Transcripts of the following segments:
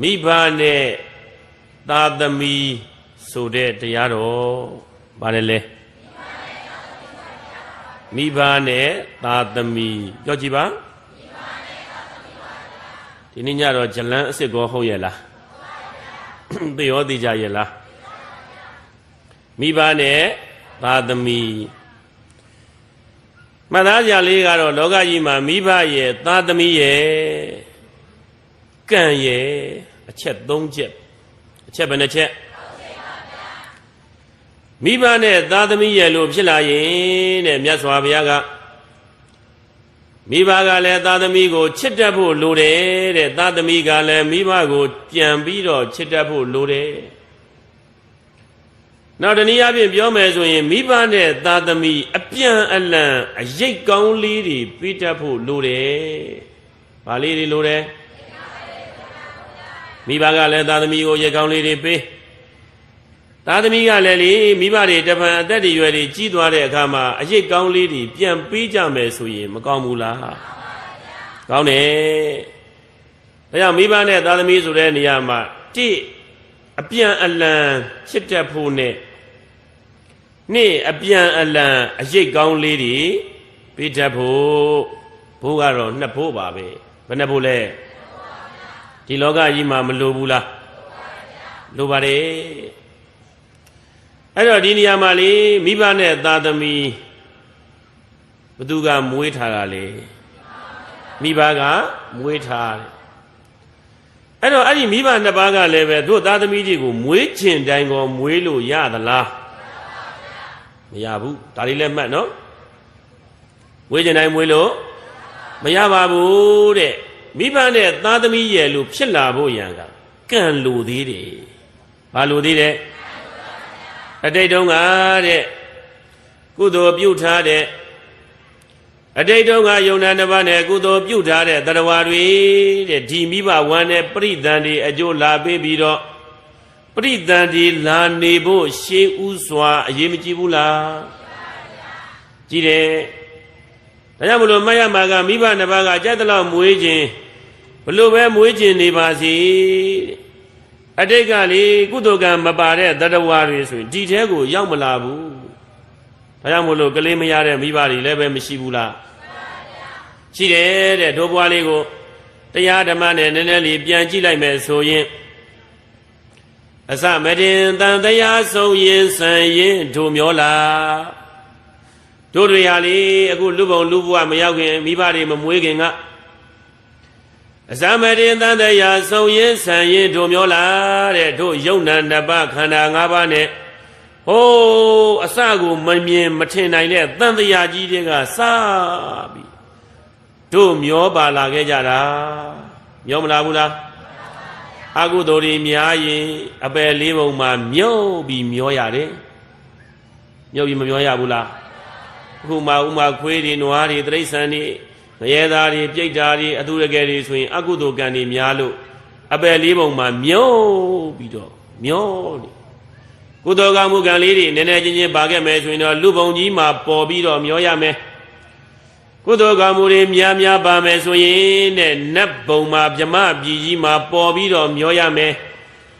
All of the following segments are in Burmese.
မိဘနဲ့သာသမီဆိုတဲ့တရားတော်ဘာလဲလဲမိဘနဲ့သာသမီပြောကြည့်ပါဒီနေ့ညတော့ဇလန်းအစ်စ်ကောဟုတ်ရဲ့လားသိရောသိကြရဲ့လားမိဘနဲ့သာသမီမှတ်သားကြလေးကတော့လောကကြီးမှာမိဘရဲ့သာသမီရဲ့ကံရဲ့အချက်၃ချက်အချက်ဘယ်နှချက်မိဘနဲ့သာသမီရဲ့လို့ဖြစ်လာရင်တဲ့မြတ်စွာဘုရားကမိဘကလည်းသာသမီကိုချစ်တတ်ဖို့လိုတယ်တဲ့သာသမီကလည်းမိဘကိုပြန်ပြီးတော့ချစ်တတ်ဖို့လိုတယ်နောက်တနည်းအားဖြင့်ပြောမယ်ဆိုရင်မိဘနဲ့သာသမီအပြန်အလှန်အရိပ်ကောင်းလေးတွေပေးတတ်ဖို့လိုတယ်။ဘာလေးတွေလိုတယ်မိဘကလည်းသာသမီကိုရိပ်ကောင်းလေးတွေပေးသာသမီကလည်းလေမိဘတွေတပံအသက်တွေရွယ်တွေကြီးသွားတဲ့အခါမှာအရိပ်ကောင်းလေးတွေပြန်ပေးကြမယ်ဆိုရင်မကောင်းဘူးလားကောင်းတယ်ဒါကြောင့်မိဘနဲ့သာသမီဆိုတဲ့နေရာမှာတိအပြန်အလှန်ချစ်တတ်ဖို့နဲ့နေ့အပြန်အလှန်အရိပ်ကောင်းလေးတွေပေးတတ်ဖို့ဘိုးကတော့နှစ်ဖို့ပါပဲဘယ်နှဖို့လဲဒီလောကကြီးမှာမလိုဘူးလားလိုပါတယ်အဲ့တော့ဒီနေရာမှာလေမိဘနဲ့သာသမီဘသူကမွေးထားတာလေမိဘကမွေးထားတယ်အဲ့တော့အဲ့ဒီမိဘနှစ်ပါးကလည်းပဲတို့သားသမီးတွေကိုမွေးချင်တိုင်းကောမွေးလို့ရသလားမရဘူးဒါလေးလည်းမှတ်နော်မွေးချင်တိုင်းမွေးလို့မရပါဘူးတဲ့မိဘနဲ့သားသမီးရဲ့လို့ဖြစ်လာဖို့ရန်ကကံလိုသေးတယ်ဘာလိုသေးတယ်အတိတ်တုန်းကတဲ့ကုသိုလ်ပြုထားတဲ့အတိတ်တုန်းကယုံနာနှစ်ပါးနဲ့ကုသိုလ်ပြုထားတဲ့တရားတွေတဲ့ဒီမိဘဝမ်းနဲ့ပရိသန်တွေအကျိုးလာပေးပြီးတော့ပရိသန်တွေလာနေဖို့ရှေးဥစွာအရေးမကြီးဘူးလားကြည့်တယ်ဒါကြောင့်မလို့မရမှာကမိဘနှစ်ပါးကကြက်တလောက်မွေးခြင်းဘလို့ပဲမွေးခြင်းနေပါစေအတိတ်ကလေကုသိုလ်ကံမပါတဲ့တရားတွေဆိုရင်ဒီထဲကိုရောက်မလာဘူးဒါကြောင့်မလို့ကလေးမရတဲ့မိဘတွေလည်းပဲမရှိဘူးလားရှိတယ်တဲ့ဒိုးပွားလေးကိုတရားဓမ္မနဲ့နည်းနည်းလေးပြန်ကြည့်လိုက်မယ်ဆိုရင်အစမတင်တန်တရားဆုံးရင်ဆံရင်ဒိုမျောလာတို့တွေဟာလေအခုလူပုံလူဘဝမရောက်ခင်မိဘတွေမမွေးခင်ကအစမတင်တန်တရားဆုံးရင်ဆံရင်ဒိုမျောလာတဲ့တို့ယုံနာနှစ်ပါးခန္ဓာ၅ပါးနဲ့ဟိုးအစကိုမမြင်မထင်နိုင်တဲ့တန်တရားကြီးတွေကစပြီးတို့မျောပါလာခဲ့ကြတာမျောမလာဘူးလားအကုသိုလ်တွေများရင်အပယ်လေးပုံမှာမြုပ်ပြီးမျောရတယ်မြုပ်ပြီးမမျောရဘူးလားအခုမှဥမာခွေးတွေနွားတွေတိရစ္ဆာန်တွေငရဲသားတွေပြိတ္တာတွေအသူရကယ်တွေဆိုရင်အကုသိုလ်ကံတွေများလို့အပယ်လေးပုံမှာမြုပ်ပြီးတော့မျောနေကုသိုလ်ကမှုကံလေးတွေနည်းနည်းချင်းချင်းပါခဲ့မယ်ဆိုရင်တော့လူပုံကြီးမှာပေါ်ပြီးတော့မျောရမယ်ကုသိုလ်ကမှုတွေများများပါမယ်ဆိုရင်တဲ့နတ်ဘုံမှာဗြဟ္မပြည်ကြီးမှာပေါ်ပြီးတော့မျောရမယ်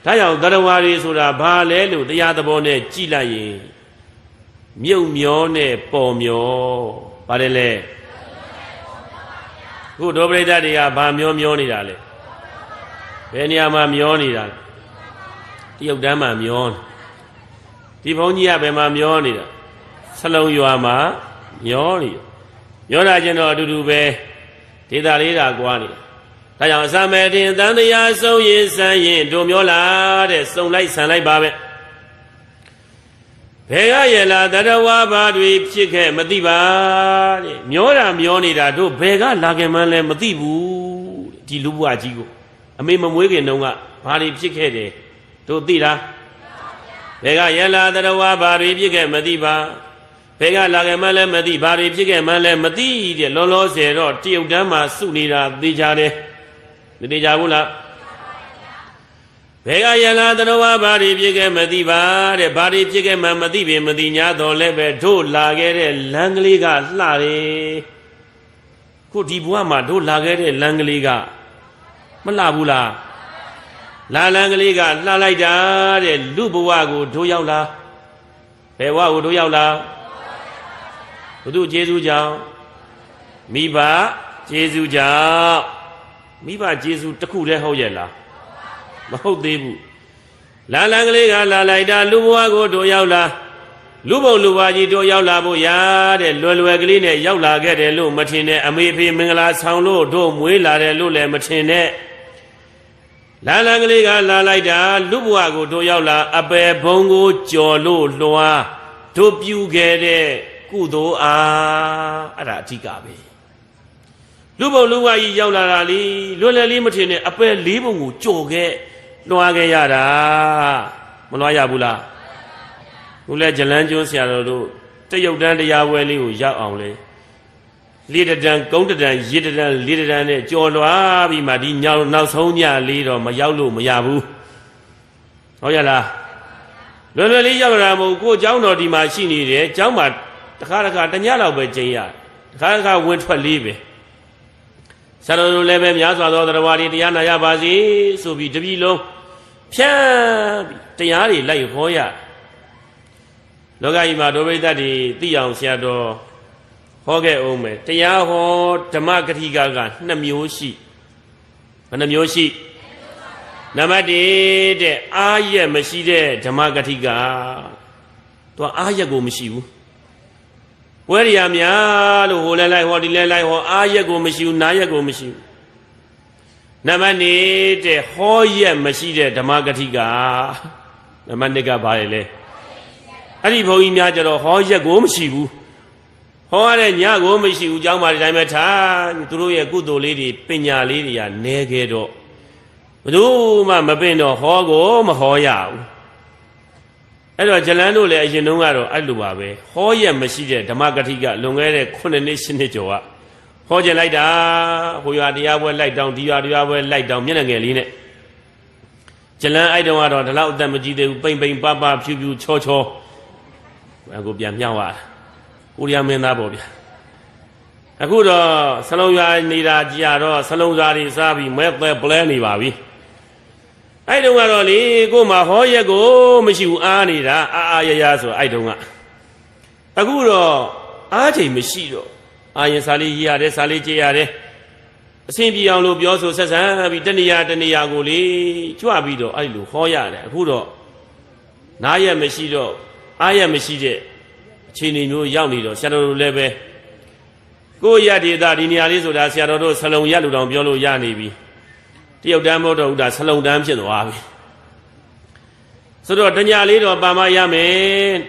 ဒါကြောင့်တရားတွေဆိုတာဘာလဲလို့တရားသဘောနဲ့ကြည့်လိုက်ရင်မြုပ်မျောနဲ့ပေါ်မျောပါတယ်လေခုဒုပရိသတ်တွေကဘာမျောနေတာလဲဘယ်နေရာမှာမျောနေတာလဲတရုတ်တန်းမှာမျောဒီဘုန်းကြီးကဘယ်မှာမျောနေတာဆလုံရွာမှာမျောနေတာမျောတာကျင်တော့အတူတူပဲဒေသလေးတာကွာနေတာဒါကြောင့်အစမဲတင်တန်တရားဆုံးရင်ဆန်းရင်တို့မျောလာတဲ့စုံလိုက်ဆန်လိုက်ပါပဲဘယ်ကရလာတရားဝါဘာတွေဖြစ်ခဲ့မသိပါတဲ့မျောတာမျောနေတာတို့ဘယ်ကလာခင်မှန်းလဲမသိဘူးဒီလူဘဝကြီးကိုအမေမမွေးခင်တုန်းကဘာတွေဖြစ်ခဲ့တယ်တို့သိလားဘယ်ကရလာတရားဝါဘာတွေဖြစ်ခဲ့မသိပါဘယ်ကလာခဲ့မှန်းလဲမသိဘာတွေဖြစ်ခဲ့မှန်းလဲမသိတဲ့လောလောဆယ်တော့တရုတ်တန်းမှာစုနေတာသိကြတယ်မသိကြဘူးလားဘယ်ကရလာတရားဝါဘာတွေဖြစ်ခဲ့မသိပါတဲ့ဘာတွေဖြစ်ခဲ့မှမသိပေမသိ냐တော့လည်းပဲတို့လာခဲ့တဲ့လမ်းကလေးကလှတယ်ခုဒီဘဝမှာတို့လာခဲ့တဲ့လမ်းကလေးကမလှဘူးလား လာလန်းကလေးကလှလိုက်တာတဲ့လူဘဝကိုတို့ရောက်လာဘယ်ဘဝကိုတို့ရောက်လာဘုသူကျေးဇူးကြောင့်မိဘကျေးဇူးကြောင့်မိဘကျေးဇူးတစ်ခုတည်းဟုတ်ရဲ့လားမဟုတ်သေးဘူးလာလန်းကလေးကလာလိုက်တာလူဘဝကိုတို့ရောက်လာလူဘုံလူဘွားကြီးတို့ရောက်လာဖို့ရတဲ့လွယ်လွယ်ကလေးနဲ့ရောက်လာခဲ့တယ်လို့မထင်နဲ့အမေဖေမင်္ဂလာဆောင်လို့တို့မွေးလာတယ်လို့လည်းမထင်နဲ့လာလန်းကလေးကလာလိုက်တာလူဘဝကိုတို့ရောက်လာအပယ်ဘုံကိုကြော်လို့လွှားတို့ပြူခဲ့တဲ့ကုသိုလ်အားအဲ့ဒါအဓိကပဲလူဘုံလူဘွားကြီးရောက်လာတာလေလွယ်လွယ်လေးမထင်နဲ့အပယ်လေးဘုံကိုကြော်ခဲ့လွှားခဲ့ရတာမလွှားရဘူးလားခုလဲဇလန်းကျွန်းဆရာတော်တို့တရုတ်တန်းတရားပွဲလေးကိုရောက်အောင်လေလေးတန်းကုန်းတန်းရစ်တန်းလေးတန်းနဲ့ကြော်လွှားပြီးမှဒီညောင်နောက်ဆုံးညလေးတော့မရောက်လို့မရဘူးဟုတ်ရလားလွယ်လွယ်လေးရောက်လာမဟုတ်ကိုเจ้าတော်ဒီမှာရှိနေတယ်เจ้าမှာတခါတညလောက်ပဲကျင်းရတခါဝင်ထွက်လေးပဲဆရာတော်တို့လည်းပဲများစွာသောတရားဝါဒီတရားနာရပါစေဆိုပြီးတပည့်လုံးဖြန်းပြီးတရားတွေလိုက်ဟောရလောကကြီးမှာဒုဗိဒ္ဓတွေသိအောင်ဆရာတော်ဟောခဲ့အောင်မယ်တရားဟောဓမ္မဂတိက2မျိုးရှိဘယ်နှမျိုးရှိနံပါတ်1တဲ့အာရက်မရှိတဲ့ဓမ္မဂတိကသူကအာရက်ကိုမရှိဘူးပွဲရများလို့ဟိုလဲလိုက်ဟောဒီလဲလိုက်ဟောအာရက်ကိုမရှိဘူးနာရက်ကိုမရှိဘူးနံပါတ်2တဲ့ဟောရက်မရှိတဲ့ဓမ္မဂတိကနံပါတ်2ကဘာလဲအဲ့ဒီဘုန်းကြီးများကြတော့ဟောရက်ကိုမရှိဘူးဟောရတဲ့ညကိုမရှိဘူးเจ้าမဒီတိုင်းပဲထားသူတို့ရဲ့ကုသိုလ်လေးတွေပညာလေးတွေကနဲခဲ့တော့ဘယ်သူမှမပင်တော့ဟောကိုမဟောရဘူးအဲ့တော့ဇလန်းတို့လည်းအရင်တုန်းကတော့အဲ့လိုပါပဲဟောရက်မရှိတဲ့ဓမ္မဂတိကလွန်ခဲ့တဲ့9နှစ်10နှစ်ကျော်ကဟောကြလိုက်တာဟိုရွာတရားပွဲလိုက်တောင်းဒီရွာတရားပွဲလိုက်တောင်းမျက်နှာငယ်လေးနဲ့ဇလန်းအဲ့တုန်းကတော့ဒီလောက်အသက်မကြီးသေးဘူးပိန်ပပဖြူဖြူချောချောအခုပြန်မြောက်ရတာကိုရီးယားမင်းသားပေါ့ဗျာအခုတော့ဆလုံးရွာနေတာကြာတော့ဆလုံးသားတွေစားပြီးမဲသက်ပလဲနေပါပြီအဲ့တုန်းကတော့လေကို့မှာဟောရက်ကိုမရှိဘူးအားနေတာအာရရဆိုအဲ့တုန်းကအခုတော့အားချိန်မရှိတော့အာရင်စာလေးရေးရတယ်စာလေးကြည့်ရတယ်အဆင်ပြေအောင်လို့ပြောဆိုဆက်ဆံပြီးတဏှာကိုလေကြွပြီးတော့အဲ့လိုဟောရတယ်အခုတော့နားရက်မရှိတော့အားရမရှိတဲ့အခြေအနေမျိုးရောက်နေတော့ဆရာတော်တို့လည်းပဲကိုယ့်ရဒေတာဒီနေရာလေးဆိုတာဆရာတော်တို့ဆလုံရလူတော်ပြောလို့ရနေပြီတရုတ်တန်းမဟုတ်တော့ဘူးဒါဆလုံတန်းဖြစ်သွားပြီဆိုတော့တညလေးတော့ပါမရမယ်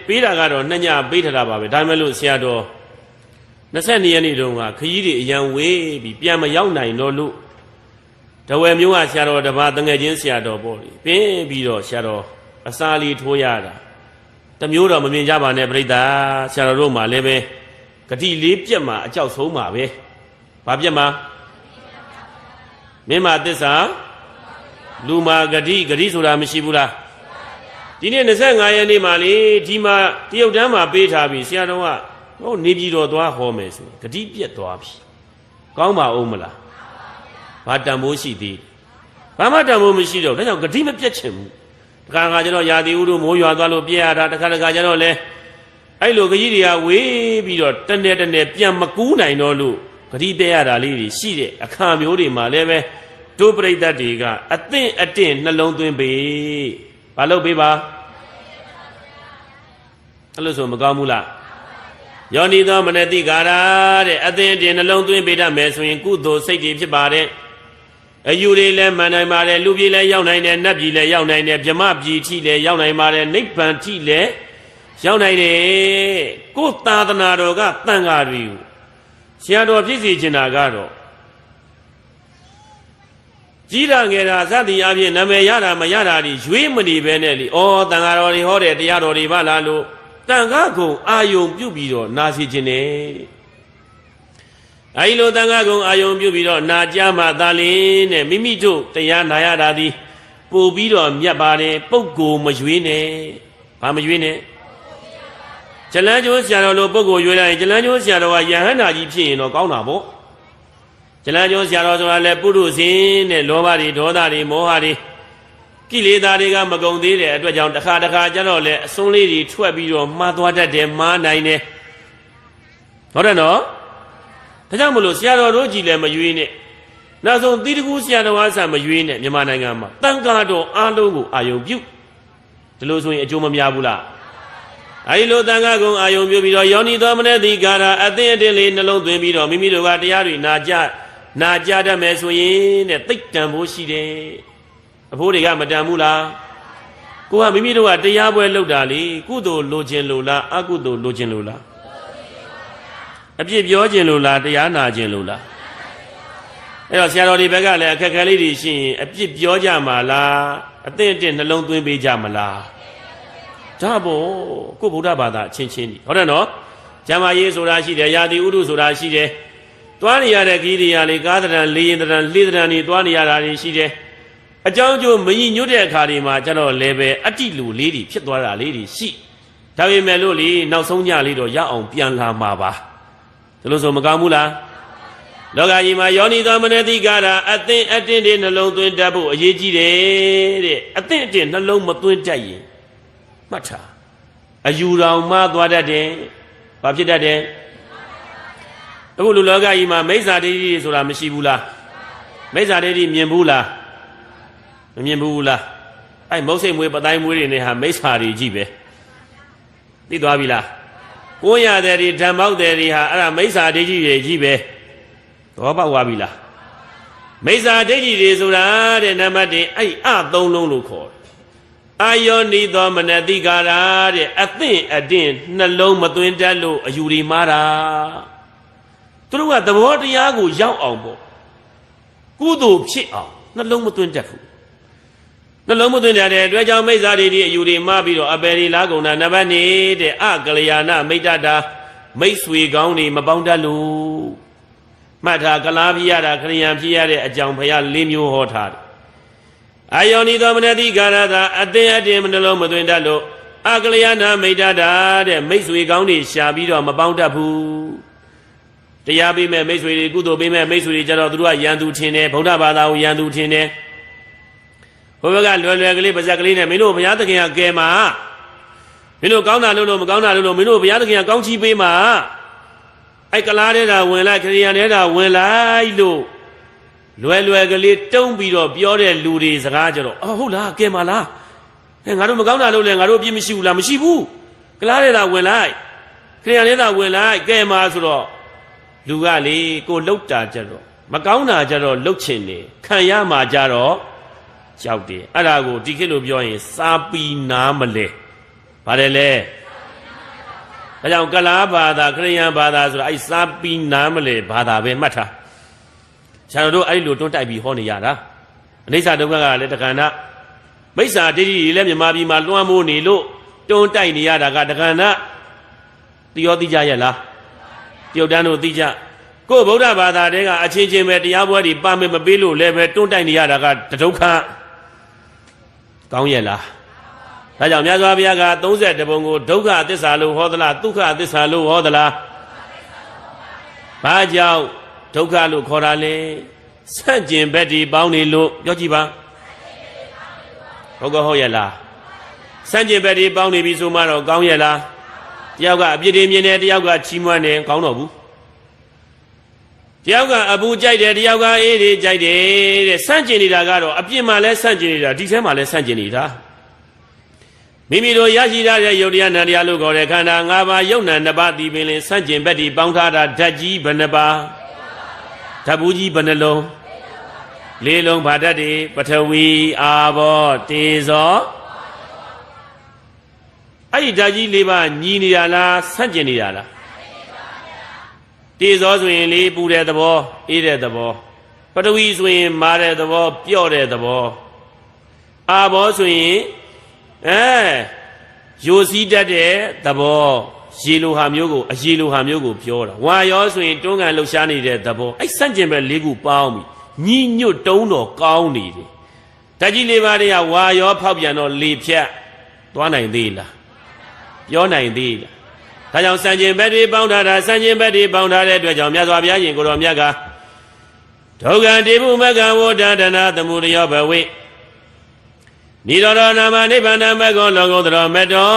ပေးတာကတော့2ညပေးထတာပါပဲဒါမှမဟုတ်ဆရာတော်22ရက်နေ့တုန်းကခရီးတွေအရန်ဝေးပြီးပြန်မရောက်နိုင်တော့လို့တဝယ်မျိုးကဆရာတော်တပါးတငယ်ချင်းဆရာတော်ပေါ့လေပြင်းပြီးတော့ဆရာတော်အစာလေးထိုးရတာတမျိုးတော့မမြင်ကြပါနဲ့ပြိဿာဆရာတော်တို့မှလည်းပဲဂတိလေးပြက်မှာအကြောက်ဆုံးပါပဲဘာပြက်မှာမင်းမသစ္စာလူမာဂတိဆိုတာမရှိဘူးလားဒီနေ့25ရက်နေ့မှာလေဒီမှာတရုတ်တန်းမှာပေးထားပြီဆရာတော်ကဟိုနေပြည်တော်သွားဟောမယ်ဆိုဂတိပြက်သွားပြီကောင်းပါဦးမလားဘာတန်ဖိုးရှိသေးဘာမှတန်ဖိုးမရှိတော့ဒါကြောင့်ဂတိမပြက်ချင်ဘူးတခါကျတော့ရာသီဥတုမိုးရွာသွားလို့ပြည့်ရတာတခါကျတော့လဲအဲ့လိုကြီးတွေကဝေးပြီးတော့တနေ့ပြန်မကူးနိုင်တော့လို့ဂတိပြည့်ရတာလေးတွေရှိတဲ့အခါမျိုးတွေမှာလည်းပဲတို့ပြိတ္တတွေကအသင့်အတင့်နှလုံးသွင်းပေးဘာလို့ပေးပါအဲ့လိုဆိုမကောင်းဘူးလားယောနီသောမနတိကာရတဲ့အသင့်အတင့်နှလုံးသွင်းပေးတတ်မယ်ဆိုရင်ကုသိုလ်စိတ်တွေဖြစ်ပါတယ်အယူတွေလည်းမှန်နိုင်ပါတယ်လူပြည်လည်းရောက်နိုင်တယ်နတ်ပြည်လည်းရောက်နိုင်တယ်ဗြဟ္မပြည်ထိလည်းရောက်နိုင်ပါတယ်နိဗ္ဗာန်ထိလည်းရောက်နိုင်တယ်ကိုယ်သာသနာတော်ကတန်ဃာတွေကိုဆရာတော်ဖြစ်စေချင်တာကတော့ကြီးတာငယ်တာစသည်အပြင်နာမည်ရတာမရတာတွေရွေးမနေပဲနဲ့လေဩတန်ဃာတော်တွေဟောတယ်တရားတော်တွေပါလားလို့တန်ဃာကုံအာယုံပြုတ်ပြီးတော့နာစီခြင်းနဲ့အဲဒီလိုတန်ခါကုံအာယုံပြုပြီးတော့နာကြမှသာလင်းနဲ့မိမိတို့တရားနာရတာဒီပို့ပြီးတော့မြတ်ပါတယ်ပုဂ္ဂိုလ်မရွေးနဲ့ဘာမရွေးနဲ့ဇလန်းကျိုးဆရာတော်လိုပုဂ္ဂိုလ်ရွေးလိုက်ရင်ဇလန်းကျိုးဆရာတော်ကယဟန္တာကြီးဖြစ်ရင်တော့ကောင်းတာပေါ့ဇလန်းကျိုးဆရာတော်ဆိုတာလည်းပုရုဇဉ်နဲ့လောဘတွေဒေါသတွေမောဟတွေ ကိလေသာတွေကမကုန်သေးတဲ့အတွက်ကြောင့်တစ်ခါကျတော့လေအစွန်းလေးတွေထွက်ပြီးတော့မှားသွားတတ်တယ်မှားနိုင်တယ်ဟုတ်တယ်နော်ဒါကြောင့်မလို့ဆရာတော်တို့ကြီးလည်းမရွေးနဲ့နောက်ဆုံးသီတကူဆရာတော်အားဆံမရွေးနဲ့မြန်မာနိုင်ငံမှာတန်ခါတော်အားလုံးကိုအာယုံပြုဒီလိုဆိုရင်အကျိုးမများဘူးလားအဲဒီလိုတန်ခါကုံအာယုံပြုပြီးတော့ယောနီသောမနတိကာရအသင်အတင်းလေးနှလုံးသွင်းပြီးတော့မိမိတို့ကတရားတွေနာကြတတ်မယ်ဆိုရင်တဲ့သိတ်တန်ဖို့ရှိတယ်အဖိုးတွေကမတန်ဘူးလားကိုကမိမိတို့ကတရားပွဲလုပ်တာလေကုသိုလ်လိုခြင်းလို့လားအကုသိုလ်လိုခြင်းလို့လားအပြစ်ပြောခြင်းလို့လားတရားနာခြင်းလို့လားအဲ့တော့ဆရာတော်ဒီဘက်ကလည်းအခက်ခဲလေးတွေရှိရင်အပြစ်ပြောကြမှာလားအသင့်အတင့်နှလုံးသွင်းပေးကြမလားဒါပေါ့ကိုဗုဒ္ဓဘာသာအချင်းချင်းဒီဟုတ်တယ်နော်ကျမ်းမာရေးဆိုတာရှိတယ်ယာတိဥဒုဆိုတာရှိတယ်သွားနေရတဲ့ခီးတွေရလေကားတရံလေးရင်တရံလှေတရံတွေသွားနေရတာတွေရှိတယ်အကြောင်းကျိုးမညညွတ်တဲ့အခါတွေမှာကျတော့လည်းပဲအတိလူလေးတွေဖြစ်သွားတာလေးတွေရှိဒါပေမဲ့လို့လေနောက်ဆုံးညလေးတော့ရအောင်ပြန်လာမှာပါဒါလို့ဆိုမကောင်းဘူးလားလောကကြီးမှာယောနီသောမနတိကာရအသင်အတင်းတွေနှလုံးသွင်းတတ်ဖို့အရေးကြီးတယ်တဲ့အသင်အတင်းနှလုံးမသွင်းတတ်ရင်မှတ်ထားအယူတော်မှသွားတတ်တယ်ဘာဖြစ်တတ်တယ်အခုလူလောကကြီးမှာမိစ္ဆာဒိဋ္ဌိဆိုတာမရှိဘူးလားမိစ္ဆာဒိဋ္ဌိမြင်ဘူးလားမမြင်ဘူးလားအဲ့မုတ်စိတ်မွေးပတိုင်းမွေးတွေနဲ့ဟာမိစ္ဆာတွေကြီးပဲသိသွားပြီလားကိုးရတဲ့တွေဓမ္မောက်တဲ့တွေဟာအဲ့ဒါမိစ္ဆာဒိဋ္ဌိတွေကြီးပဲသဘောပေါက်သွားပြီလားမိစ္ဆာဒိဋ္ဌိတွေဆိုတာတဲ့နံပါတ်1အဲ့အသုံးလုံးလို့ခေါ်တယ်အာယောနိသောမနတိကာရတဲ့အသင့်အတင်းနှလုံးမသွင်းတတ်လို့အယူတွေမှားတာသူတို့ကသဘောတရားကိုရောက်အောင်ပေါ့ကုသိုလ်ဖြစ်အောင်နှလုံးမသွင်းတတ်ဘူးနှလုံးမသွင်းတတ်တဲ့အတွက်ကြောင့်မိစ္ဆာဒိဋ္ဌိအယူတွေမှားပြီးတော့အပယ်တွေလားကုန်တာနံပါတ်2တဲ့အကလျာဏမိတ်တတာမိတ်ဆွေကောင်းတွေမပေါင်းတတ်လို့မှတ်ထားကလားဖြစ်ရတာခရိယံဖြစ်ရတဲ့အကြောင်းဘုရား၄မျိုးဟောထားတယ်အာယောနိသောမနတိကာရသာအသင်အတင်းနှလုံးမသွင်းတတ်လို့အကလျာဏမိတ်တတာတဲ့မိတ်ဆွေကောင်းတွေရှာပြီးတော့မပေါင်းတတ်ဘူးတရားပေးမဲ့မိတ်ဆွေတွေကုသိုလ်ပေးမဲ့မိတ်ဆွေတွေကြတော့သူတို့ကယန္တုထင်တယ်ဗုဒ္ဓဘာသာကိုယန္တုထင်တယ်ဘုရားကလွယ်လွယ်ကလေးပါဇက်ကလေးနဲ့မင်းတို့ဘုရားသခင်ကကဲမှာမင်းတို့ကောင်းတာလို့မကောင်းတာလို့မင်းတို့ဘုရားသခင်ကကောင်းချီးပေးမှာအဲ့ကလားတဲ့တာဝင်လိုက်ခရိယာတဲ့တာဝင်လိုက်လို့လွယ်လွယ်ကလေးတုံးပြီးတော့ပြောတဲ့လူတွေစကားကြတော့အော်ဟုတ်လားကဲမှာလားဟဲ့ငါတို့မကောင်းတာလို့လဲငါတို့အပြစ်မရှိဘူးလားမရှိဘူးကလားတဲ့တာဝင်လိုက်ခရိယာတဲ့တာဝင်လိုက်ကဲမှာဆိုတော့လူကလေကိုလှုပ်တာကြတော့မကောင်းတာကြတော့လှုပ်ချင်တယ်ခံရမှာကြတော့ကြောက်တယ်အဲ့ဒါကိုဒီခေတ်လိုပြောရင်စာပီနာမလဲဗါတယ်လေဒါကြောင့်ကလားဘာသာခရိယံဘာသာဆိုတာအဲ့စာပီနာမလဲဘာသာပဲမှတ်ထားဆရာတို့အဲ့လိုတွန်းတိုက်ပြီးဟောနေရတာအနိစ္စဒုက္ခကလည်းတက္ကဏမိစ္ဆာဒိဋ္ဌိလည်းမြန်မာပြည်မှာလွှမ်းမိုးနေလို့တွန်းတိုက်နေရတာကတက္ကဏတိရောသိကြရဲ့လားတရုတ်တန်းတို့သိကြကိုယ်ဗုဒ္ဓဘာသာတဲကအချင်းချင်းပဲတရားပွဲတွေပါမယ်မပေးလို့လည်းပဲတွန်းတိုက်နေရတာကဒုက္ခကောင်းရဲ့လားဒါကြောင့်မြတ်စွာဘုရားက30ပုံကိုဒုက္ခသစ္စာလို့ဟောသလားဒုက္ခသစ္စာလို့ဟောသလားဘာကြောင့်ဒုက္ခလို့ခေါ်တာလဲဆန့်ကျင်ဘက်ဒီပေါင်းနေလို့ပြောကြည့်ပါဟုတ်ကဲ့ဟုတ်ရဲ့လားဆန့်ကျင်ဘက်ဒီပေါင်းနေပြီဆိုမှတော့ကောင်းရဲ့လားတယောက်ကအပြစ်တွေမြင်တယ်တယောက်ကချီးမွမ်းတယ်ကောင်းတော့ဘူးတယောက်ကအပူကြိုက်တယ်တယောက်ကအေးတွေကြိုက်တယ်တဲ့ဆန့်ကျင်နေတာကတော့အပြစ်မှလည်းဆန့်ကျင်နေတာဒီထဲမှာလည်းဆန့်ကျင်နေတာမိမိတို့ရရှိထားတဲ့ယုတ်တရားနံတရားလို့ခေါ်တဲ့ခန္ဓာ၅ပါးယုတ်နံ2ပါးဒီပင်လင်ဆန့်ကျင်ဘက်ဒီပေါင်းထားတာဓာတ်ကြီးဘယ်နှပါးဓာတ်ဘူးကြီးဘယ်နှလုံး၄လုံးဘာဓာတ်တွေပထဝီအာဘောတေဇောအဲ့ဒီဓာတ်ကြီး၄ပါးညီနေတာလားဆန့်ကျင်နေတာလားတေဇောဆိုရင်လေပူတဲ့သဘောအေးတဲ့သဘောပထဝီဆိုရင်မာတဲ့သဘောပျော့တဲ့သဘောအာဘောဆိုရင်ယိုစီးတတ်တဲ့သဘောရေလိုဟာမျိုးကိုအရေလိုဟာမျိုးကိုပြောတာဝါရောဆိုရင်တွန်းကန်လှုပ်ရှားနေတဲ့သဘောအဲ့ဆန့်ကျင်ဘက်၄ခုပေါင်းပြီညီညွတ်တုံးတော်ကောင်းနေတယ်ဓာတ်ကြီး၄ပါးတည်းကဝါရောဖောက်ပြန်တော့လေဖြတ်သွားနိုင်သေးလားပြောနိုင်သေးလားဒါကြောင့်စံကျင်ဘက်တွေပေါင်းထားတာစံကျင်ဘက်တွေပေါင်းထားတဲ့အတွက်ကြောင့်မြတ်စွာဘုရားရှင်ကိုတော်မြတ်ကဒုက္ခတေဘုမကံဝဋ္ဌဒနာသမုဒယောဘဝိ နိရောဓနာမနိဗ္ဗာန်မဂ္ဂောလောကုတ္တရောမတ္တော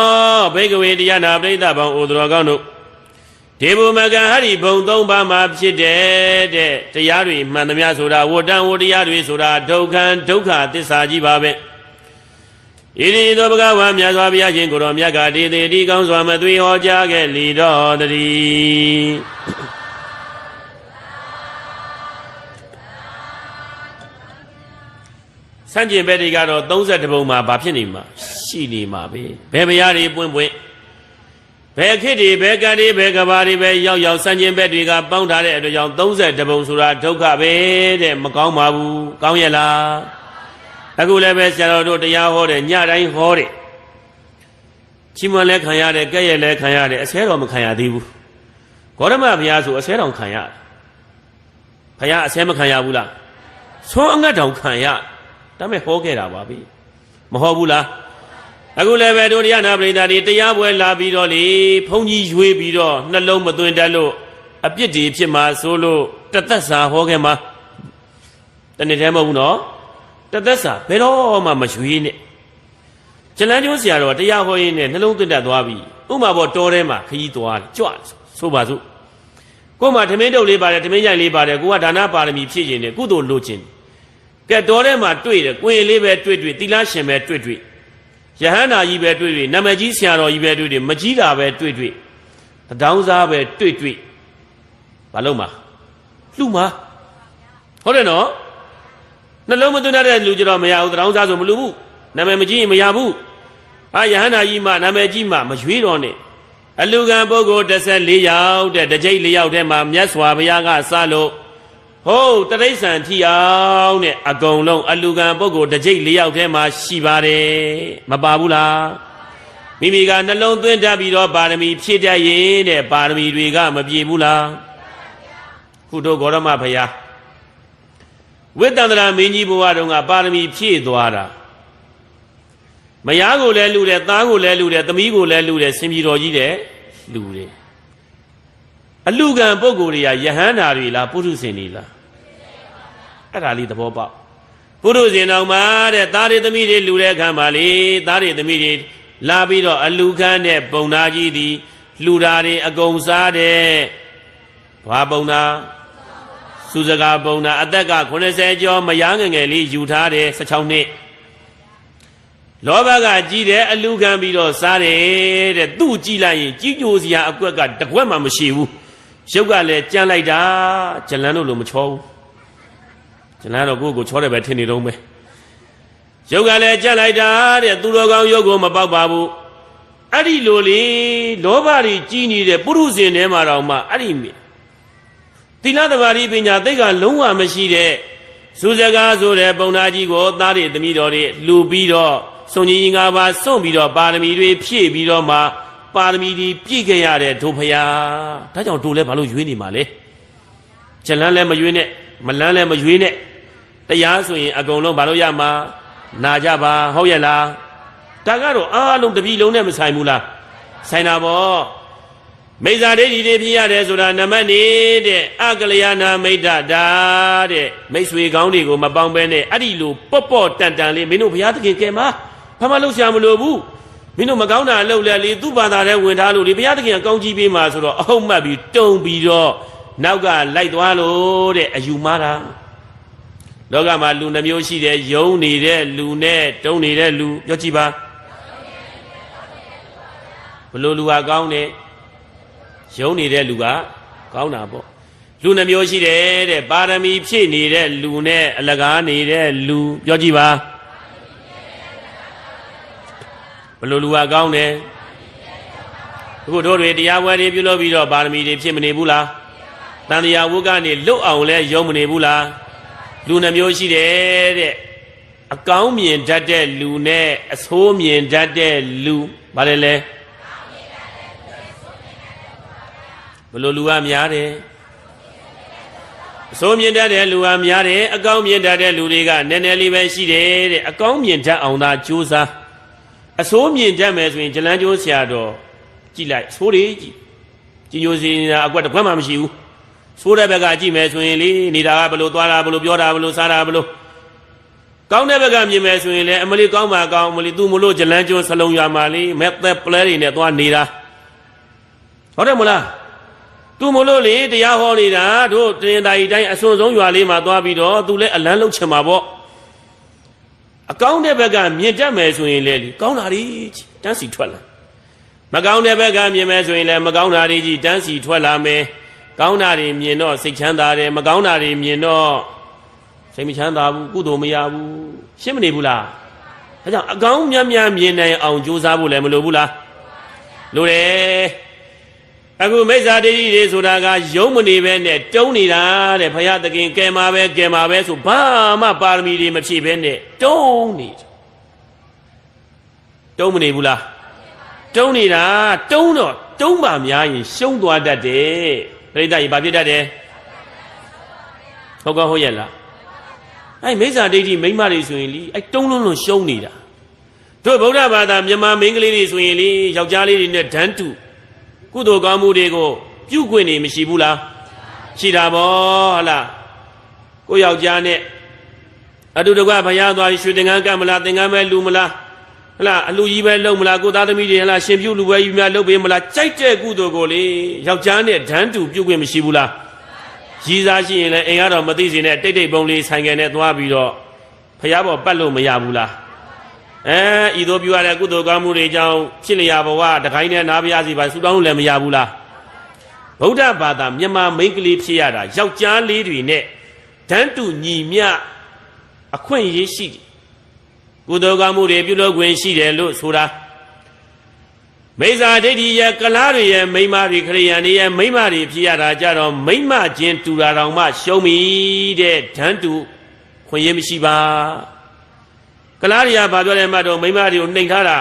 ဘေကဝေတရားနာပရိသတ်ပေါင်းဩတရောကောင်းတို့ဒေဘုမကဟရိဘုံ၃ပါးမှာဖြစ်တဲ့တရားတွေမှန်သမျှဆိုတာဝတ္တံဝတရားတွေဆိုတာဒုက္ခဒုက္ခသစ္စာကြီးပါပဲဣတိသောဘဂဝါမြတ်စွာဘုရားရှင်ကိုရောမြတ်ကတေတေဒီကောင်းစွာမသွေဟောကြားခဲ့လီတော်တည်းစံကျင်ဘက်တွေကတော့32ပုံမှာဘာဖြစ်နေမှာရှိနေမှာပဲဘယ်ဘုရားတွေပွင့်ပွင့်ဘယ်ခေတ်တွေဘယ်ကံတွေဘယ်ကဘာတွေပဲရောက်ရောက်စံကျင်ဘက်တွေကပေါင်းထားတဲ့အတွက်ကြောင့်32ပုံဆိုတာဒုက္ခပဲတဲ့မကောင်းပါဘူးကောင်းရဲ့လားအခုလည်းပဲဆရာတော်တို့တရားဟောတယ်ညတိုင်းဟောတယ်ချီးမွမ်းလည်းခံရတယ်ကဲ့ရဲ့လည်းခံရတယ်အဆဲတော်မခံရသေးဘူးဂေါရမဘုရားဆိုအဆဲတော်ခံရတယ်ဘုရားအဆဲမခံရဘူးလားသွန်းအငတ်တော်ခံရဒါမဲ့ဟောခဲ့တာပါပြီမဟုတ်ဘူးလားအခုလည်းပဲတို့တရားနာပရိသတ်တွေတရားပွဲလာပြီးတော့လေဘုန်းကြီးရွေးပြီးတော့နှလုံးမသွင်းတတ်လို့အပြစ်တွေဖြစ်မှာဆိုလို့တသက်စာဟောခဲ့မှာတနေ့တည်းမဟုတ်ဘူးနော်တသက်စာဘယ်တော့မှမရွေးနဲ့ကျလန်းကျိုးဆရာတော်တရားဟောရင်းနဲ့နှလုံးသွင်းတတ်သွားပြီဥမာပေါ်တော်ထဲမှာခကြီးသွားကြွဆိုပါစို့ကို့မှာဓမင်းတုပ်လေးပါတယ်ဓမင်းရိုက်လေးပါတယ်ကိုကဒါနပါရမီဖြည့်ခြင်းနဲ့ကုသိုလ်လိုခြင်းကဲတော်ထဲမှာတွေ့တယ်ကိုယ်လေးပဲတွေ့သီလရှင်ပဲတွေ့ယဟန္တာကြီးပဲတွေ့နမကြီးဆရာတော်ကြီးပဲတွေ့မကြီးတာပဲတွေ့တဒေါင်းစားပဲတွေ့ဘာလို့မှာလှမှာဟုတ်တယ်နော်နှလုံးမသွင်းတဲ့လူကြတော့မရဘူးတဒေါင်းစားဆိုမလူဘူးနာမည်မကြီးရင်မရဘူးဟာယဟန္တာကြီးမှနာမည်ကြီးမှမရွေးတော့နဲ့အလူကံပုဂ္ဂိုလ်14ယောက်တဲ့တကြိတ်4ယောက်ထဲမှာမြတ်စွာဘုရားကစလို့ဟုတ်တရိษံထီအောင်တဲ့အကုန်လုံးအလူကံပုဂ္ဂိုလ်တကြိတ်4ယောက်ထဲမှာရှိပါတယ်မပါဘူးလားမိမိကနှလုံးသွင်းတတ်ပြီးတော့ပါရမီဖြည့်တတ်ရင်တဲ့ပါရမီတွေကမပြည့်ဘူးလားခုတို့ဂေါရမဘုရားဝိတ္တန္တရာမင်းကြီးဘုရားတုန်းကပါရမီဖြည့်သွားတာမယားကိုလည်းလူတယ်သားကိုလည်းလူတယ်သမီးကိုလည်းလူတယ်ဆင်ပြေတော်ကြီးတယ်လူတယ်အလူကံပုဂ္ဂိုလ်တွေကယဟန္တာတွေလားပုထုဇဉ်တွေလားအဲ့ဒါလေးသဘောပေါက်ပုထုဇဉ်တော်မှာတဲ့သားတွေသမီးတွေလူတဲ့အခါမှာလေသားတွေသမီးတွေလာပြီးတော့အလူခန်းတဲ့ပုံနာကြီးသည်လူဓာတွေအကုန်စားတဲ့ဘာပုံနာစုစကားပုံနာအသက်က80ကျော်မယားငယ်ငယ်လေးယူထားတယ်16နှစ်လောဘကကြီးတယ်အလူခံပြီးတော့စားတယ်တဲ့သူ့ကြည့်လိုက်ရင်ကြီးညိုစရာအကွက်ကတကွက်မှမရှိဘူးရုပ်ကလည်းကြမ်းလိုက်တာဂျလန်းတို့လိုမချောဘူးဂျလန်းတော့ကိုယ့်ကိုချောတယ်ပဲထင်နေတော့ပဲရုပ်ကလည်းကြမ်းလိုက်တာတဲ့သူတော်ကောင်းရုပ်ကိုမပေါက်ပါဘူးအဲ့ဒီလိုလေလောဘကြီးကြီးနေတဲ့ပုရုဇဉ်ထဲမှာတော့မှအဲ့ဒီသီလသမာဓိပညာသိက္ခာလုံးဝမရှိတဲ့စုစကားဆိုတဲ့ပုံနာကြီးကိုသားတွေသမီးတော်တွေလှူပြီးတော့စုံကြီး၅ပါးစွန့်ပြီးတော့ပါရမီတွေဖြည့်ပြီးတော့မှပါရမီတွေပြည့်ခဲ့ရတဲ့ဒုဖယားဒါကြောင့်တို့လည်းဘာလို့ရွေးနေမှာလဲချက်လန်းလည်းမရွေးနဲ့မလန်းလည်းမရွေးနဲ့တရားဆိုရင်အကုန်လုံးဘာလို့ရမှာနာကြပါဟုတ်ရဲ့လားဒါကတော့အားလုံးတပည့်လုံးနဲ့မဆိုင်ဘူးလားဆိုင်တာပေါ့မိစ္ဆာဒိဋ္ဌိတွေဖြစ်ရတယ်ဆိုတာနမတဲ့အကလျာဏမိတ်တာတဲ့မိတ်ဆွေကောင်းတွေကိုမပေါင်းပဲနဲ့အဲ့ဒီလိုပေါ့တန်လေးမင်းတို့ဘုရားသခင်ကဲမှာဘာမှလုပ်ရှာမလို့ဘူးမင်းတို့မကောင်းတာလုပ်လဲလေသူ့ဘာသာထဲဝင်ထားလို့လေဘုရားသခင်ကကောင်းကြီးပေးမှာဆိုတော့အဟုတ်မှတ်ပြီးတုံပြီးတော့နောက်ကလိုက်သွားလို့တဲ့အယူမှားတာလောကမှာလူနှမျိုးရှိတယ်ယုံနေတဲ့လူနဲ့တုံနေတဲ့လူပြောကြည့်ပါဘလို့လူကကောင်းတယ်ယုံနေတဲ့လူကကောင်းတာပေါ့လူနှမျိုးရှိတယ်တဲ့ပါရမီဖြည့်နေတဲ့လူနဲ့အလကားနေတဲ့လူပြောကြည့်ပါဘလို့လူကကောင်းတယ်အခုတို့တွေတရားပွဲတွေပြုလုပ်ပြီးတော့ပါရမီတွေဖြစ်မနေဘူးလားတန်တရားဝုကနေလွတ်အောင်လဲယုံမနေဘူးလားလူနှမျိုးရှိတယ်တဲ့အကောင်းမြင်တတ်တဲ့လူနဲ့အဆိုးမြင်တတ်တဲ့လူဘာလဲဘလို့လူကများတယ်အဆိုးမြင်တတ်တဲ့လူကများတယ်အကောင်းမြင်တတ်တဲ့လူတွေကနည်းနည်းလေးပဲရှိတယ်တဲ့အကောင်းမြင်တတ်အောင်သာကြိုးစားအဆိုးမြင်တတ်မယ်ဆိုရင်ဂျလန်းကျိုးဆရာတော်ကြည့်လိုက်ဆိုးတွေကြည့်ညိုစီနေတာအကွက်တစ်ခွက်မှမရှိဘူးဆိုးတဲ့ဘက်ကကြည့်မယ်ဆိုရင်လေနေတာကဘလို့သွားတာဘလို့ပြောတာဘလို့စားတာဘလို့ ကောင်းတဲ့ဘက်ကမြင်မယ်ဆိုရင်လည်းအမလီကောင်းပါကောင်းအမလီသူမလို့ဂျလန်းကျွန်းစလုံးရွာမှာလေမက်သက်ပလဲတွေနဲ့သွားနေတာဟုတ်တယ်မလားသူမလို့လေတရားဟောနေတာတို့တင်တာကြီးတိုင်းအစွန်ဆုံးရွာလေးမှာသွားပြီးတော့သူလည်းအလန်းလုံးချင်မှာပေါ့အကောင်းတဲ့ဘက်ကမြင်တတ်မယ်ဆိုရင်လေကောင်းတာတွေတန်းစီထွက်လာမကောင်းတဲ့ဘက်ကမြင်မယ်ဆိုရင်လည်းမကောင်းတာတွေကြီးတန်းစီထွက်လာမယ်ကောင်းတာတွေမြင်တော့စိတ်ချမ်းသာတယ်မကောင်းတာတွေမြင်တော့စိတ်မချမ်းသာဘူးကုသိုလ်မရဘူးရှင်းမနေဘူးလားဒါကြောင့်အကောင်းများများမြင်နိုင်အောင်ကြိုးစားဖို့လည်းမလိုဘူးလားလိုတယ်အခုမိစ္ဆာဒိဋ္ဌိတွေဆိုတာကယုံမနေပဲနဲ့တုံးနေတာတဲ့ဘုရားသခင်ကဲမှာပဲဆိုဘာမှပါရမီတွေမဖြည့်ပဲနဲ့တုံးနေတုံးမနေဘူးလားတုံးနေတာတုံးတော့တုံးပါများရင်ရှုံးသွားတတ်တယ်ပြိဿကြီးဘာဖြစ်တတ်တယ်ဟုတ်ကောဟုတ်ရဲ့လားအဲ့မိစ္ဆာဒိဋ္ဌိမိမ့်မတွေဆိုရင်လीအဲ့တုံးလုံးလုံးရှုံးနေတာတို့ဗုဒ္ဓဘာသာမြန်မာမိန်းကလေးတွေဆိုရင်လीယောက်ျားလေးတွေနဲ့ဓာန်တူကုသိုလ်ကောင်းမှုတွေကိုပြုခွင့်နေမရှိဘူးလားရှိတာဗောဟလားကိုယောက်ျားနဲ့အတူတကွဘုရားသွားရွှေသင်္ကန်းကပ်မလားသင်္ကန်းပဲလူမလားဟလားအလူကြီးပဲလုံမလားကိုသားသမီးတွေဟလားရှင်ပြုလူပဲယူများလုပ်ပေးမလားကြိုက်တဲ့ကုသိုလ်ကိုလေယောက်ျားနဲ့ဓာန်တူပြုခွင့်မရှိဘူးလားရည်စားရှိရင်လည်းအိမ်ကတော့မသိစေနဲ့တိတ်တိတ်ပုံလေးဆိုင်ကနေသွားပြီးတော့ဘုရားပေါ်ပတ်လို့မရဘူးလားဤသို့ပြုရတဲ့ကုသိုလ်ကောင်းမှုတွေကြောင့်ဖြစ်လျာဘဝတခိုင်းနဲ့နားပါရစီပါဆူတောင်းလည်းမရဘူးလားဗုဒ္ဓဘာသာမြန်မာမိန်းကလေးဖြစ်ရတာယောက်ျားလေးတွေနဲ့ဓာန်တူညီမျှအခွင့်အရေးရှိတယ်ကုသိုလ်ကောင်းမှုတွေပြုလုပ်ခွင့်ရှိတယ်လို့ဆိုတာမိစ္ဆာဒိဋ္ဌိရဲ့ကလားတွေရဲ့မိမတွေခရိယန်တွေရဲ့မိမတွေဖြစ်ရတာကြတော့မိမချင်းတူတာတောင်မှရှုံးပြီတဲ့ဓာန်တူခွင့်ရမရှိပါကလားတွေကဘာပြောလဲမှတော့မိမတွေကိုနှိမ်ထားတာ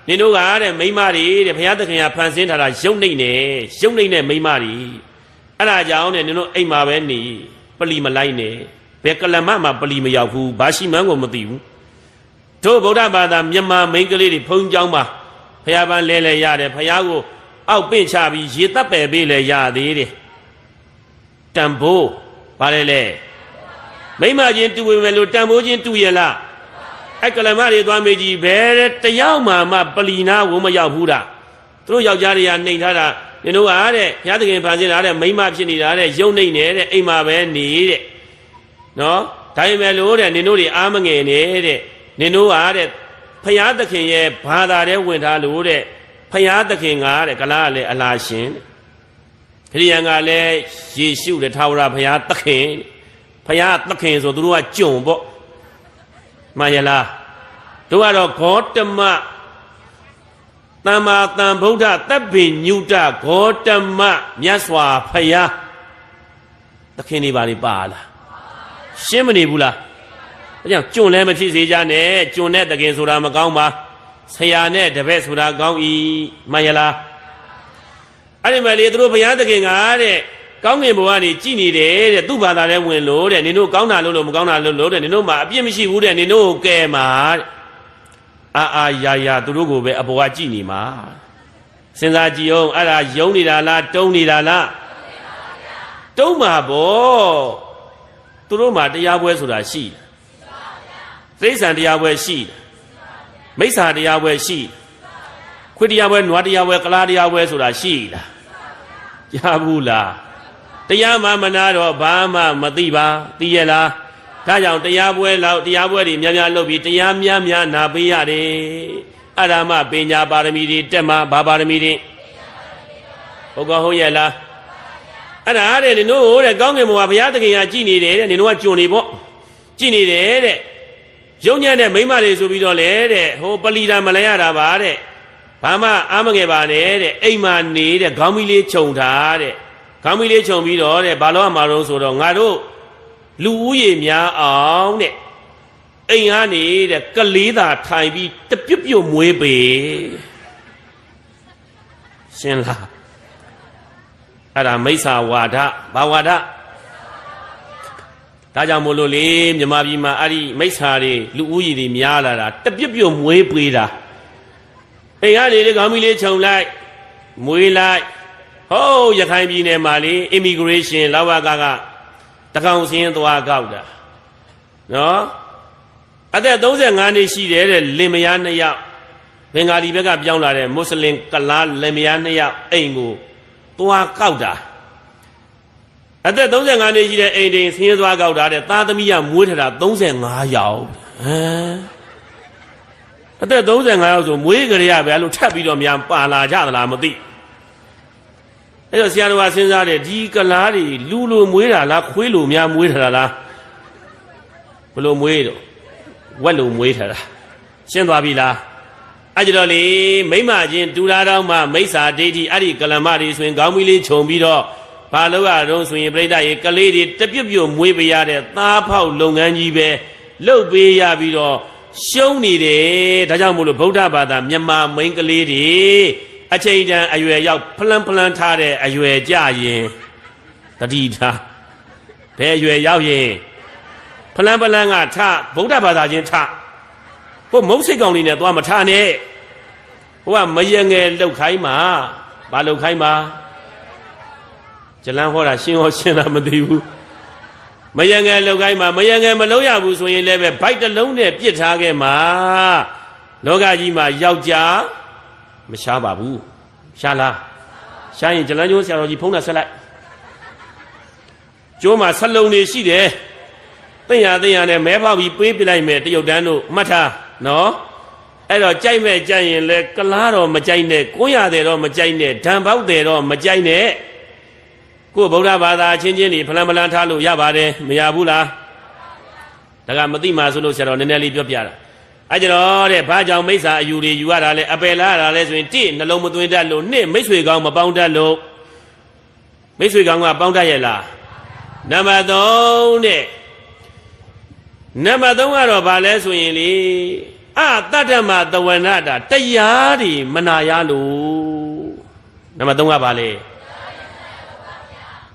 နင်တို့ကတဲ့မိမတွေတဲ့ဘုရားသခင်ကဖန်ဆင်းထားတာရုပ်နှိမ်နေရုပ်နှိမ်တဲ့မိမတွေအဲ့ဒါကြောင့်တဲ့နင်တို့အိမ်မှာပဲနေပလီမလိုက်နဲ့ဘယ်ကလမမှာပလီမရောက်ဘူးဘာရှိမှန်းကိုမသိဘူးတို့ဗုဒ္ဓဘာသာမြန်မာမိန်းကလေးတွေဘုန်းကျောင်းမှာဘုရားပန်းလဲလဲရတယ်ဘုရားကိုအောက်ပင့်ချပြီးရေတပ်ပယ်ပေးလဲရသေးတယ်တန်ဖိုးဘာလဲလဲမိမချင်းတူဝင်မယ်လို့တန်ဖိုးချင်းတူရလားအဲ့ကလမတွေသွားမေးကြည့်ဘယ်တယောက်မှပလီနာဝမရောက်ဘူးတာသူတို့ယောက်ျားတွေကနှိမ်ထားတာနင်တို့ကတဲ့ဘုရားသခင်ဖန်ဆင်းထားတဲ့မိမဖြစ်နေတာတဲ့ယုံနှိမ်နေတဲ့အိမ်မှာပဲနေတဲ့နော်ဒါပေမဲ့လို့တဲ့နင်တို့တွေအားမငယ်နေတဲ့နင်တို့ကတဲ့ဘုရားသခင်ရဲ့ဘာသာတဲ့ဝင်ထားလို့တဲ့ဘုရားသခင်ကတဲ့ကလားကလည်းအလားရှင်ခရိယန်ကလည်းယေရှုတဲ့ထာဝရဘုရားသခင်ဘုရားသခင်ဆိုသူတို့ကကြုံပေါ့မှန်ရလားတို့ကတော့ဂေါတမသမ္မာသမ္ဗုဒ္ဓတပ်ပင်ညုတဂေါတမမြတ်စွာဘုရားသခင်တွေပါလေပါလားရှင်းမနေဘူးလားဒါကြောင့်ကျွန်းလည်းမဖြစ်စေကြနဲ့ကျွန်းနဲ့တခင်ဆိုတာမကောင်းပါဆရာနဲ့တပည့်ဆိုတာကောင်းဤမှန်ရလားအဲ့ဒီမှာလေသူတို့ဘုရားသခင်ကတဲ့ကောင်းငင်ဘဝနေကြည်နေတယ်တဲ့သူ့ဘာသာနဲ့ဝင်လို့တဲ့နင်တို့ကောင်းတာလို့မကောင်းတာလို့တဲ့နင်တို့မှာအပြစ်မရှိဘူးတဲ့နင်တို့ကိုကဲမှာတဲ့အာယာသူတို့ကိုပဲအပေါ်ကကြည်နေမှာစဉ်းစားကြည့်အောင်အဲ့ဒါယုံနေတာလားတုံးနေတာလားတုံးမှာပေါ့သူတို့မှာတရားပွဲဆိုတာရှိတယ်သိက္ခာတရားပွဲရှိတယ်မိစ္ဆာတရားပွဲရှိတယ်ခွေတရားပွဲနွားတရားပွဲကလားတရားပွဲဆိုတာရှိလားရဘူးလားတရားမှမနာတော့ဘာမှမသိပါသိရလားဒါကြောင့်တရားပွဲလောက်တရားပွဲတွေများများလုပ်ပြီးတရားများများနာပေးရတယ်အရမပညာပါရမီတွေတက်မှာဘာပါရမီတွေဟုတ်ကောဟုတ်ရဲ့လားအဲ့ဒါတဲ့နင်တို့တဲ့ကောင်းကင်ဘုရားဘုရားသခင်ကကြည်နေတယ်တဲ့နင်တို့ကကြုံနေပေါ့ကြည်နေတယ်တဲ့ရုံညံ့တဲ့မိမတွေဆိုပြီးတော့လေတဲ့ဟိုပလီတာမလဲရတာပါတဲ့ဘာမှအားမငယ်ပါနဲ့တဲ့အိမ်မှာနေတဲ့ခေါင်းမီးလေးခြုံထားတဲ့ခေါင်းမီးလေးခြုံပြီးတော့တဲ့ဘာလို့အမှာတော့ဆိုတော့ငါတို့လူဦးရေများအောင်တဲ့အိမ်ကနေတဲ့ကလေးသာထိုင်ပြီးတပြုတ်ပြုတ်မွေးပေရှင်းလားအဲ့ဒါမိစ္ဆာဝါဒဘာဝါဒဒါကြောင့်မို့လို့လေမြမပြည်မှာအဲ့ဒီမိစ္ဆာတွေလူဦးရေတွေများလာတာတပြုတ်ပြုတ်မွေးပေးတာအိမ်ကနေလေခေါင်းမီးလေးခြုံလိုက်မွေးလိုက်ဟိုးရခိုင်ပြည်နယ်မှာလေ immigration လဝကတကောင်စင်းသွားကောက်တာနော် အသက်35နှစ်ရှိတယ်တဲ့လင်မယား2ယောက်ဘင်္ဂါလီဘက်ကပြောင်းလာတဲ့မွတ်စလင်ကလားလင်မယား2ယောက်အိမ်ကိုသွားကောက်တာအသက်35နှစ်ရှိတဲ့အိမ်တင်ဆင်းရဲသွားကောက်တာတဲ့သားသမီးကမွေးထတာ35ယောက်အသက်35ယောက်ဆိုမွေးကြရပဲလို့ထပ်ပြီးတော့များပါလာကြသလားမသိအဲ့တော့ဆရာတော်ကစဉ်းစားတယ်ဒီကလားတွေလူလိုမွေးတာလားခွေးလိုများမွေးထတာလားဘယ်လိုမွေးတော့ဝက်လိုမွေးထတာရှင်းသွားပြီလားအဲ့ကြတော့လေမိမချင်းတူလာတော့မှမိစ္ဆာဒိဋ္ဌိအဲ့ဒီကလမတွေဆိုရင်ခေါင်းမီးလေးခြုံပြီးတော့ဘာလို့ရတော့ဆိုရင်ပြိဿရေကလေးတွေတပြုတ်ပြုတ်မွေးပေးရတဲ့သားဖောက်လုပ်ငန်းကြီးပဲလှုပ်ပေးရပြီးတော့ရှုံးနေတယ်ဒါကြောင့်မို့လို့ဗုဒ္ဓဘာသာမြန်မာမိန်းကလေးတွေအချိန်တန်အရွယ်ရောက်ဖလန်းထားတဲ့အရွယ်ကြရင်တတိထားဘယ်အရွယ်ရောက်ရင်ဖလန်းကထဗုဒ္ဓဘာသာချင်းထဟိုမုတ်စိတ်ကောင်လေးနဲ့သွားမထနဲ့ဟိုကမယငယ်လှုပ်ခိုင်းမှာဘာလှုပ်ခိုင်းမှာဇလန်းဟောတာရှင်းဟောရှင်းတာမသိဘူးမယငယ်လှုပ်ခိုင်းမှာမယငယ်မလှုပ်ရဘူးဆိုရင်လည်းပဲဘိုက်တစ်လုံးနဲ့ပြစ်ထားခဲ့မှာလောကကြီးမှာယောက်ျားမရှားပါဘူးရှားလားရှားရင်ဇလန်းကျိုးဆရာတော်ကြီးဖုံးတာဆက်လိုက်ကျိုးမှာဆက်လုံးနေရှိတယ်သိရနဲ့မဲပေါက်ပြီးပေးပြလိုက်မယ်တရုတ်တန်းတို့မှတ်ထားနော်အဲ့တော့ကြိုက်မဲ့ကြိုက်ရင်လဲကလားတော့မကြိုက်နဲ့ကိုးရတယ်တော့မကြိုက်နဲ့ဓာန်ပေါက်တယ်တော့မကြိုက်နဲ့ကိုဗုဒ္ဓဘာသာချင်းချင်းနေဖလန်းထားလို့ရပါတယ်မရဘူးလားဒါကမသိမှဆိုလို့ဆရာတော်နည်းနည်းလေးပြောပြတာအဲ့ကြတော့တဲ့ဘာကြောင့်မိစ္ဆာအယူတွေယူရတာလဲအပယ်လားရတာလဲဆိုရင်တိနှလုံးမသွင်းတတ်လို့နှစ်မိတ်ဆွေကောင်းမပေါင်းတတ်လို့မိတ်ဆွေကောင်းကပေါင်းတတ်ရဲ့လားနံပါတ်3တဲ့နံပါတ်3ကတော့ဘာလဲဆိုရင်လေအတတ္တမသဝနတာတရားတွေမနာရလို့နံပါတ်3ကဘာလဲ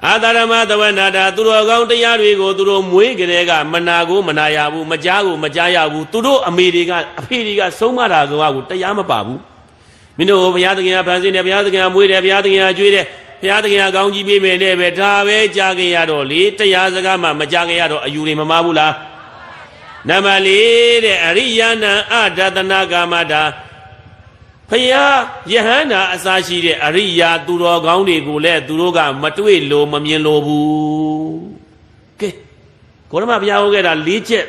အာတရမသဝနာတာသူတော်ကောင်းတရားတွေကိုသူတို့မွေးကြတဲ့ကမနာကိုမနာရဘူးမကြားကိုမကြားရဘူးသူတို့အမေတွေကအဖေတွေကဆုံးမတာကိုတရားမပါဘူးမင်းတို့ဘုရားသခင်ကဖန်ဆင်းတယ်ဘုရားသခင်ကမွေးတယ်ဘုရားသခင်ကကျွေးတယ်ဘုရားသခင်ကကောင်းကြီးပေးမယ်တဲ့ပဲဒါပဲကြားကြရတော့လေတရားစကားမှမကြားကြရတော့အယူတွေမမှားဘူးလားနံပါတ်4တဲ့အရိယာဏအဒသနာကာမတာဖယားယဟန္တာအစာရှိတဲ့အရိယာသူတော်ကောင်းတွေကိုလည်းသူတို့ကမတွေ့လို့မမြင်လို့ဘူးကဲကိုရမဘုရားဟောခဲ့တာ၄ချက်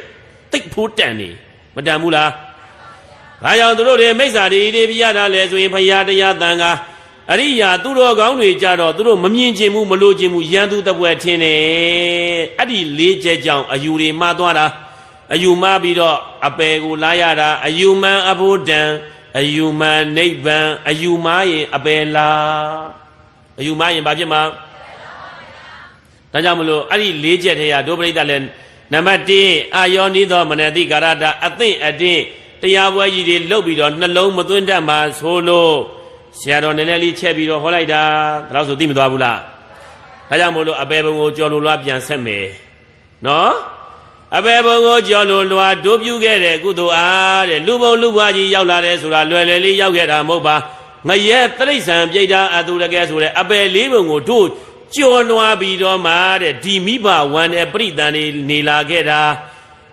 တိတ်ဖို့တန်နေမတန်ဘူးလားဘာကြောင့်သူတို့တွေမိစ္ဆာတွေပြရတာလဲဆိုရင်ဖယားတရားတန်ခါအရိယာသူတော်ကောင်းတွေကြတော့သူတို့မမြင်ခြင်းဘူးမလို့ခြင်းဘူးရန်သူတပွဲထင်းတယ်အဲ့ဒီ၄ချက်ကြောင့်အယူတွေမှားသွားတာအယူမှားပြီးတော့အပယ်ကိုလာရတာအယူမှန်အဖို့တန်အယူမှန်နိဗ္ဗာန်အယူမှားရင်အပယ်လားအယူမှားရင်ဘာဖြစ်မှာဒါကြောင့်မလို့အဲ့ဒီ၄ချက်ထဲကဒုပရိသတ်လည်းနံပါတ်1အာယောနိသောမနတိကာရတအသင့်အတင်းတရားပွဲကြီးတွေလုတ်ပြီးတော့နှလုံးမသွင်းတတ်မှာဆိုလို့ဆရာတော်နည်းနည်းလေးချက်ပြီးတော့ဟောလိုက်တာဒါတော့ဆိုသိမသွားဘူးလားဒါကြောင့်မို့လို့အပယ်ဘုံကိုကြော်လို့လွှားပြန်ဆက်မယ်နော်အပေဘုံကိုကြော်လို့လွာဒိုးပြူခဲ့တဲ့ကုသိုလ်အားတဲ့လူဘုံလူဘွားကြီးရောက်လာတယ်ဆိုတာလွယ်လွယ်လေးရောက်ခဲ့တာမဟုတ်ပါငရဲတိရစ္ဆာန်ပြိတ္တာအတူတကယ်ဆိုတဲ့အပေလေးဘုံကိုတို့ကြော်လွှာပြီးတော့မှတဲ့ဒီမိဘဝန္တဲ့ပြိတ္တန်နေနေလာခဲ့တာ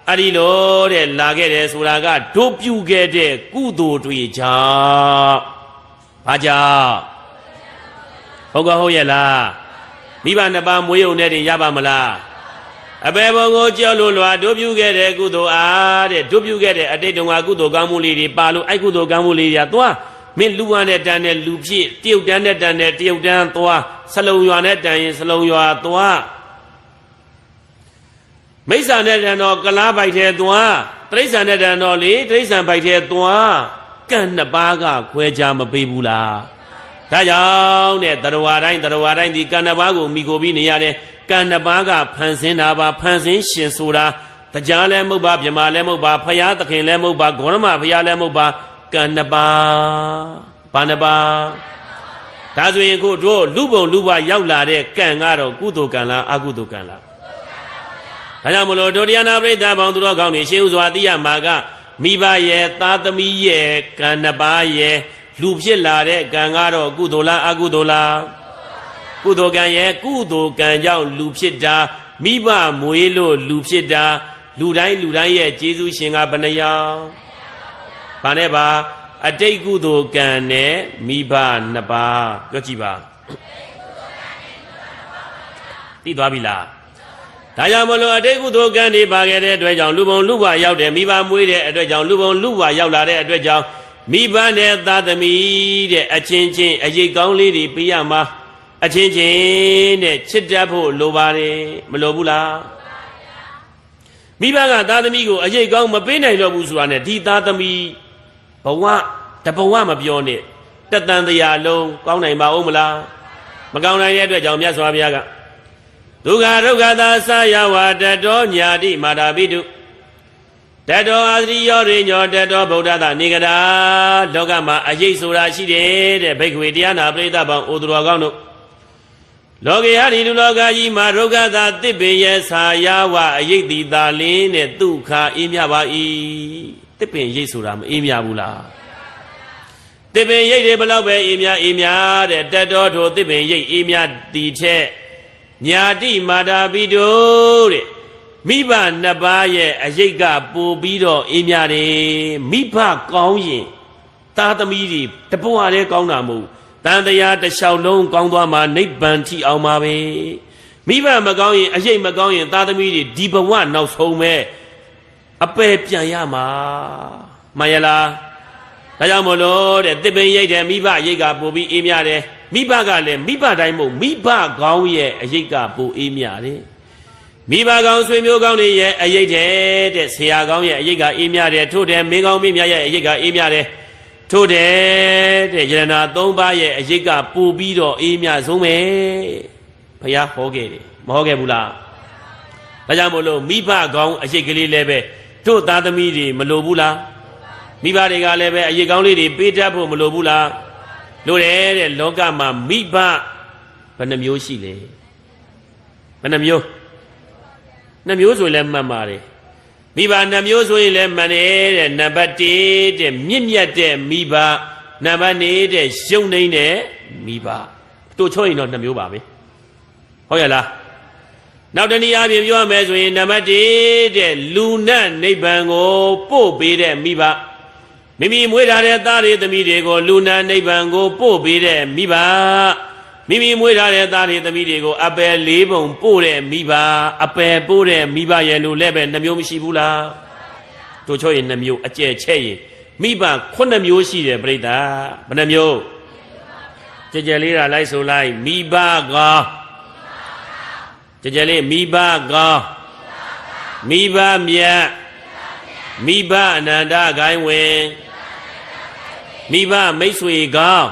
အဲ့ဒီလိုတဲ့လာခဲ့တယ်ဆိုတာကဒိုးပြူခဲ့တဲ့ကုသိုလ်တွေကြောင့်ဘာကြောင့်ဟုတ်ကဟုတ်ရဲ့လားမိဘနှစ်ပါးမွေးုံနဲ့တင်ရပါမလားအပေဘုံကိုကြောက်လို့လွာဒုပြုခဲ့တဲ့ကုသိုလ်အားတဲ့ဒုပြုခဲ့တဲ့အတိတ်တုန်းကကုသိုလ်ကောင်းမှုလေးတွေပါလို့အဲ့ကုသိုလ်ကောင်းမှုလေးတွေကသွားမင်းလူဝါနဲ့တန်တဲ့လူဖြစ်တရုတ်တန်းနဲ့တန်တဲ့တရုတ်တန်းသွားဆလုံရွာနဲ့တန်ရင်ဆလုံရွာသွားမိစ္ဆာနဲ့တန်တော့ကလားပိုက်ထဲသွားတိရစ္ဆာန်နဲ့တန်တော့လေတိရစ္ဆာန်ပိုက်ထဲသွားကံနှစ်ပါးကခွဲခြားမပေးဘူးလားဒါကြောင့်တဲ့တရဝတိုင်းဒီကံနှစ်ပါးကိုမိကိုပြီးနေရတယ်ကံနှစ်ပါးကဖန်ဆင်းတာပါဖန်ဆင်းရှင်ဆိုတာတရားလည်းမဟုတ်ပါမြမလည်းမဟုတ်ပါဖယားသခင်လည်းမဟုတ်ပါဂေါရမဖယားလည်းမဟုတ်ပါကံနှစ်ပါးဘာနှစ်ပါးဒါဆိုရင်ကိုတို့လူပုံလူဘရောက်လာတဲ့ကံကတော့ကုသိုလ်ကံလားအကုသိုလ်ကံလားဒါကြောင့်မလို့ဒုတိယနာပရိသတ်ပေါင်းသူတော်ကောင်းတွေရှေးဥစွာသိရမှာကမိဘရဲ့သားသမီးရဲ့ကံနှစ်ပါးရဲ့လူဖြစ်လာတဲ့ကံကတော့ကုသိုလ်လားအကုသိုလ်လားကုသိုလ်ကံရဲ့ကုသိုလ်ကံကြောင့်လူဖြစ်တာမိဘမွေးလို့လူဖြစ်တာ လူတိုင်းရဲ့ကျေးဇူးရှင်ကဘယ်နှယောက်ဘာနဲ့ပါအတိတ်ကုသိုလ်ကံနဲ့မိဘနှစ်ပါးပြောကြည့်ပါသိသွားပြီလားဒါကြောင့်မလို့အတိတ်ကုသိုလ်ကံတွေပါခဲ့တဲ့အတွက်ကြောင့်လူဘုံလူဘဝရောက်တယ်မိဘမွေးတဲ့အတွက်ကြောင့်လူဘုံလူဘဝရောက်လာတဲ့အတွက်ကြောင့်မိဘနဲ့သားသမီးတဲ့အချင်းချင်းအရေးကောင်းလေးတွေပေးရမှာအချင်းချင်းတဲ့ချစ်တတ်ဖို့လိုပါတယ်မလိုဘူးလားမိဘကသားသမီးကိုအရေးကောင်းမပေးနိုင်တော့ဘူးဆိုတာနဲ့ဒီသားသမီးဘဝတဘဝမပြောနဲ့တတန်တရားလုံးကောင်းနိုင်ပါဦးမလားမကောင်းနိုင်တဲ့အတွက်ကြောင့်မြတ်စွာဘုရားကဒုက္ခဒုက္ခသာဆယဝတတောညာတိမာတာပိတုတတောအာသရိယောရိညောတတောဗုဒ္ဓသာနေကတာလောကမှာအရေးဆိုတာရှိတယ်တဲ့ဘိက္ခဝေတရားနာပရိသတ်ပေါင်းအိုသူတော်ကောင်းတို့လောကေဟဒီလူလောကကြီးမှာဒုက္ခသာတစ်ပင်ရဲ့ဆာယဝအရေးတိသာလင်းနဲ့ဒုက္ခအေးမြပါ၏တစ်ပင်ရိတ်ဆိုတာမအေးမြဘူးလားတစ်ပင်ရိတ်တွေဘလောက်ပဲအေးမြတဲ့တတောထိုတစ်ပင်ရိတ်အေးမြတီချက်ညာတိမာတာပိတုတဲ့မိဘနှစ်ပါးရဲ့အရေးကပို့ပြီးတော့အေးမြတယ်မိဘကောင်းရင်သားသမီးတွေတပွားလေးကောင်းတာမဟုတ်တန်တရားတစ်လျှောက်လုံးကောင်းသွားမှာနိဗ္ဗာန်ထိအောင်ပါပဲမိဘမကောင်းရင်အရေးမကောင်းရင်သားသမီးတွေဒီဘဝနောက်ဆုံးပဲအပယ်ပြန်ရမှာမှန်ရလားဒါကြောင့်မလို့တဲ့တစ်ပင်ရိတ်တယ်မိဘရိတ်ကပို့ပြီးအေးမြတယ်မိဘကလည်းမိဘတိုင်းမဟုတ်မိဘကောင်းရဲ့အရေးကပိုအေးမြတယ်မိဘကောင်းဆွေမျိုးကောင်းတွေရဲ့အရေးတဲ့ဆရာကောင်းရဲ့အရေးကအေးမြတယ်ထို့တယ်မင်းကောင်းမင်းမြတ်ရဲ့အရေးကအေးမြတယ်ထို့တယ်တဲ့ယရဏ၃ပါးရဲ့အရေးကပိုပြီးတော့အေးမြဆုံးပဲဘုရားဟောခဲ့တယ်မဟောခဲ့ဘူးလားဒါကြောင့်မလို့မိဘကောင်းအရေးကလေးလည်းပဲတို့သားသမီးတွေမလိုဘူးလားမိဘတွေကလည်းပဲအရေးကောင်းလေးတွေပေးတတ်ဖို့မလိုဘူးလားလို့တယ်တဲ့လောကမှာမိဘဘယ်နှမျိုးရှိလဲဘယ်နှမျိုးနှမျိုးဆိုရင်လည်းမှန်ပါတယ်မိဘနှမျိုးဆိုရင်လည်းမှန်တယ်တဲ့နံပါတ်1တဲ့မြင့်မြတ်တဲ့မိဘနံပါတ်2တဲ့ရုပ်နှိမ့်တဲ့မိဘတို့ချောရင်တော့နှမျိုးပါပဲဟုတ်ရလားနောက်တနည်းအားဖြင့်ပြောရမယ်ဆိုရင်နံပါတ်1တဲ့လူနဲ့နိဗ္ဗာန်ကိုပို့ပေးတဲ့မိဘမိမိမွေးထားတဲ့သားတွေသမီးတွေကိုလူနာနိဗ္ဗာန်ကိုပို့ပေးတဲ့မိဘမိမိမွေးထားတဲ့သားတွေသမီးတွေကိုအပယ်၄ပုံပို့တဲ့မိဘအပယ်ပို့တဲ့မိဘရဲ့လို့လည်းပဲနှမျိုးမရှိဘူးလားတို့ချောရင်နှမျိုးအကျဲချဲ့ရင်မိဘ9မျိုးရှိတယ်ပြိတ္တာဘယ်နှမျိုးကြကြလေးတာလိုက်ဆိုလိုက်မိဘကောကြကြလေးမိဘကောမိဘမြတ်မိဘအနန္တဂိုင်းဝင်မိဘမိတ်ဆွေကောင်း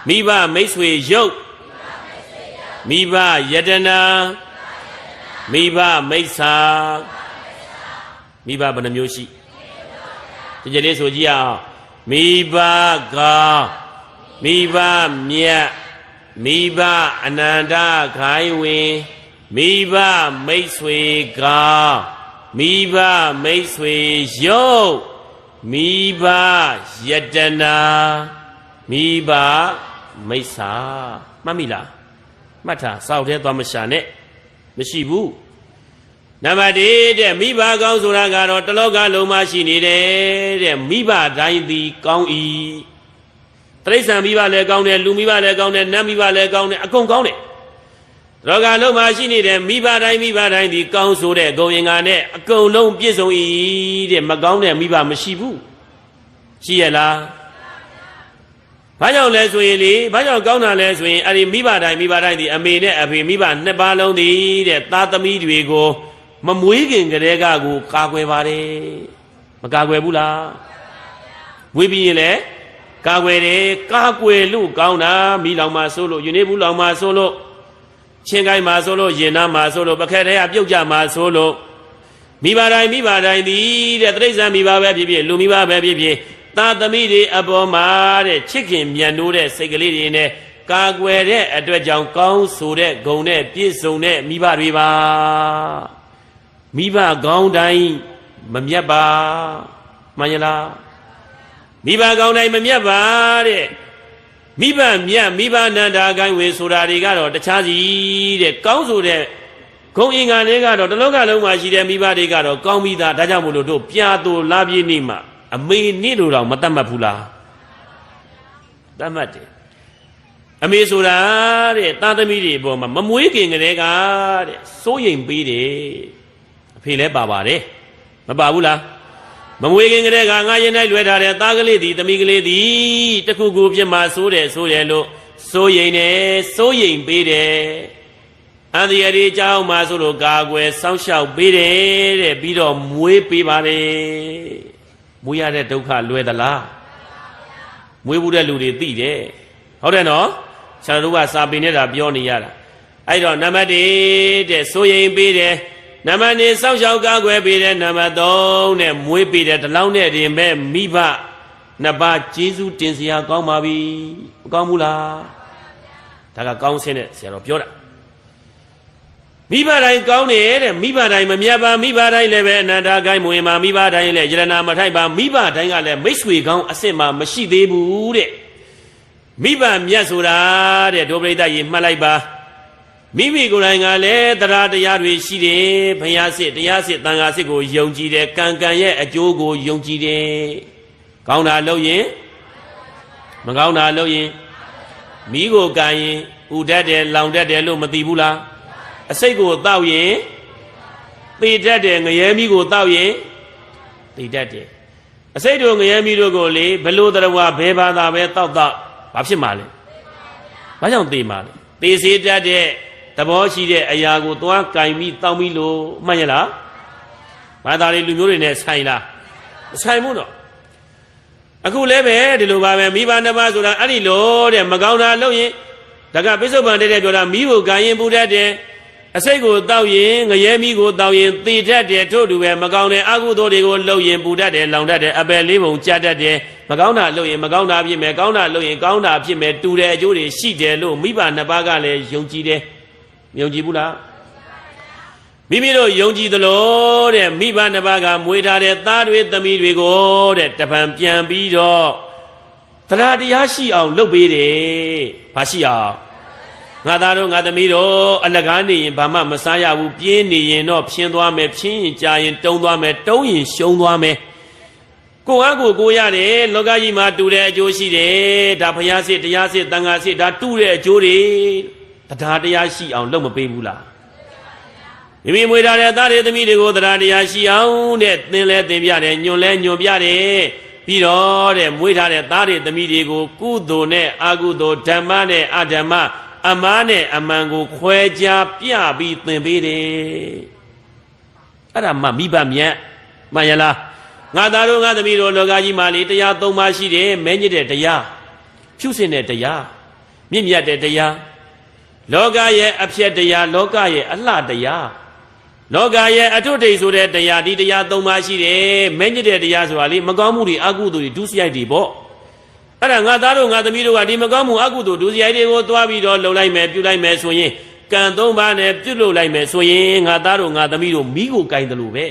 မိဘမိတ်ဆွေရုပ်မိဘယတနာမိဘမိတ်ဆာမိဘဘယ်နှမျိုးရှိဒီကြလေးဆိုကြည့်အောင်မိဘကောင်းမိဘမြတ်မိဘအနန္တဂိုင်းဝင်မိဘမိတ်ဆွေကောင်းမိဘမိတ်ဆွေရုပ်မိဘယတနာမိဘမိတ်ဆာမှတ်မိလားမှတ်ထားစောက်သေးသွားမရှာနဲ့မရှိဘူးနံပါတ်1တဲ့မိဘကောင်းဆိုတာကတော့တလောကလုံးမှာရှိနေတယ်တဲ့မိဘတိုင်းသည်ကောင်း၏တိရစ္ဆာန်မိဘလည်းကောင်းတယ်လူမိဘလည်းကောင်းတယ်နတ်မိဘလည်းကောင်းတယ်အကုန်ကောင်းတယ်လောကလုံးမှာရှိနေတဲ့မိဘတိုင်းဒီကောင်းဆိုတဲ့ဂုဏ်ရင်္ဂါနဲ့အကုန်လုံးပြည့်စုံ၏တဲ့မကောင်းတဲ့မိဘမရှိဘူးရှိရလားဘာကြောင့်လဲဆိုရင်လေဘာကြောင့်ကောင်းတာလဲဆိုရင်အဲ့ဒီမိဘတိုင်းဒီအမေနဲ့အဖေမိဘနှစ်ပါးလုံးသည်တဲ့သားသမီးတွေကိုမမွေးခင်ကတည်းကကိုကာကွယ်ပါတယ်မကာကွယ်ဘူးလားဝေးပြီးရင်လေကာကွယ်တယ်ကာကွယ်လို့ကောင်းတာမိလောင်မှာဆိုလို့ယူနေဘူးလောင်မှာဆိုလို့ချင်းကိုင်းမှာဆိုလို့ရင်နာမှာဆိုလို့ပခဲတဲ့ကပြုတ်ကြမှာဆိုလို့မိဘတိုင်းသည်တဲ့တိရစ္ဆာန်မိဘပဲဖြစ်ဖြစ်လူမိဘပဲဖြစ်ဖြစ်သားသမီးတွေအပေါ်မှာတဲ့ချစ်ခင်မြတ်နိုးတဲ့စိတ်ကလေးတွေနဲ့ကာကွယ်တဲ့အတွက်ကြောင့်ကောင်းဆိုတဲ့ဂုဏ်နဲ့ပြည့်စုံတဲ့မိဘတွေပါမိဘကောင်းတိုင်းမမြတ်ပါမှန်ရလားမိဘကောင်းတိုင်းမမြတ်ပါတဲ့မိဘမြတ်မိဘနန္ဒာကိုင်းဝေဆိုတာတွေကတော့တခြားစီတဲ့ကောင်းဆိုတဲ့ ဂုံအင်္ဂါတွေကတော့တလောကလုံးမှာရှိတဲ့မိဘတွေကတော့ကောင်းပြီးသားဒါကြောင့်မို့လို့တို့ပြာတူလာပြည့်နေမှာအမေနေ့တို့တော့မတတ်မှတ်ဘူးလားတတ်မှတ်တယ်အမေဆိုတာတဲ့သားသမီးတွေအပေါ်မှာမမွေးခင်ကလေးကတဲ့စိုးရိမ်ပေးတယ်အဖေလည်းပါပါတယ်မပါဘူးလားမမွေးခင်ကလေးကငါရင်၌လွယ်ထားတဲ့သားကလေးသည်သမီးကလေးသည်တခုခုဖြစ်မှဆိုးတယ်လို့စိုးရိမ်တယ်စိုးရိမ်ပေးတယ်အန္တရာယ်တွေကြောင်းမှဆိုလို့ကာကွယ်စောင့်ရှောက်ပေးတယ်တဲ့ပြီးတော့မွေးပေးပါတယ်မွေးရတဲ့ဒုက္ခလွယ်သလားမွေးဘူးတဲ့လူတွေသိတယ်ဟုတ်တယ်နော်ဆရာတို့ကစာပေနဲ့တာပြောနေရတာအဲ့တော့နံပါတ်1တဲ့စိုးရိမ်ပေးတယ်နံပါတ်2စောင့်ရှောက်ကာကွယ်ပေးတယ်နံပါတ်3တဲ့မွေးပေးတယ်ဒီလောက်နဲ့တင်ပဲမိဘနှစ်ပါးကျေးဇူးတင်စရာကောင်းပါပြီမကောင်းဘူးလားဒါကကောင်းစင်းတဲ့ဆရာတော်ပြောတာမိဘတိုင်းကောင်းတယ်တဲ့မိဘတိုင်းမမြတ်ပါမိဘတိုင်းလည်းပဲအနန္တကိုင်းမွေမှာမိဘတိုင်းလည်းယရနာမထိုက်ပါမိဘတိုင်းကလည်းမိတ်ဆွေကောင်းအစ်စ်မှမရှိသေးဘူးတဲ့မိဘမြတ်ဆိုတာတဲ့ဒုပရိသတ်ကြီးမှတ်လိုက်ပါမိမိကိုယ်တိုင်ကလည်းတရားတရားတွေရှိတယ်ဘုရားစစ်တရားစစ်တန်ခါစစ်ကိုယုံကြည်တယ်ကံကံရဲ့အကျိုးကိုယုံကြည်တယ်ကောင်းတာလုပ်ရင်မကောင်းတာလုပ်ရင်မိကိုကံရင်ဥတတ်တယ်လောင်တတ်တယ်လို့မသိဘူးလားအစိတ်ကိုတောက်ရင်သေတတ်တယ်ငရဲမိကိုတောက်ရင်သေတတ်တယ်အစိတ်တို့ငရဲမိတို့ကိုလေဘလို့တော်ဝါဘဲဘာသာပဲတောက်ဘာဖြစ်မှာလဲဘာကြောင့်သေမှာလဲသေစေတတ်တဲ့သဘောရှိတဲ့အရာကိုသွားကင်ပြီးတောက်ပြီးလို့မှတ်ရလားဘာသာတွေလူမျိုးတွေနဲ့ဆိုင်လားမဆိုင်ဘူးတော့အခုလည်းပဲဒီလိုပါပဲမိဘနှစ်ပါးဆိုတာအဲ့ဒီလိုတဲ့မကောင်းတာလုပ်ရင်ဒါကပိဿုပန်တဲ့ပြောတာမိဖို့ကံရင်ပူတတ်တယ်အစိတ်ကိုတောက်ရင်ငရဲမိကိုတောက်ရင်သေတတ်တယ်ထို့တူပဲမကောင်းတဲ့အကုသိုလ်တွေကိုလုပ်ရင်ပူတတ်တယ်လောင်တတ်တယ်အပယ်လေးပုံကြတတ်တယ်မကောင်းတာလုပ်ရင်မကောင်းတာဖြစ်မယ်ကောင်းတာလုပ်ရင်ကောင်းတာဖြစ်မယ်တူတဲ့အကျိုးတွေရှိတယ်လို့မိဘနှစ်ပါးကလည်းယုံကြည်တယ်မယုံကြည်ဘူးလားမိမိတို့ယုံကြည်သလိုတဲ့မိဘနှစ်ပါးကမွေးထားတဲ့သားတွေသမီးတွေကိုတဲ့တပံပြန်ပြီးတော့တရားတရားရှိအောင်လုပ်ပေးတယ်ဘာရှိအောင်ငါသားတို့ငါသမီးတို့အလကားနေရင်ဘာမှမစားရဘူးပြင်းနေရင်တော့ဖြင်းသွားမယ်ဖြင်းရင်ကြာရင်တုံးသွားမယ်တုံးရင်ရှုံးသွားမယ်ကိုယ်အားကိုရတယ်လောကကြီးမှာတူတဲ့အကျိုးရှိတယ်ဒါဘုရားစစ်တရားစစ်တန်ခါစစ်ဒါတူတဲ့အကျိုးတွေတရားတရားရှိအောင်လုပ်မပေးဘူးလားမိမိမွေးထားတဲ့သားတွေသမီးတွေကိုတရားတရားရှိအောင်တဲ့သင်လဲသင်ပြတယ်ညွန်လဲညွန်ပြတယ်ပြီးတော့တဲ့မွေးထားတဲ့သားတွေသမီးတွေကိုကုသိုလ်နဲ့အကုသိုလ်ဓမ္မနဲ့အဓမ္မအမားနဲ့အမှန်ကိုခွဲခြားပြပြီးသင်ပေးတယ်အဲ့ဒါမှမိဘမြတ်မှန်ရလားငါသားတို့ငါသမီးတို့လောကကြီးမှာလေတရား၃ပါးရှိတယ်မဲညစ်တဲ့တရားဖြူစင်တဲ့တရားမြင့်မြတ်တဲ့တရားလောကရဲ့အဖြစ်တရားလောကရဲ့အလှတရားလောကရဲ့အထွတ်ထိပ်ဆိုတဲ့တရားဒီတရား၃ပါးရှိတယ်မဲညစ်တဲ့တရားဆိုတာလေမကောင်းမှုတွေအကုသိုလ်တွေဒုစရိုက်တွေပေါ့အဲ့ဒါငါသားတို့ငါသမီးတို့ကဒီမကောင်းမှုအကုသိုလ်ဒုစရိုက်တွေကိုသွားပြီးတော့လှုပ်လိုက်မယ်ပြုလိုက်မယ်ဆိုရင်ကံ၃ပါးနဲ့ပြုလုပ်လိုက်မယ်ဆိုရင်ငါသားတို့ငါသမီးတို့မိကိုကင်တယ်လို့ပဲ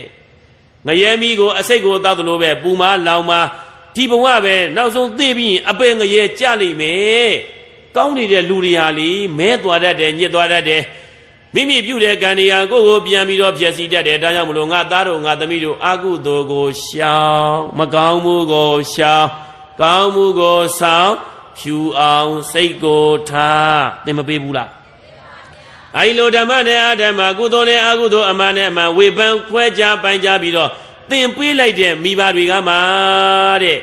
ငရဲမိကိုအစိတ်ကိုတောက်တယ်လို့ပဲပူမလောင်မဒီဘဝပဲနောက်ဆုံးသိပြီးရင်အပယ်ငရဲကြလိမ့်မယ်ကောင်းနေတဲ့လူတွေဟာလေမဲသွားတတ်တယ်ညစ်သွားတတ်တယ်မိမိပြုတဲ့ကံတရားကိုပြန်ပြီးတော့ဖြည့်ဆည်းတတ်တယ်ဒါကြောင့်မလို့ငါသားတို့ငါသမီးတို့အကုသိုလ်ကိုရှောင်မကောင်းမှုကိုရှောင်ကောင်းမှုကိုဆောင်ဖြူအောင်စိတ်ကိုထားသင်မပေးဘူးလားအဲဒီလိုဓမ္မနဲ့အဓမ္မကုသိုလ်နဲ့အကုသိုလ်အမှန်နဲ့အမှန်ဝေဖန်ခွဲခြားပိုင်းခြားပြီးတော့သင်ပေးလိုက်တဲ့မိဘတွေကမှတဲ့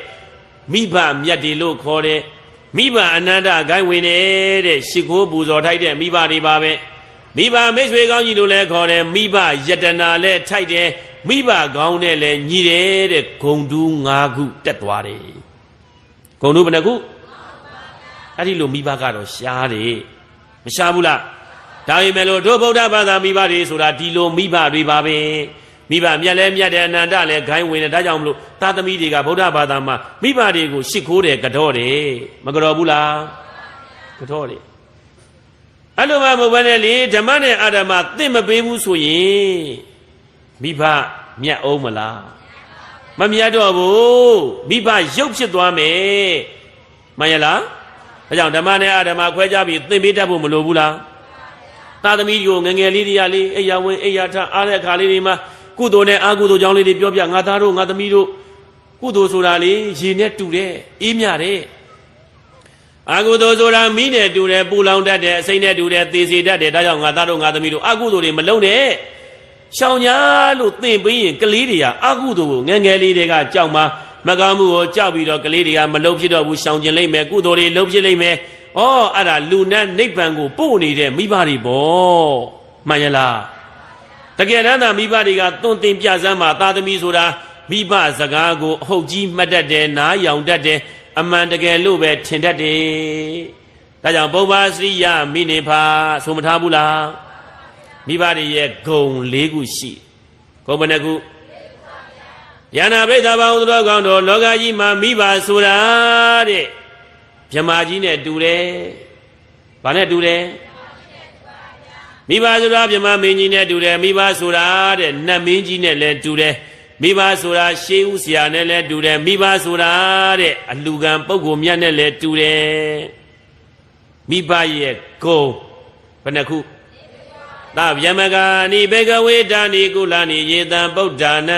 မိဘမြတ်တွေလို့ခေါ်တယ်မိဘအနန္တဂိုင်းဝင်တဲ့ရှ िख ိုးပူဇော်ထိုက်တဲ့မိဘတွေပါပဲမိဘမိတ်ဆွေကောင်းကြီးလို့လည်းခေါ်တယ်မိဘယတနာလည်းထိုက်တယ်မိဘကောင်းနဲ့လည်းညီတယ်တဲ့ဂုံတူး၅ခုတက်သွားတယ်ဂုံတူးဘယ်နှခုအဲ့ဒီလိုမိဘကတော့ရှားတယ်မရှားဘူးလားဒါပေမဲ့လို့တို့ဗုဒ္ဓဘာသာမိဘတွေဆိုတာဒီလိုမိဘတွေပါပဲမိဘမြတ်လဲမြတ်တယ်အနန္တလဲဂိုင်းဝင်တယ်ဒါကြောင့်မလို့သာသမီတွေကဗုဒ္ဓဘာသာမှာမိဘတွေကိုရှ िख ိုးတယ်ကတော့တယ်မကြော်ဘူးလားကတော့တယ်အဲ့လိုမှမဟုတ်ဘဲနဲ့လေဓမ္မနဲ့အာဓမ္မသင်မပေးဘူးဆိုရင်မိဘမြတ်အောင်မလားမမြတ်တော့ဘူးမိဘရုပ်ဖြစ်သွားမယ်မှန်ရလားဒါကြောင့်ဓမ္မနဲ့အာဓမ္မခွဲခြားပြီးသင်ပေးတတ်ဖို့မလိုဘူးလား သာသမီကိုငငယ်လေးတွေကလေအိယာဝင်အိယာထအားတဲ့အခါလေးတွေမှာကုသိုလ်နဲ့အာကုသိုလ်ကြောင့်လေးတွေပြောပြငါသားတို့ငါသမီးတို့ကုသိုလ်ဆိုတာလေရေနဲ့တူတယ်အေးမြတယ်အာကုသိုလ်ဆိုတာမီးနဲ့တူတယ်ပူလောင်တတ်တယ်အစိမ့်နဲ့တူတယ်သေစေတတ်တယ်ဒါကြောင့်ငါသားတို့ငါသမီးတို့အာကုသိုလ်တွေမလုံးနဲ့ရှောင်ညာလို့သင်ပြီးရင်ကလေးတွေကအာကုသိုလ်ကိုငငယ်လေးတွေကကြောက်မှာမကောင်းမှုကိုကြောက်ပြီးတော့ကလေးတွေကမလုံးဖြစ်တော့ဘူးရှောင်ကျင်လိုက်မယ်ကုသိုလ်တွေလုံးဖြစ်လိုက်မယ်ဩအဲ့ဒါလူနဲ့နိဗ္ဗာန်ကိုပို့နေတဲ့မိဘတွေပေါ့မှန်ရလားတကယ်တမ်းသာမိဘတွေကသွန်သင်ပြစမ်းမှာသာသမီဆိုတာမိဘစကားကိုအဟုတ်ကြီးမှတ်တတ်တယ်နားယောင်တတ်တယ်အမှန်တကယ်လို့ပဲထင်တတ်တယ်ဒါကြောင့်ပုဗ္ဗစရိယမိနေဖာဆိုမထားဘူးလားမိဘတွေရဲ့ဂုဏ်၄ခုရှိဂုဏ်ဘယ်နှခုယန္နာပိဋကဘောင်သူတော်ကောင်းတို့လောကကြီးမှာမိဘဆိုတာတဲ့ဗြဟ္မာကြီးနဲ့တူတယ်။ဘာနဲ့တူတယ်။မိဘဆိုတာဗြဟ္မာမင်းကြီးနဲ့တူတယ်မိဘဆိုတာတဲ့နတ်မင်းကြီးနဲ့လည်းတူတယ်မိဘဆိုတာရှေးဦးဆရာနဲ့လည်းတူတယ်မိဘဆိုတာတဲ့အလူကံပုဂ္ဂိုလ်မြတ်နဲ့လည်းတူတယ်မိဘရဲ့ဂုဏ်ဘယ်နှခုသဗ္ဗယမကာနိဘေကဝေတာနိကုလနိယေတံဗုဒ္ဓနာ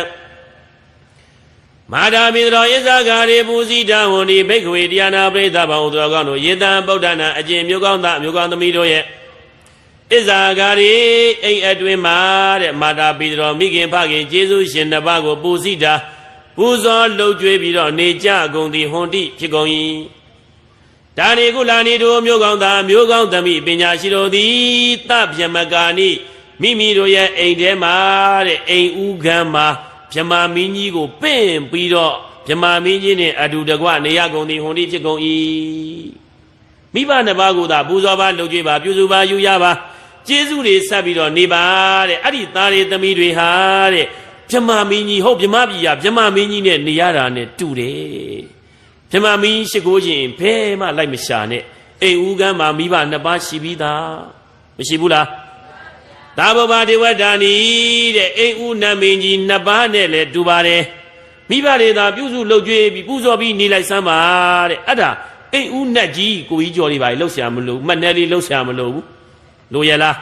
မာတာမိတော်ဣဇာဂါရေပူဇိတဝန္ဒီဘိက္ခဝေတရားနာပရိသတ်ဘောင်သူတော်ကောင်းတို့ယေတံဗုဒ္ဓနာအကျင့်မျိုးကောင်းသားမျိုးကောင်းသမီးတို့ရဲ့ဣဇာဂါရေအိမ်အတွင်းမှာတဲ့မာတာပိတော်မိခင်ဖခင်ကျေးဇူးရှင်နှစ်ပါးကိုပူဇိတာပူဇော်လှုပ်ကြွေးပြီးတော့နေကြကုန်သည်ဟွန်တိဖြစ်ကုန်၏ဒါနေကုလာနေတို့မျိုးကောင်းသားမျိုးကောင်းသမီးပညာရှိတို့သည်သဗ္ဗယမကာနိမိမိတို့ရဲ့အိမ်ထဲမှာတဲ့အိမ်ဥကံမှာဗြဟ္မာမင်းကြီးကိုပင့်ပြီးတော့ဗြဟ္မာမင်းကြီးနဲ့အတူတကွနေရကုန်သည်ဟွန်တိဖြစ်ကုန်၏မိဘနှစ်ပါးကိုသာပူဇော်ပါလှုပ်ကြွေးပါပြုစုပါယူရပါကျေးဇူးတွေဆက်ပြီးတော့နေပါတဲ့အဲ့ဒီသားတွေသမီးတွေဟာတဲ့ဗြဟ္မာမင်းကြီးဟုတ်ဗြဟ္မာပြည်ကဗြဟ္မာမင်းကြီးနဲ့နေရတာနဲ့တူတယ်ဗြဟ္မာမင်းရှိခိုးခြင်းဘယ်မှလိုက်မရှာနဲ့အိမ်ဦးကမ်းမှာမိဘနှစ်ပါးရှိပြီးသားမရှိဘူးလားသာဘဝဒေဝတာနီတဲ့အိမ်ဦးနတ်မင်းကြီးနှစ်ပါးနဲ့လည်းတူပါတယ်မိဘတွေသာပြုစုလှုပ်ကြွေးပြီးပူဇော်ပြီးနေလိုက်စမ်းပါတဲ့အဲ့ဒါအိမ်ဦးနတ်ကြီးကိုကြီးကျော်တွေပါလှုပ်ရှားမလို့မှတ်နယ်လေးလှုပ်ရှားမလို့ဘူးလိုရလား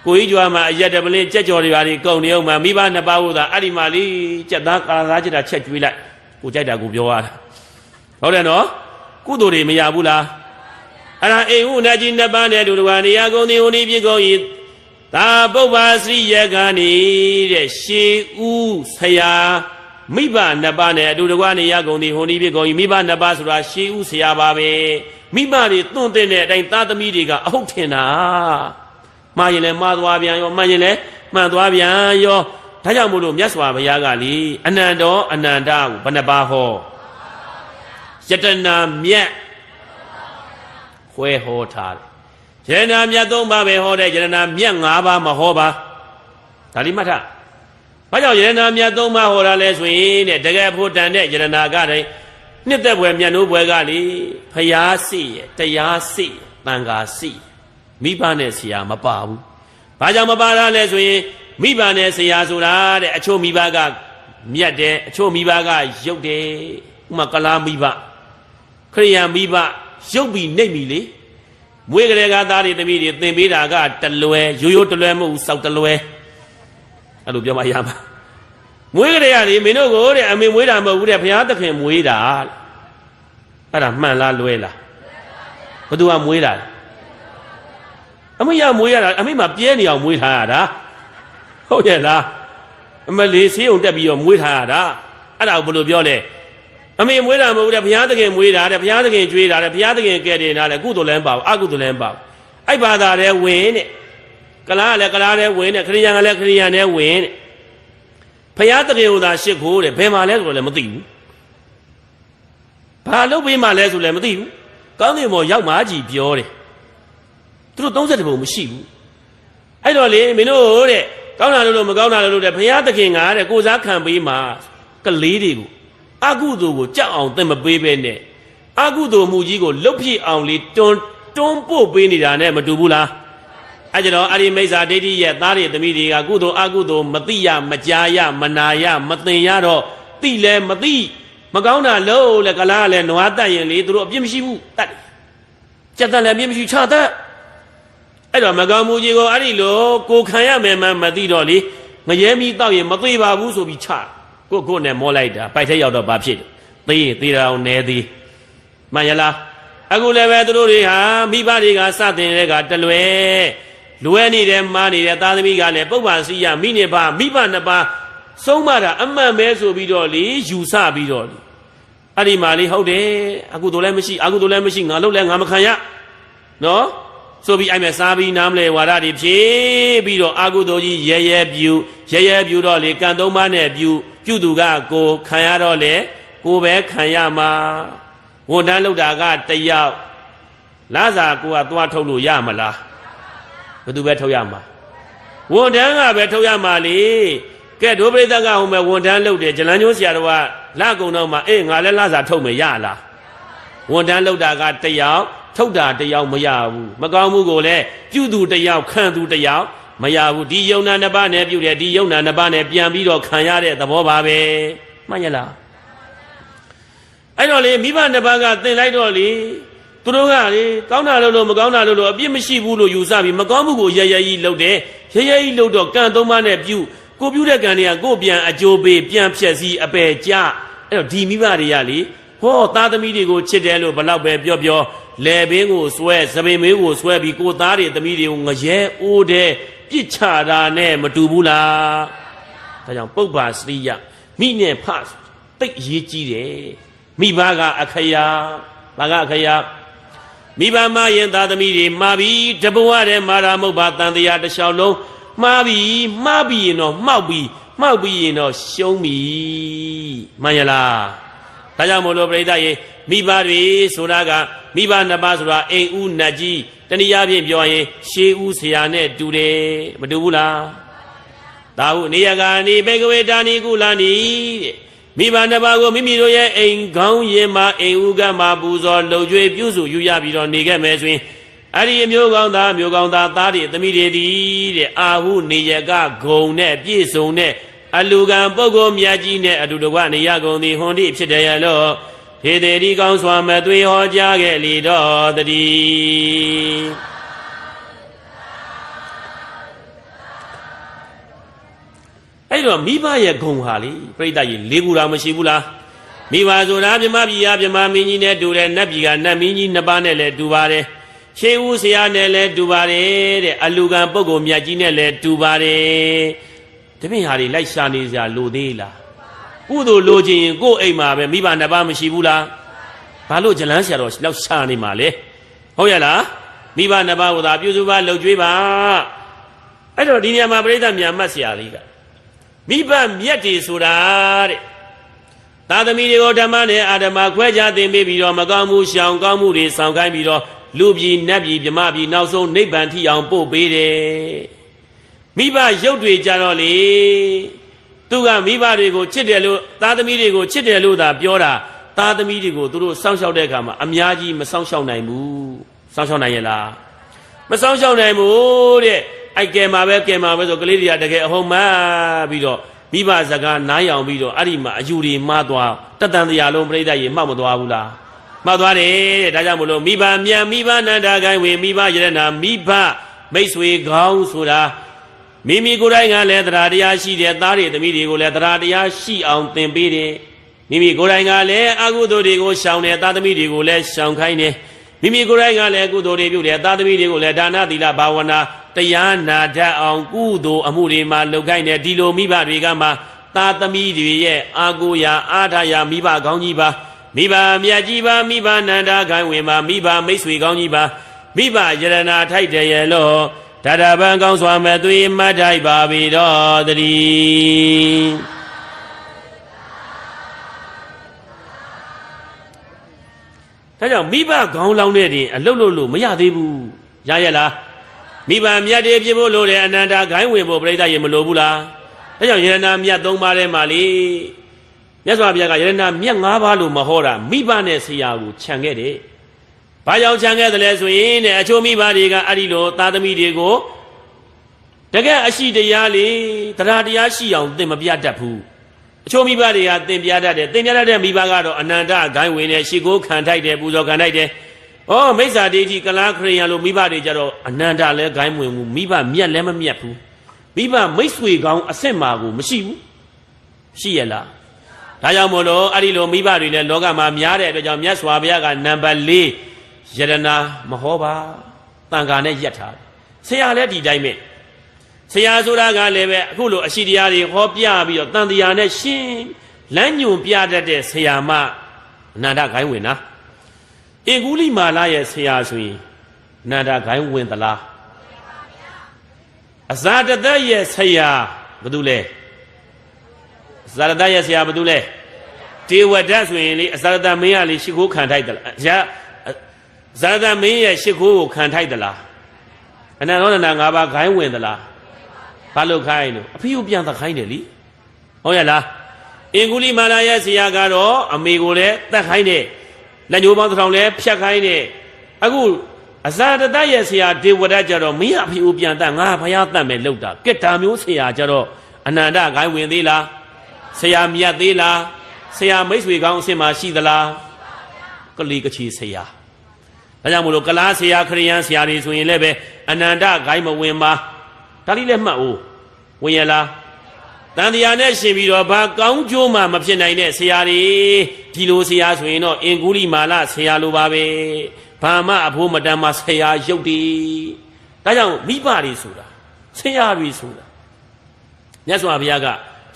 ကိုကြီးကျွာမှာအရက်တပလင်းကြက်ကြော်တွေပါလေကုန်နေအောင်မှာမိဘနှစ်ပါးကိုသာအဲ့ဒီမှာလေးကြက်သားကာသားချက်တာချက်ကျွေးလိုက်ကိုကြိုက်တာကိုပြောရတာဟုတ်တယ်နော်ကုသိုလ်တွေမရဘူးလားအဲ့ဒါအိမ်ဦးနတ်ကြီးနှစ်ပါးနဲ့တူတကွာနေရကုန်သည်ဟိုဒီဖြစ်ကုန်၏သာပုဗ္ဗစရိယကနေတဲ့ရှေးဦးဆရာမိဘနှစ်ပါးနဲ့အတူတကွာနေရကုန်သည်ဟိုဒီဖြစ်ကုန်၏မိဘနှစ်ပါးဆိုတာရှေးဦးဆရာပါပဲမိဘတွေသွန့်တဲ့အတိုင်းသားသမီးတွေကအဟုတ်ထင်တာမှားရင်လည်းမှားသွားပြန်ရောမှန်ရင်လည်းမှန်သွားပြန်ရောဒါကြောင့်မို့လို့မြတ်စွာဘုရားကလေအနန္တောအနန္တကိုဘယ်နှပါဟောယတနာမြတ်ခွဲဟောထားတယ်ယတနာမြတ်၃ပါးပဲဟောတယ်ယတနာမြတ်၅ပါးမဟောပါဒါလေးမှတ်ထားဘာကြောင့်ယတနာမြတ်၃ပါးဟောတာလဲဆိုရင်တဲ့တကယ်ဖို့တန်တဲ့ယတနာကတည်းနှစ်သက်ဘွယ်မြတ်နိုးဘွယ်ကလေဖျားစိရတရားစိတန်ခါစိမိဘနဲ့ဆရာမပါဘူးဘာကြောင့်မပါတာလဲဆိုရင်မိဘနဲ့ဆရာဆိုတာတဲ့အချို့မိဘကမြတ်တယ်အချို့မိဘကရုပ်တယ်ဥမာကလားမိဘခရိယာမိဘရုပ်ပြီးနှိပ်ပြီလေမွေးကလေးကသားတွေသမီးတွေသင်ပေးတာကတလွယ်ရိုးရိုးတလွယ်မဟုတ်ဘူးစောက်တလွယ်အဲ့လိုပြောမှရမှာမွေးကလေးကလေမင်းတို့ကိုတဲ့အမေမွေးတာမဟုတ်ဘူးတဲ့ဘုရားသခင်မွေးတာအဲ့ဒါမှန်လားလွဲလားဘသူကမွေးတာအမေရမွေးရတာအမေမှပြဲနေအောင်မွေးထားရတာဟုတ်ရဲ့လားအမလေးဆေးုံတက်ပြီးတော့မွေးထားရတာအဲ့ဒါကိုဘယ်လိုပြောလဲအမေမွေးတာမဟုတ်ဘူးတဲ့ဘုရားသခင်မွေးတာတဲ့ဘုရားသခင်ကြွေးတာတဲ့ဘုရားသခင်ကဲတင်တာတဲ့ကုသိုလ်လည်းပါဘူးအကုသိုလ်လည်းပါဘူးအဲ့ဘာသာတဲ့ဝင်တဲ့ကလားလည်းကလားတဲ့ဝင်တဲ့ခရိယန်ကလည်းခရိယန်တဲ့ဝင်တဲ့ဘုရားသခင်ဟိုသာရှစ်ခိုးတဲ့ဘယ်မှာလဲဆိုတော့လည်းမသိဘူးဘာလုပ်ပေးမှလဲဆိုလည်းမသိဘူးကောင်းကင်ဘောရောက်မှကြီးပြောတယ်သူတို့30ဘုံမရှိဘူးအဲ့တော့လေမင်းတို့တဲ့ကောင်းတာလို့မကောင်းတာလို့တဲ့ဘုရားသခင်ကတဲ့ကိုစားခံပေးမှကလေးတွေကိုအကုသိုလ်ကိုကြောက်အောင်သင်မပေးပဲနဲ့အကုသိုလ်မှုကြီးကိုလုတ်ပြအောင်လေးတွန်းပို့ပေးနေတာနဲ့မတူဘူးလားအဲ့ကြတော့အရိမိစ္ဆာဒိဋ္ဌိရဲ့သားတွေသမီးတွေကကုသိုလ်အကုသိုလ်မသိရမကြားရမနာရမသိရတော့သိလဲမသိမကောင်းတာလို့လဲကလားလဲနွားတတ်ရင်လေသူတို့အပြစ်မရှိဘူးတတ်ကြက်တတ်လည်းအပြစ်မရှိချတတ် အဲ့တော့မကောင်းမှုကြီးကိုအဲ့ဒီလိုကိုခံရမယ်မှမသိတော့လေငရဲမီတောက်ရင်မသေးပါဘူးဆိုပြီးချကိုနဲ့မောလိုက်တာပိုက်ထက်ရောက်တော့ဘာဖြစ်သေးတာအောင်နေသေးမှန်ရလားအခုလည်းပဲသူတို့တွေဟာမိဘတွေကစတင်တဲ့ကတလွဲနေတယ်မားနေတယ်သားသမီးကလည်းပုပ္ပါစီရမိနေပါမိဘနှစ်ပါးဆုံးမတာအမှန်ပဲဆိုပြီးတော့လေယူဆပြီးတော့အဲ့ဒီမှာလေဟုတ်တယ်အခုတို့လည်းမရှိငါလို့လည်းငါမခံရနော်ဆိုပြီးအဲ့မဲ့စားပြီးနားမလဲဝါဒတွေဖြည့်ပြီးတော့အာကုသိုလ်ကြီးရဲပြူတော့လေကံသုံးပါးနဲ့ပြုသူကကိုခံရတော့လေကိုပဲခံရမှာဝန်ထမ်းလုပ်တာကတယောက်လာစာကိုကသွားထုတ်လို့ရမလားဘယ်သူပဲထုတ်ရမှာဝန်ထမ်းကပဲထုတ်ရမှာလေကဲဒုပရိသတ်ကဟိုမဲ့ဝန်ထမ်းလုပ်တယ်ဂျလန်ကျိုးဆရာတော်ကလာကုံတော့မှငါလည်းလာစာထုတ်မယ်ရလားဝန်ထမ်းလုပ်တာကတယောက်ထုတ်တာတယောက်မရဘူးမကောင်းမှုကိုလည်းပြုသူတယောက်ခံသူတယောက်မရဘူးဒီယုံနာနှစ်ပါးနဲ့ပြုတယ်ဒီယုံနာနှစ်ပါးနဲ့ပြန်ပြီးတော့ခံရတဲ့သဘောပါပဲမှန်ရလားအဲ့တော့လေမိဘနှစ်ပါးကသင်လိုက်တော့လေသူတို့ကလေကောင်းတာလို့မကောင်းတာလို့အပြစ်မရှိဘူးလို့ယူဆပြီးမကောင်းမှုကိုရကြီးလုပ်တယ်ရကြီးလုပ်တော့ကံသုံးပါးနဲ့ပြုကိုပြုတဲ့ကံတွေကကိုပြန်အကျိုးပေးပြန်ဖြည့်စည်းအပယ်ကြအဲ့တော့ဒီမိဘတွေကလေဟောသားသမီးတွေကိုချစ်တယ်လို့ဘလောက်ပဲပြောလေဘင်းကိုဆွဲစပင်မေးကိုဆွဲပြီးကိုသားတွေသမီးတွေကိုငရဲအိုးတဲ့ပြစ်ချတာနဲ့မတူဘူးလားဒါကြောင့်ပုပ္ပါစရိယမိနဲ့ဖတိတ်ရေးကြည့်တယ်မိဘကအခရာဘာကအခရာမိဘမရင်သားသမီးတွေမှားပြီးတဘဝတည်းမာရာမုတ်ပါတန်တရားတစ်လျှောက်လုံးမှားပြီးရင်တော့မှောက်ပြီးရင်တော့ရှုံးပြီမှန်ရလားဒါကြောင့်မို့လို့ပြိဿရေမိဘတွေဆိုတာကမိဘနှစ်ပါးဆိုတာအိမ်ဦးနတ်ကြီးတနည်းအားဖြင့်ပြောရင်ရှေးဦးဆရာနဲ့တူတယ်မတူဘူးလားဒါဟုနေရကနေဘေကဝေတာနိကုလာနိတဲ့မိဘနှစ်ပါးကိုမိမိတို့ရဲ့အိမ်ခေါင်းရင်မှာအိမ်ဦးကမှာပူဇော်လှုပ်ကြွေးပြုစုယူရပြီးတော့နေခဲ့မယ်ဆိုရင်အဲ့ဒီအမျိုးကောင်းသားသားတွေသမီးတွေဒီတဲ့အာဟုနေရကဂုံနဲ့ပြည့်စုံတဲ့အလူကံပုဂ္ဂိုလ်မြတ်ကြီးနဲ့အတူတကွနေရကုန်သည်ဟွန်တိဖြစ်တယ်ရလို့ဒေသေဒီကောင်းစွာမသွေဟောကြားခဲ့လေတော့တည်းအဲ့တော့မိဘရဲ့ဂုံဟာလေပြိတ္တကြီး၄ခုလားမရှိဘူးလားမိဘဆိုတာမြမပြည်ရမြမမင်းကြီးနဲ့တူတယ်နတ်ပြည်ကနတ်မင်းကြီးနှစ်ပါးနဲ့လည်းတူပါတယ်ရှေးဦးဆရာနဲ့လည်းတူပါတယ်တဲ့အလူကံပုဂ္ဂိုလ်မြတ်ကြီးနဲ့လည်းတူပါတယ်တပည့်ဟာတွေလိုက်ရှာနေစရာလိုသေးလားကုသိုလ်လိုချင်ရင်ကိုယ့်အိမ်မှာပဲမိဘနှစ်ပါးမရှိဘူးလားဘာလို့ဂျလန်းဆရာတော်လောက်ရှာနေမှာလဲဟုတ်ရလားမိဘနှစ်ပါးကိုသာပြုစုပါလှုပ်ကြွေးပါအဲ့တော့ဒီနေရာမှာပြိဿမြန်မှတ်ဆရာလေးကမိဘမြတ်တွေဆိုတာတဲ့သာသမီတွေကိုဓမ္မနဲ့အာဓမ္မခွဲခြားသင်ပေးပြီးတော့မကောင်းမှုရှောင်ကောင်းမှုတွေဆောင်ခိုင်းပြီးတော့လူပြည်နတ်ပြည်မြမပြည်နောက်ဆုံးနိဗ္ဗာန်ထိအောင်ပို့ပေးတယ်မိဘရုပ်တွေကြတော့လေသူကမိဘတွေကိုချစ်တယ်လို့သားသမီးတွေကိုချစ်တယ်လို့သာပြောတာသားသမီးတွေကိုသူတို့စောင့်ရှောက်တဲ့အခါမှာအများကြီးမစောင့်ရှောက်နိုင်ဘူးစောင့်ရှောက်နိုင်ရဲ့လားမစောင့်ရှောက်နိုင်ဘူးတဲ့အိုက်ကဲမှာပဲဆိုကလေးတွေကတကယ်အဟုတ်မှပြီးတော့မိဘစကားနားယောင်ပြီးတော့အဲ့ဒီမှာအယူတွေမှားသွားတတန်တရားလုံးပြိဿရေမှောက်မသွားဘူးလားမှောက်သွားတယ်တဲ့ဒါကြောင့်မလို့မိဘမြန်မိဘနန္ဒာကိုင်းဝင်မိဘယရနာမိဘမိတ်ဆွေကောင်းဆိုတာမိမိကိုယ်တိုင်ကလည်းတရားတရားရှိတယ်သားတွေသမီးတွေကိုလည်းတရားတရားရှိအောင်သင်ပေးတယ်မိမိကိုယ်တိုင်ကလည်းအကုသိုလ်တွေကိုရှောင်တယ်သားသမီးတွေကိုလည်းရှောင်ခိုင်းတယ်မိမိကိုယ်တိုင်ကလည်းကုသိုလ်တွေပြုတယ်သားသမီးတွေကိုလည်းဒါနသီလဘာဝနာတရားနာတတ်အောင်ကုသိုလ်အမှုတွေမှာလုပ်ခိုင်းတယ်ဒီလိုမိဘတွေကမှသားသမီးတွေရဲ့အာကိုရာအားထားရာမိဘကောင်းကြီးပါမိဘမြတ်ကြီးပါမိဘနန္ဒာခိုင်းဝင်ပါမိဘမိတ်ဆွေကောင်းကြီးပါမိဘယရနာထိုက်တယ်ရဲ့လို့ဒါဒဗံကောင်းစွာမဲ့သွေးမတ်ထိုက်ပါပြီတော့တည်းဒါကြောင့်မိဘခေါင်းလောင်းတဲ့တင်အလုတ်လို့မရသေးဘူးရရဲ့လားမိဘမြတ်တွေဖြစ်ဖို့လိုတယ်အနန္တဂိုင်းဝင်ဖို့ပြိဿရေမလိုဘူးလားဒါကြောင့်ယရနာမြတ်၃ပါးထဲမှာလေမြတ်စွာဘုရားကယရနာမြတ်၅ပါးလို့မဟောတာမိဘနဲ့ဆရာကိုခြံခဲ့တယ်ဘာကြောင့်ခြံခဲ့တယ်လဲဆိုရင်တဲ့အချို့မိဘတွေကအဲ့ဒီလိုသားသမီးတွေကိုတကယ်အရှိတရားလေတရားတရားရှိအောင်သင်မပြတတ်ဘူးအချို့မိဘတွေကသင်ပြတတ်တယ်သင်ပြတတ်တဲ့မိဘကတော့အနန္တဂိုင်းဝင်နဲ့ရှ िख ိုးခံထိုက်တယ်ပူဇော်ခံထိုက်တယ် ဩမိစ္ဆာဒိဋ္ဌိကလားခရိယံလို့မိဘတွေကြတော့အနန္တလည်းဂိုင်းမဝင်ဘူးမိဘမြတ်လည်းမမြတ်ဘူးမိဘမိတ်ဆွေကောင်းအစစ်မာကိုမရှိဘူးရှိရလားဒါကြောင့်မို့လို့အဲ့ဒီလိုမိဘတွေလည်းလောကမှာများတဲ့အတွက်ကြောင့်မြတ်စွာဘုရားကနံပါတ်4ယရနာမဟောပါတန်ခါနဲ့ရက်ထားဆရာလည်းဒီတိုင်းပဲဆရာဆိုတာကလည်းပဲအခုလိုအရှိတရားတွေဟောပြပြီးတော့တန်တရားနဲ့ရှင်းလမ်းညွန်ပြတတ်တဲ့ဆရာမအနန္တဂိုင်းဝင်နာအင်္ဂုလိမာလာရဲ့ဆရာဆိုရင်အနန္တဂိုင်းဝင်သလားအဇာတသက်ရဲ့ဆရာဘယ်သူလဲအဇာတသက်ရဲ့ဆရာဘယ်သူလဲဒေဝဒတ်ဆိုရင်လေအဇာတမင်းကလေရှ िख ိုးခံထိုက်သလားဇာတမင်းရဲ့ရှ िख ိုးကိုခံထိုက်သလားအနန္တောနန္ဒ၅ပါးဂိုင်းဝင်သလားဘာလို့ခိုင်းလို့အဖေကိုပြန်သခိုင်းတယ်လीဟုတ်ရလားအင်္ဂုလိမာလာရဲ့ဆရာကတော့အမေကိုလည်းတတ်ခိုင်းတယ်လက်ညှိုးပေါင်းတစ်ထောင်လည်းဖြတ်ခိုင်းတယ်အခုအဇာတတရဲ့ဆရာဒေဝဒတ်ကြတော့မင်းအဖေကိုပြန်တတ်ငါဘုရားတတ်မယ်လို့တာကက်တာမျိုးဆရာကြတော့အနန္တဂိုင်းဝင်သေးလားဆရာမြတ်သေးလားဆရာမိတ်ဆွေကောင်းအစ်မရှိသလားကလီကချီဆရာဒါကြောင့်မို့လို့ကလားဆရာခရိယန်ဆရာတွေဆိုရင်လည်းပဲအနန္တဂိုင်းမဝင်ပါဒါလေးလည်းမှတ်ဦးဝင်ရလားတန်တရားနဲ့ရှင်ပြီးတော့ဘာကောင်းကျိုးမှမဖြစ်နိုင်တဲ့ဆရာတွေဒီလိုဆရာဆိုရင်တော့အင်္ဂုလိမာလဆရာလိုပါပဲဘာမှအဖို့မတန်မှဆရာရုပ်တည်ဒါကြောင့်မိဘတွေဆိုတာဆရာတွေဆိုတာမြတ်စွာဘုရားက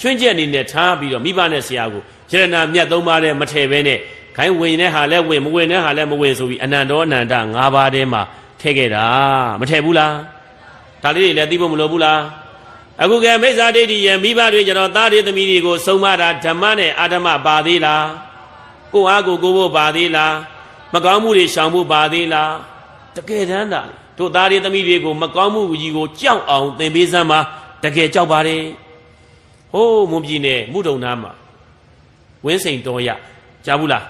ချွင်းချက်အနေနဲ့ထားပြီးတော့မိဘနဲ့ဆရာကိုယရဏမြတ်၃ပါးနဲ့မထည့်ဘဲနဲ့ခိုင်းဝင်တဲ့ဟာလည်းဝင်မဝင်တဲ့ဟာလည်းမဝင်ဆိုပြီးအနန္တောအနန္တ၅ပါးထဲမှာထည့်ခဲ့တာမထည့်ဘူးလားဒါလေးတွေလည်းသိဖို့မလိုဘူးလားအခုကမိစ္ဆာဒိဋ္ဌိရဲ့မိဘတွေကျတော့သားတွေသမီးတွေကိုစုံမတာဓမ္မနဲ့အာဓမ္မပါသေးလားကိုအားကိုဖို့ပါသေးလားမကောင်းမှုတွေရှောင်ဖို့ပါသေးလားတကယ်တမ်းတာတို့သားတွေသမီးတွေကိုမကောင်းမှုကြီးကိုကြောက်အောင်သင်ပေးစမ်းပါတကယ်ကြောက်ပါတယ်ဟိုးမွန်ပြည်နယ်မုဒုံနာမှာဝင်းစိန်တော်ရကြားဘူးလား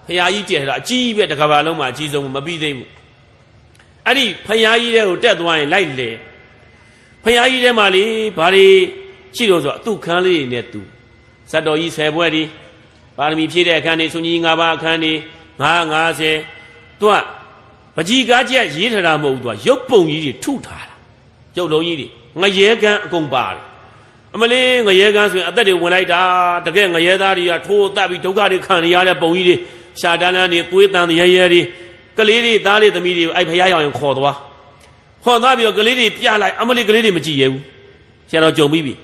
ဖရာကြီးတည်တာအကြီးပဲတကဘာလုံးမှာအကြီးဆုံးမပြီးသေးဘူးအဲ့ဒီဖရာကြီးတဲ့ကိုတက်သွားရင်လိုက်လေဖရာကြီးထဲမှာလေဘာတွေရှိလို့ဆိုအတုခန်းလေးတွေနဲ့သူဇတ်တော်ကြီး10ဘွဲတွေပါရမီဖြည့်တဲ့အခန်းတွေဆုကြီး5ပါးအခန်းတွေ950သူကပကြီးကားချက်ရေးထတာမဟုတ်ဘူးသူကရုပ်ပုံကြီးတွေထုထားတာရုပ်လုံးကြီးတွေငရဲကန်းအကုန်ပါတယ်အမလေးငရဲကန်းဆိုရင်အသက်တွေဝင်လိုက်တာတကယ်ငရဲသားတွေကထိုးတတ်ပြီးဒုက္ခတွေခံရတဲ့ပုံကြီးတွေရှာတန်းတန်းတွေသွေးတန်ရဲရဲတွေကလေးတွေသားလေးသမီးတွေကိုအဲ့ဖရာရောက်ရင်ခေါ်သွားပြီးတော့ကလေးတွေပြလိုက်အမလေးကလေးတွေမကြည့်ရဘူးဆရာတော်ကြုံပြီးပြီ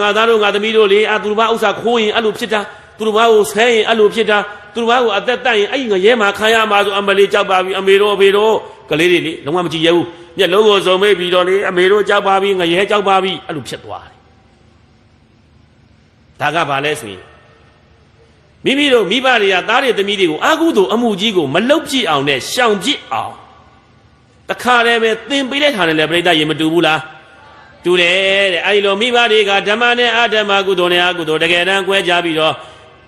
ငါသားတို့ငါသမီးတို့လေသူတို့ဘာဥစ္စာခိုးရင်အဲ့လိုဖြစ်တာသူတို့ဘာကိုဆဲရင်အဲ့လိုဖြစ်တာသူတို့ဘာကိုအသက်တတ်ရင်အဲ့ငရဲမှာခံရမှာဆိုအမလေးကြောက်ပါပြီအမေတို့အဖေတို့ကလေးတွေလေလုံးဝမကြည့်ရဘူးမျက်လုံးကိုစုံမိပြီးတော့လေအမေတို့ကြောက်ပါပြီငရဲကြောက်ပါပြီအဲ့လိုဖြစ်သွားတယ်ဒါကဘာလဲဆိုရင်မိမိတို့မိဘတွေကသားတွေသမီးတွေကိုအာဟုသောအမှုကြီးကိုမလုတ်ပြစ်အောင်နဲ့ရှောင်ပြစ်အောင်တခါတည်းပဲသင်ပေးလိုက်တာနဲ့လည်းပြိဿရေမတူဘူးလားတူတယ်တဲ့အဲဒီလိုမိဘတွေကဓမ္မနဲ့အဓမ္မကုသိုလ်နဲ့အကုသိုလ်တကယ်တမ်းကွဲကြပြီးတော့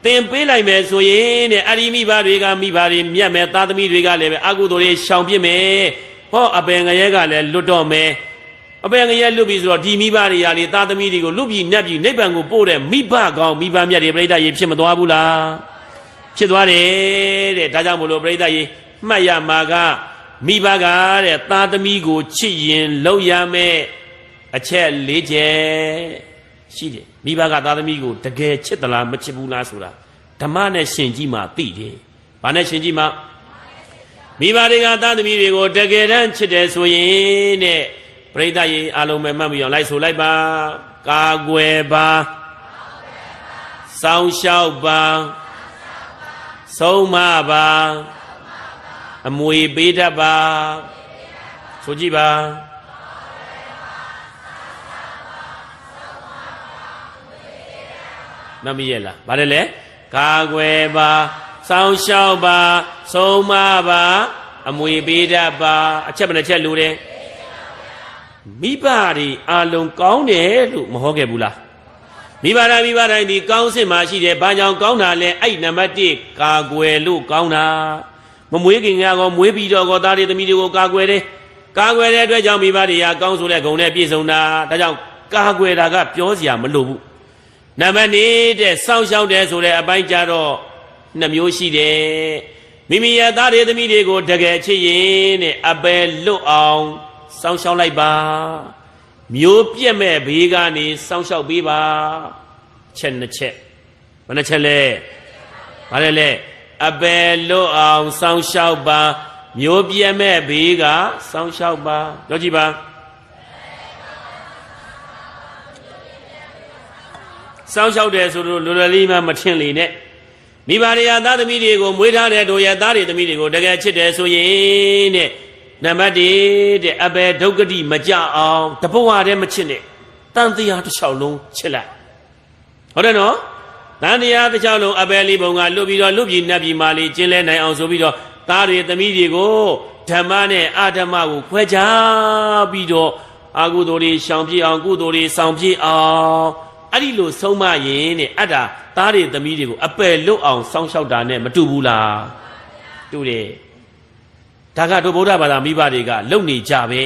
သင်ပေးလိုက်မယ်ဆိုရင်တဲ့အဲဒီမိဘတွေကမိဘတွေမြတ်မယ်သားသမီးတွေကလည်းပဲအကုသိုလ်တွေရှောင်ပြစ်မယ်ဟောအပင်ငရဲကလည်းလွတ်တော့မယ်အပင်ငရဲလွတ်ပြီဆိုတော့ဒီမိဘတွေရာလေသားသမီးတွေကိုလွတ်ပြီနှက်ပြီနိဗ္ဗာန်ကိုပို့တဲ့မိဘကောင်းမိဘမြတ်တွေပြိဿရေဖြစ်မသွားဘူးလားဖြစ်သွားတယ်တဲ့ဒါကြောင့်မလို့ပြိဿရေမှတ်ရမှာကမိဘကတဲ့သားသမီးကိုချစ်ရင်လောက်ရမယ်အချက်၄ချက်ရှိတယ်မိဘကသားသမီးကိုတကယ်ချစ်သလားမချစ်ဘူးလားဆိုတာဓမ္မနဲ့ရှင်ကြည့်မှသိတယ်။ဘာနဲ့ရှင်ကြည့်မှမိဘတွေကသားသမီးတွေကိုတကယ်တမ်းချစ်တယ်ဆိုရင်တဲ့ပြိဿရေအလုံးမဲ့မှတ်ပြီးအောင်လိုက်ဆိုလိုက်ပါကာကွယ်ပါစောင်းလျှောက်ပါဆုံးမပါအမွေပေးတတ်ပါဆိုကြည့်ပါမမရလားဗါတယ်လေကာကွယ်ပါစောင်းလျှောက်ပါဆုံးမပါအမွေပေးတတ်ပါအချက်ဘယ်နှချက်လိုတယ်မိဘတွေအလုံးကောင်းတယ်လို့မဟောခဲ့ဘူးလားမိဘတိုင်းဒီကောင်းစစ်မှရှိတယ်ဘာကြောင့်ကောင်းတာလဲအဲ့နံပါတ်1ကာကွယ်လို့ကောင်းတာမမွေးခင်ကောမွေးပြီးတော့ကောသားတွေသမီးတွေကိုကာကွယ်တဲ့အတွက်ကြောင့်မိဘတွေကကောင်းဆိုတဲ့ဂုဏ်နဲ့ပြည့်စုံတာဒါကြောင့်ကာကွယ်တာကပြောစရာမလိုဘူးနံပါတ်2တဲ့စောင့်ရှောက်တယ်ဆိုတဲ့အပိုင်းကြတော့2မျိုးရှိတယ် မိမိရဲ့သားတွေသမီးတွေကိုတကယ်ချစ်ရင်တဲ့အပယ်လွတ်အောင်စောင့်ရှောက်လိုက်ပါမျိုးပြက်မဲ့ဘေးကနေစောင့်ရှောက်ပေးပါချက်နှစ်ချက်ဘယ်နှချက်လဲဘာလဲလဲအပယ်လွတ်အောင်စောင့်ရှောက်ပါမျိုးပြက်မဲ့ဘေးကစောင့်ရှောက်ပါပြောကြည့်ပါစောင့်ရှောက်တယ်ဆိုလို့လွယ်လွယ်လေးမှမထင်လေနဲ့မိဘတွေသားသမီးတွေကိုမွေးထားတဲ့တို့ရဲ့သားတွေသမီးတွေကိုတကယ်ချစ်တယ်ဆိုရင်တဲ့နံပါတ်1တဲ့အဘယ်ဒုက္ခတိမကြအောင်တဘဝတည်းမချစ်နဲ့တန်တရားတစ်ချောင်းလုံးချစ်လိုက်ဟုတ်တယ်နော်တန်တရားတစ်ချောင်းလုံးအဘယ်လေးပုံကလွတ်ပြီးတော့လွတ်ပြီးနတ်ပြည်မာလေးကျင်းလဲနိုင်အောင်ဆိုပြီးတော့သားတွေသမီးတွေကိုဓမ္မနဲ့အဓမ္မကိုခွဲခြားပြီးတော့အကုသိုလ်တွေရှောင်ပြအောင်ကုသိုလ်တွေဆောင်ပြအောင်အဲ့ဒီလိုဆုံးမရင်တဲ့အတ္တသားတွေသမီးတွေကိုအပယ်လွတ်အောင်စောင့်ရှောက်တာနဲ့မတူဘူးလားတူတယ်ဒါကတို့ဗုဒ္ဓဘာသာမိဘတွေကလုံနေကြပဲ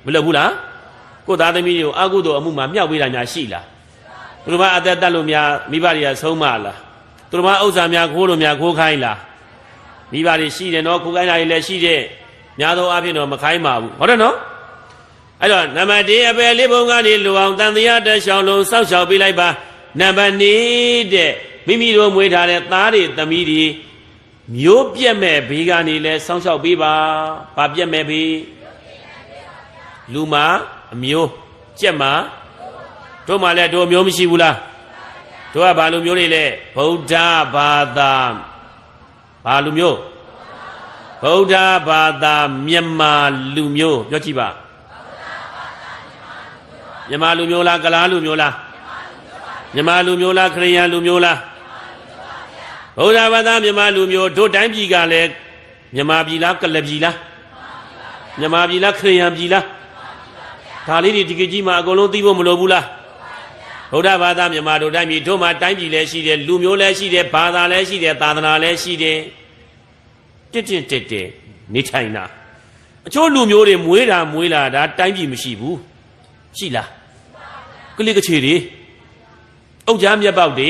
မလုပ်ဘူးလားကိုသားသမီးတွေကိုအကုသိုလ်အမှုမှာမြောက်ပေးတာများရှိလားသူတို့ဘာအသက်တက်လို့များမိဘတွေကဆုံးမလားသူတို့ဘာဥစ္စာများခိုးလို့များခိုးခိုင်းလားမိဘတွေရှိတယ်နော်ခိုးခိုင်းတာတွေလည်းရှိတယ်များသောအားဖြင့်တော့မခိုင်းပါဘူးဟုတ်တယ်နော်အဲ့တော့နံပါတ်1အပယ်လေးပုံကနေလူအောင်တန်တရားတစ်ချောင်းလုံးစောင့်ရှောက်ပေးလိုက်ပါနံပါတ်2တဲ့မိမိတို့မွေးထားတဲ့သားတွေသမီးတွေမျိုးပြက်မဲ့ဘေးကနေလဲစောင့်ရှောက်ပေးပါဘာပြက်မဲ့ဘေးလူမှာအမျိုးကြက်မှာတို့မှလည်းတို့မျိုးမရှိဘူးလားတို့ကဘာလူမျိုးတွေလဲဗုဒ္ဓဘာသာဘာလူမျိုးဗုဒ္ဓဘာသာမြန်မာလူမျိုးပြောကြည့်ပါမြန်မာလူမျိုးလားကလားလူမျိုးလားမြန်မာလူမျိုးလားခရစ်ယာန်လူမျိုးလားဗုဒ္ဓဘာသာမြန်မာလူမျိုးတို့တိုင်းပြည်ကလည်းမြန်မာပြည်လားကလပြည်လားမြန်မာပြည်လားခရစ်ယာန်ပြည်လားဒါလေးတွေဒီကကြီးမှာအကုန်လုံးသိဖို့မလိုဘူးလားဗုဒ္ဓဘာသာမြန်မာတို့တိုင်းပြည်တို့မှာတိုင်းပြည်လည်းရှိတယ်လူမျိုးလည်းရှိတယ်ဘာသာလည်းရှိတယ်သာသနာလည်းရှိတယ်တက်နေထိုင်တာအချို့လူမျိုးတွေမွေးလာဒါတိုင်းပြည်မရှိဘူးရှိလားကလေးကချေတွေအုတ်ကြားမြက်ပေါက်တွေ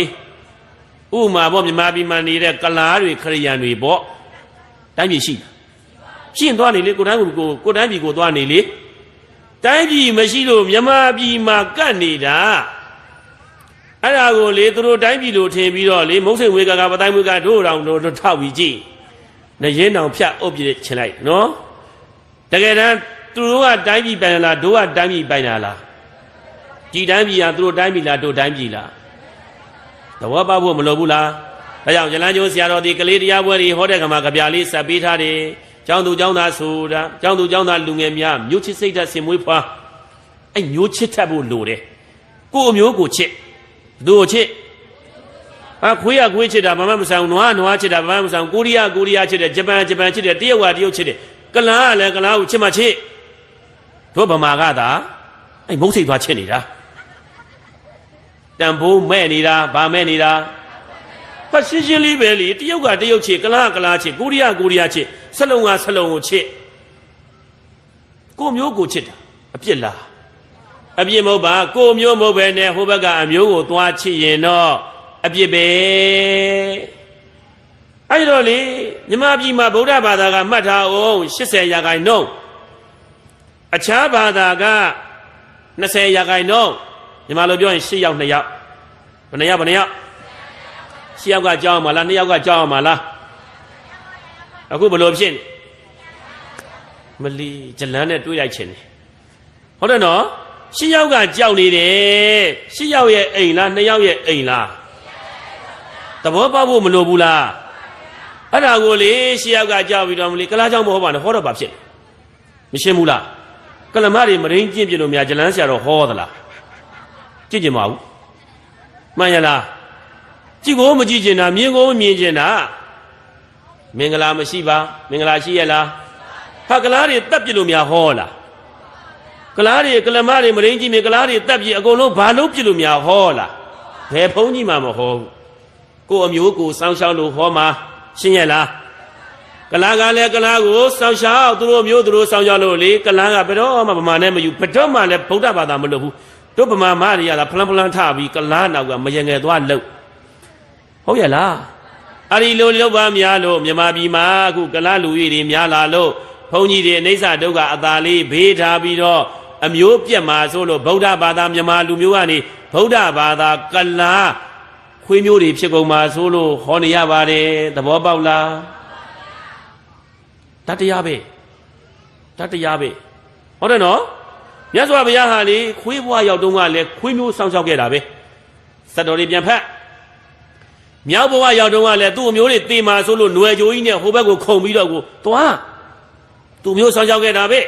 ဥမာပေါ့မြန်မာပြည်မှာနေတဲ့ကလားတွေခရစ်ယာန်တွေပေါ့တိုင်းပြည်ရှိလားရှင်းသွားနေလေကိုတိုင်းပြည်ကိုသွားနေလေတိုင်းပြည်မရှိလို့မြန်မာပြည်မှာကတ်နေတာအဲ့ဒါကိုလေသူတို့တိုင်းပြည်လို့ထင်ပြီးတော့လေမုတ်စိတ်ဝေကပတိုင်းဝေကတို့တောင်တို့ထောက်ပြီးကြည့်နေရင်တောင်ဖြတ်အုပ်ပြစ်ချင်လိုက်နော်တကယ်တမ်းသူတို့ကတိုင်းပြည်ပိုင်လားတို့ကတိုင်းပြည်ပိုင်လားဒီတိုင်းပြည်ကသူတို့တိုင်းပြည်လားတို့တိုင်းပြည်လားသဘောပေါက်ဖို့မလိုဘူးလားဒါကြောင့်ရလန်းကျိုးဆရာတော်ဒီကလေးတရားပွဲတွေဟောတဲ့ကမှာကြပြလေးဆက်ပေးထားတယ်ကျောင်းသူကျောင်းသားဆိုတာကျောင်းသူကျောင်းသားလူငယ်များမျိုးချစ်စိတ်ဓာတ်ဆင်မွေးဖွားအဲ့မျိုးချစ်တတ်ဖို့လိုတယ်ကိုယ်မျိုးကိုချစ်သူ့ကိုချစ်ခွေးချစ်တာဘာမှမဆိုင်ဘူးနွားချစ်တာဘာမှမဆိုင်ဘူးကိုရီးယားချစ်တယ်ဂျပန်ချစ်တယ်တရုတ်ချစ်တယ်ကလားကလည်းကလားကိုချစ်မှချစ်တို့ဗမာကသာအဲ့မုတ်စိတ်သွားချစ်နေတာတန်ဖိုးမဲ့နေတာဗာမဲ့နေတာဖတ်ရှင်းလေးပဲလေတရုတ်ကတရုတ်ချစ်ကလားချစ်ကိုရီးယားချစ်ဆလုံကိုချစ်ကိုမျိုးကိုချစ်တာအပြစ်လားအပြစ်မဟုတ်ပါကိုမျိုးမဟုတ်ပဲနဲ့ဟိုဘက်ကအမျိုးကိုသွားချစ်ရင်တော့အပြစ်ပဲအဲ့တော့လေမြန်မာပြည်မှာဗုဒ္ဓဘာသာကမှတ်ထားအောင်80%အခြားဘာသာက20%မြန်မာလိုပြောရင်10ယောက်2ယောက်ဘယ်နှယောက်10ယောက်ကကြောက်အောင်မလား2ယောက်ကကြောက်အောင်မလားအခုဘယ်လိုဖြစ်နေမလီဇလန်းနဲ့တွေးလိုက်ချင်တယ်ဟုတ်တယ်နော်10ယောက်ကကြောက်နေတယ်10ယောက်ရဲ့အိမ်လား2ယောက်ရဲ့အိမ်လားသဘောပေါက်ဖို့မလိုဘူးလားအဲ့ဒါကိုလေ10ယောက်ကကြောက်ပြီးတော့မလီကလားကြောင့်မဟုတ်ပါနဲ့ဟောတော့ပါဖြစ်မရှင်းဘူးလားကလမတွေမရင်းကျင့်ပြလို့များဇလန်းဆရာတော်ဟောသလားကြည့်ကြပါဦးမှန်ရလားကြည့်ကိုမကြည့်ကျင်တာမြင်ကိုမမြင်ကျင်တာမင်္ဂလာမရှိပါမင်္ဂလာရှိရလားဟာကလားတွေတက်ပြလို့များဟောလားကလားတွေကလမတွေမရင်းကြည့်မြင်ကလားတွေတက်ပြအကုန်လုံးဘာလို့ပြလို့များဟောလားဘယ်ဘုန်းကြီးမှမဟောဘူးကိုအမျိုးကိုစောင်းရှောက်လို့ဟောမှာရှင်းရလားကလားကလည်းကလားကိုစောင်းရှောက်သူတို့မျိုးသူတို့စောင်းရှောက်လို့လေကလားကဘယ်တော့မှဗမာနဲ့မယူဘယ်တော့မှလည်းဗုဒ္ဓဘာသာမလုပ်ဘူးတို့ဗမာမတွေရတာဖလန်ထပြီးကလားနောက်ကမယငယ်သွားလို့ဟုတ်ရလား ari lo lo ba mya lo Myanmarပြည်မှာအခုကလားလူကြီးတွေများလာလို့ဘုန်းကြီးတွေအိဋ္ဌဒုက္ခအသာလေးဘေးထားပြီးတော့အမျိုးပြက်မှာဆိုလို့ဗုဒ္ဓဘာသာမြန်မာလူမျိုးကနေဗုဒ္ဓဘာသာကလားခွေးမျိုးတွေဖြစ်ကုန်မှာဆိုလို့ဟောနေရပါတယ်သဘောပေါက်လားတတရားပဲဟုတ်တယ်နော်မြတ်စွာဘုရားဟာလေခွေးဘွားရောက်တုန်းကလည်းခွေးမျိုးစောင့်ရှောက်ခဲ့တာပဲစက်တော်တွေပြန်ဖက်မြောက်ဘဝရောက်တုန်းကလည်းသူ့အမျိုးတွေတေမာဆိုလို့ຫນွယ်ကြိုးကြီးနဲ့ဟိုဘက်ကိုခုံပြီးတော့ကိုသွားသူ့မျိုးစောင့်ရှောက်ခဲ့တာပဲ